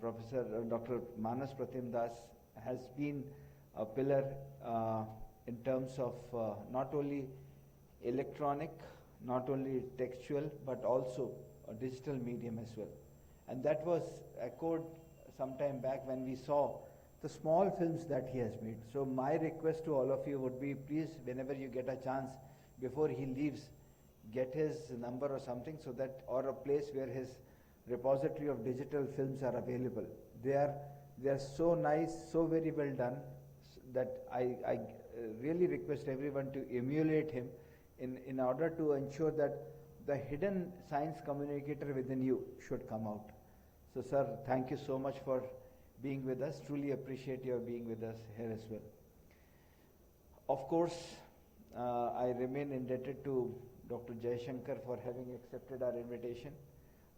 Professor Dr. Manas Pratim Das has been a pillar in terms of not only electronic, not only textual, but also a digital medium as well. And that was echoed some time back when we saw the small films that he has made. So my request to all of you would be, please, whenever you get a chance, before he leaves, get his number or something, so that, or a place where his repository of digital films are available. They are so nice, so very well done, that I really request everyone to emulate him in order to ensure that the hidden science communicator within you should come out. So sir, thank you so much for being with us. Truly appreciate your being with us here as well. Of course, I remain indebted to Dr. Jaishankar for having accepted our invitation.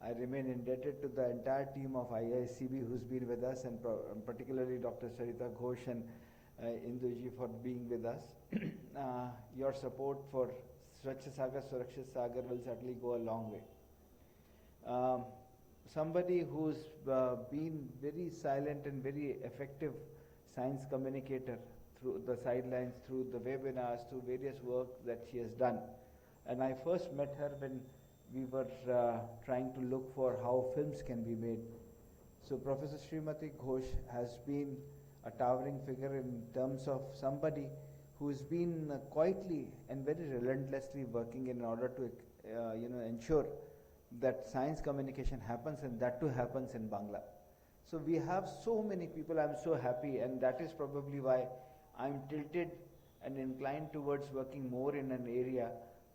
I remain indebted to the entire team of IISCB who's been with us, and particularly Dr. Sarita Ghosh and Induji for being with us. Your support for Swachh Sagar Surakshit Sagar will certainly go a long way. Somebody who's been very silent and very effective science communicator through the sidelines, through the webinars, through various work that she has done. And I first met her when we were trying to look for how films can be made. So Professor Srimati Ghosh has been a towering figure in terms of somebody who's been quietly and very relentlessly working in order to ensure that science communication happens, and that too happens in Bangla. So we have so many people. I'm so happy, and that is probably why I'm tilted and inclined towards working more in an area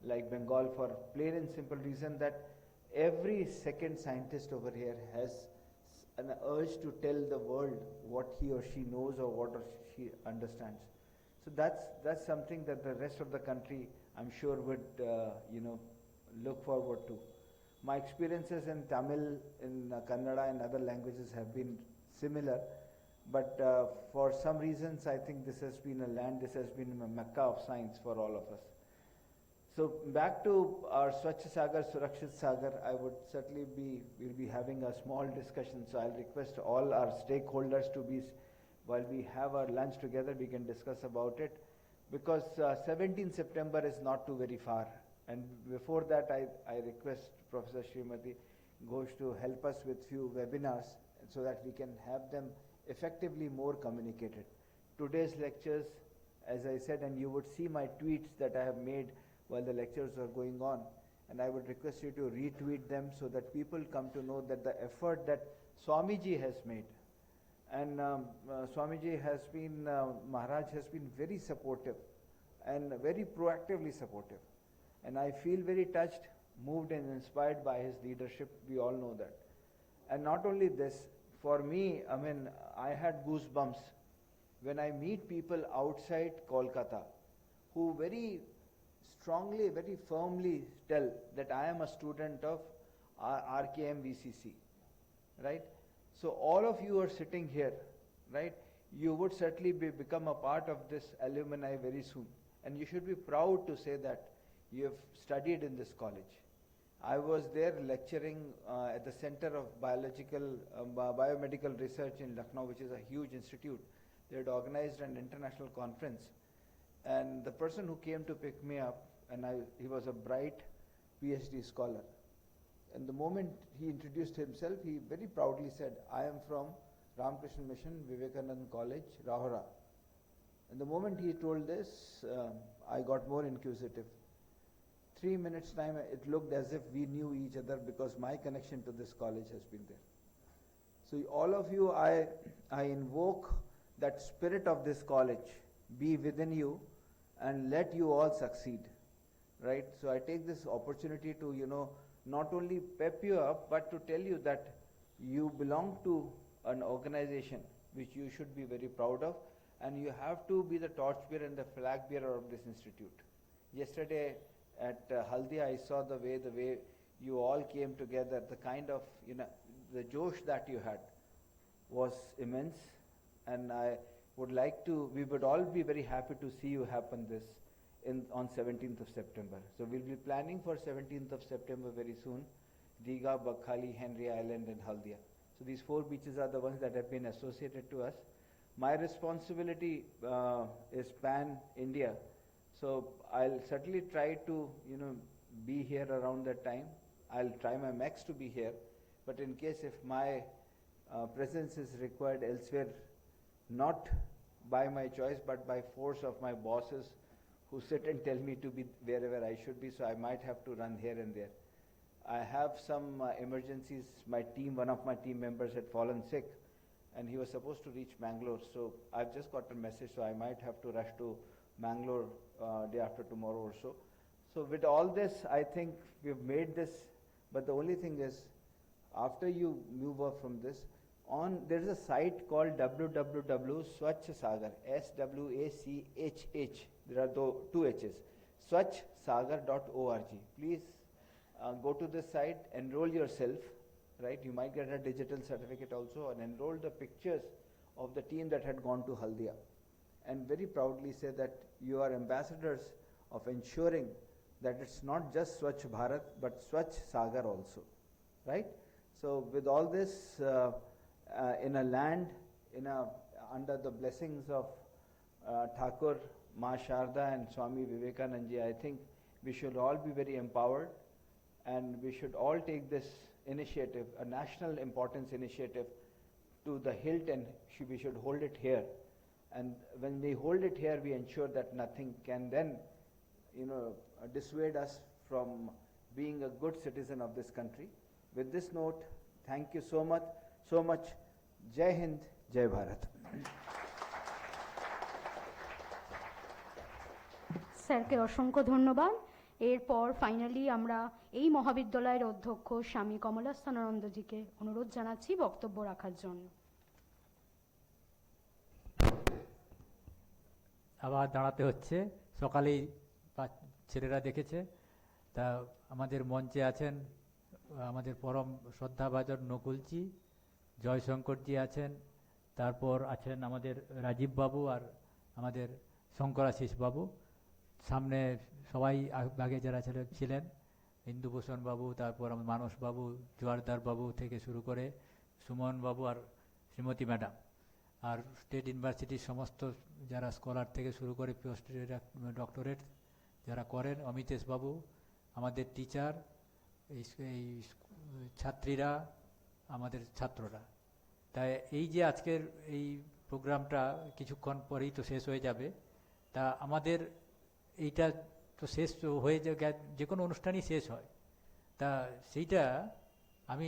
like Bengal, for plain and simple reason that every second scientist over here has an urge to tell the world what he or she knows or what or she understands. So that's something that the rest of the country, I'm sure, would look forward to. My experiences in Tamil, in Kannada and other languages have been similar, but for some reasons I think this has been a mecca of science for all of us. So back to our Swachh Sagar Surakshit Sagar, I would certainly we'll be having a small discussion, so I'll request all our stakeholders to be, while we have our lunch together, we can discuss about it, because 17 September is not too very far. And before that, I request Professor Srimati Ghosh to help us with few webinars so that we can have them effectively more communicated. Today's lectures, as I said, and you would see my tweets that I have made while the lectures are going on, and I would request you to retweet them so that people come to know that the effort that Swamiji has made, and Swamiji has been, Maharaj has been very supportive and very proactively supportive. And I feel very touched, moved and inspired by his leadership. We all know that. And not only this, for me, I mean, I had goosebumps when I meet people outside Kolkata who very strongly, very firmly tell that I am a student of RKM VCC, right? So all of you are sitting here, right? You would certainly become a part of this alumni very soon. And you should be proud to say that you have studied in this college. I was there lecturing at the Center of Biomedical Research in Lucknow, which is a huge institute. They had organized an international conference. And the person who came to pick me up, and he was a bright PhD scholar. And the moment he introduced himself, he very proudly said, I am from Ramakrishna Mission, Vivekanand College, Rahora. And the moment he told this, I got more inquisitive. 3 minutes time, it looked as if we knew each other because my connection to this college has been there. So all of you, I invoke that spirit of this college be within you and let you all succeed, right? So I take this opportunity to, not only pep you up, but to tell you that you belong to an organization which you should be very proud of, and you have to be the torchbearer and the flag bearer of this institute. Yesterday, at Haldia, I saw the way you all came together, the kind of, the josh that you had was immense, and we would all be very happy to see you happen this on 17th of September. So we'll be planning for 17th of September very soon, Diga, Bakhali, Henry Island and Haldia. So these 4 beaches are the ones that have been associated to us. My responsibility is pan-India. So I'll certainly try to, be here around that time. I'll try my max to be here. But in case if my presence is required elsewhere, not by my choice, but by force of my bosses who sit and tell me to be wherever I should be, so I might have to run here and there. I have some emergencies. One of my team members had fallen sick, and he was supposed to reach Bangalore. So I've just got a message, so I might have to rush to Bangalore day after tomorrow or so. So with all this, I think we've made this, but the only thing is, after you move on from this, there's a site called www.Swachh Sagar, SWACHH, there are two H's, swachhsagar.org. Please go to this site, enroll yourself, right? You might get a digital certificate also, and enroll the pictures of the team that had gone to Haldia, and very proudly say that you are ambassadors of ensuring that it's not just Swachh Bharat, but Swachh Sagar also, right? So with all this, in a land, under the blessings of Thakur, Ma Sharda and Swami Vivekanandji, I think we should all be very empowered, and we should all take this initiative, a national importance initiative, to the hilt, and we should hold it here. And when we hold it here, we ensure that nothing can then, dissuade us from being a good citizen of this country. With this note, thank you so much. Jai Hind, Jai Bharat.
স্যারকে অসংখ্য ধন্যবাদ। এরপর finally আমরা এই মহাবিদ্যালয়ের অধ্যক্ষ স্বামী কমলাস্থানানন্দজিকে অনুরোধ জানাচ্ছি বক্তব্য রাখার জন্য।
আবার দাঁড়াতে হচ্ছে, সকালেই ছেলেরা দেখেছে। তা আমাদের মঞ্চে আছেন আমাদের পরম শ্রদ্ধাভাজন নকুলজি, জয়শঙ্করজি আছেন, তারপর আছেন আমাদের রাজীব বাবু আর আমাদের শঙ্করাশিস বাবু। সামনে সবাই আগে যারা ছিলেন, ইন্দুভূষণ বাবু, তারপর আমার মানস বাবু, জোয়ারদার বাবু থেকে শুরু করে সুমন বাবু আর শ্রীমতী ম্যাডাম, আর স্টেট ইউনিভার্সিটির সমস্ত যারা স্কলার থেকে শুরু করে পোস্ট ডক্টরেট যারা করেন, অমিতেশ বাবু, আমাদের টিচার, এই ছাত্রীরা, আমাদের ছাত্ররা। তাই এই যে আজকের এই প্রোগ্রামটা কিছুক্ষণ পরেই তো শেষ হয়ে যাবে, তা আমাদের এইটা তো শেষ হয়ে যে কোনো অনুষ্ঠানই শেষ হয়। তা সেইটা আমি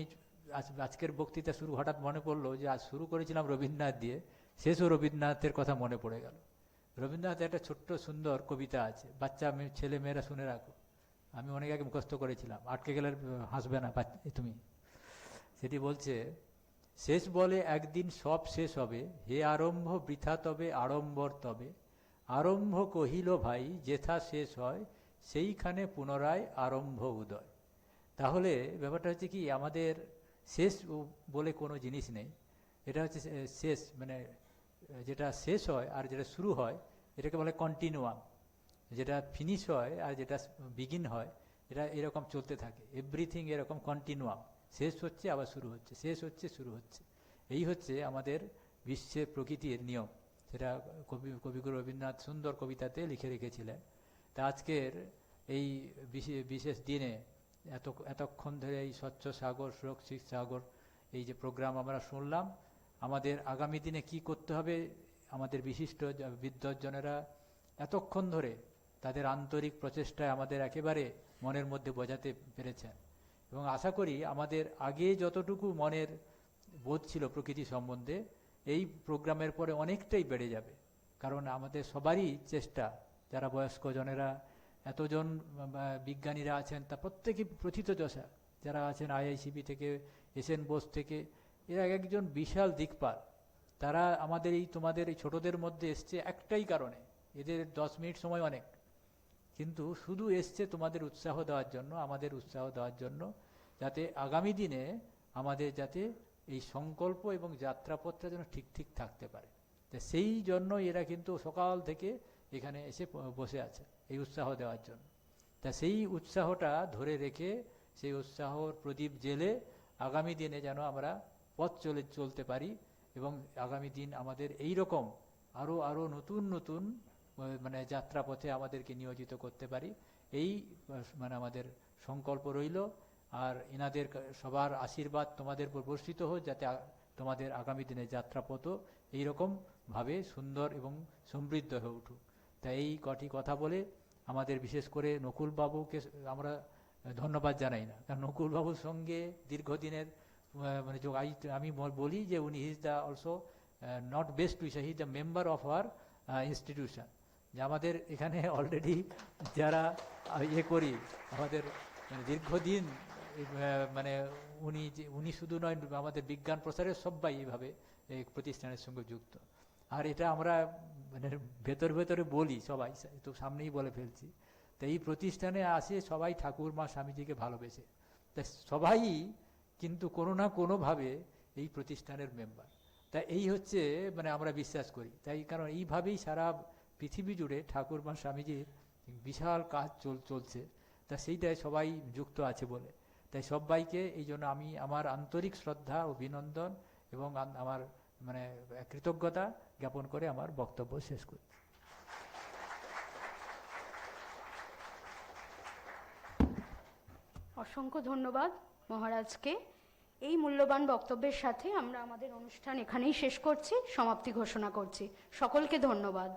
আজকের বক্তৃতা শুরু হঠাৎ মনে পড়লো যে আজ শুরু করেছিলাম রবীন্দ্রনাথ দিয়ে, শেষও রবীন্দ্রনাথের কথা মনে পড়ে গেল। রবীন্দ্রনাথের একটা ছোট্ট সুন্দর কবিতা আছে, বাচ্চা ছেলে মেয়েরা শুনে রাখো, আমি অনেক আগে মুখস্থ করেছিলাম, আটকে গেলে হাসবে না তুমি। সেটি বলছে, শেষ বলে একদিন সব শেষ হবে, হে আরম্ভ বৃথা তবে আড়ম্বর তবে, আরম্ভ কহিল ভাই যেথা শেষ হয়, সেইখানে পুনরায় আরম্ভ উদয়। তাহলে ব্যাপারটা হচ্ছে কি, আমাদের শেষ বলে কোনো জিনিস নেই। এটা হচ্ছে শেষ, মানে যেটা শেষ হয় আর যেটা শুরু হয় এটাকে বলে কন্টিনিউয়াম, যেটা ফিনিশ হয় আর যেটা বিগিন হয় এটা এরকম চলতে থাকে। এভরিথিং এরকম কন্টিনিউয়াম, শেষ হচ্ছে আবার শুরু হচ্ছে, শেষ হচ্ছে শুরু হচ্ছে। এই হচ্ছে আমাদের বিশ্বের প্রকৃতির নিয়ম, সেটা কবিগুরু রবীন্দ্রনাথ সুন্দর কবিতাতে লিখে রেখেছিলেন। তা আজকের এই বিশেষ দিনে এতক্ষণ ধরে এই স্বচ্ছ সাগর সুরক্ষিত সাগর এই যে প্রোগ্রাম আমরা শুনলাম, আমাদের আগামী দিনে কি করতে হবে, আমাদের বিশিষ্ট বিদ্বজ্জনেরা এতক্ষণ ধরে তাদের আন্তরিক প্রচেষ্টায় আমাদের একেবারে মনের মধ্যে বোঝাতে পেরেছেন। এবং আশা করি আমাদের আগে যতটুকু মনের বোধ ছিল প্রকৃতি সম্বন্ধে, এই প্রোগ্রামের পরে অনেকটাই বেড়ে যাবে। কারণ আমাদের সবারই চেষ্টা, যারা বয়স্ক জনেরা, এতজন বিজ্ঞানীরা আছেন, তা প্রত্যেকেই প্রথিতযশা, যারা আছেন আইআইসিবি থেকে, এসএন বোস থেকে, এরা একজন বিশাল দিকপাল। তারা আমাদের তোমাদের এই ছোটদের মধ্যে এসছে একটাই কারণে, এদের 10 মিনিট সময় অনেক, কিন্তু শুধু এসছে তোমাদের উৎসাহ দেওয়ার জন্য, আমাদের উৎসাহ দেওয়ার জন্য, যাতে আগামী দিনে আমাদের যাতে এই সংকল্প এবং যাত্রাপথটা যেন ঠিক থাকতে পারে। তা সেই জন্য এরা কিন্তু সকাল থেকে এখানে এসে বসে আছে এই উৎসাহ দেওয়ার জন্য। তা সেই উৎসাহটা ধরে রেখে, সেই উৎসাহর প্রদীপ জেলে আগামী দিনে যেন আমরা পথ চলতে পারি, এবং আগামী দিন আমাদের এই রকম আরও নতুন মানে যাত্রাপথে আমাদেরকে নিয়োজিত করতে পারি, এই মানে আমাদের সংকল্প রইল। আর এনাদের সবার আশীর্বাদ তোমাদের উপর বর্ষিত হোক, যাতে তোমাদের আগামী দিনের যাত্রাপথও এইরকমভাবে সুন্দর এবং সমৃদ্ধ হয়ে উঠুক। তাই এই কটি কথা বলে আমাদের বিশেষ করে নকুলবাবুকে আমরা ধন্যবাদ জানাই না, কারণ নকুলবাবুর সঙ্গে দীর্ঘদিনের মানে আমি বলি যে উনি is the also not best উইশার, he is the member of our institution. যে আমাদের এখানে অলরেডি যারা করি আমাদের মানে দীর্ঘদিন মানে উনি শুধু নয়, আমাদের বিজ্ঞান প্রসারের সবাই এইভাবে এই প্রতিষ্ঠানের সঙ্গে যুক্ত। আর এটা আমরা মানে ভেতরে বলি, সবাই তো সামনেই বলে ফেলছি। তো এই প্রতিষ্ঠানে আসে সবাই ঠাকুর মা স্বামীজিকে ভালোবেসে, তাই সবাই কিন্তু কোনো না কোনোভাবে এই প্রতিষ্ঠানের মেম্বার। তা এই হচ্ছে মানে আমরা বিশ্বাস করি, তাই কারণ এইভাবেই সারা পৃথিবী জুড়ে ঠাকুর মা স্বামীজির বিশাল কাজ চলছে, তা সেইটাই সবাই যুক্ত আছে বলে। তাই সবাইকে এই জন্য আমি আমার আন্তরিক শ্রদ্ধা ও অভিনন্দন এবং আমার মানে কৃতজ্ঞতা জ্ঞাপন করে আমার বক্তব্য শেষ করছি।
অসংখ্য ধন্যবাদ মহারাজকে। এই মূল্যবান বক্তব্যের সাথে আমরা আমাদের অনুষ্ঠান এখানেই শেষ করছি, সমাপ্তি ঘোষণা করছি। সকলকে ধন্যবাদ।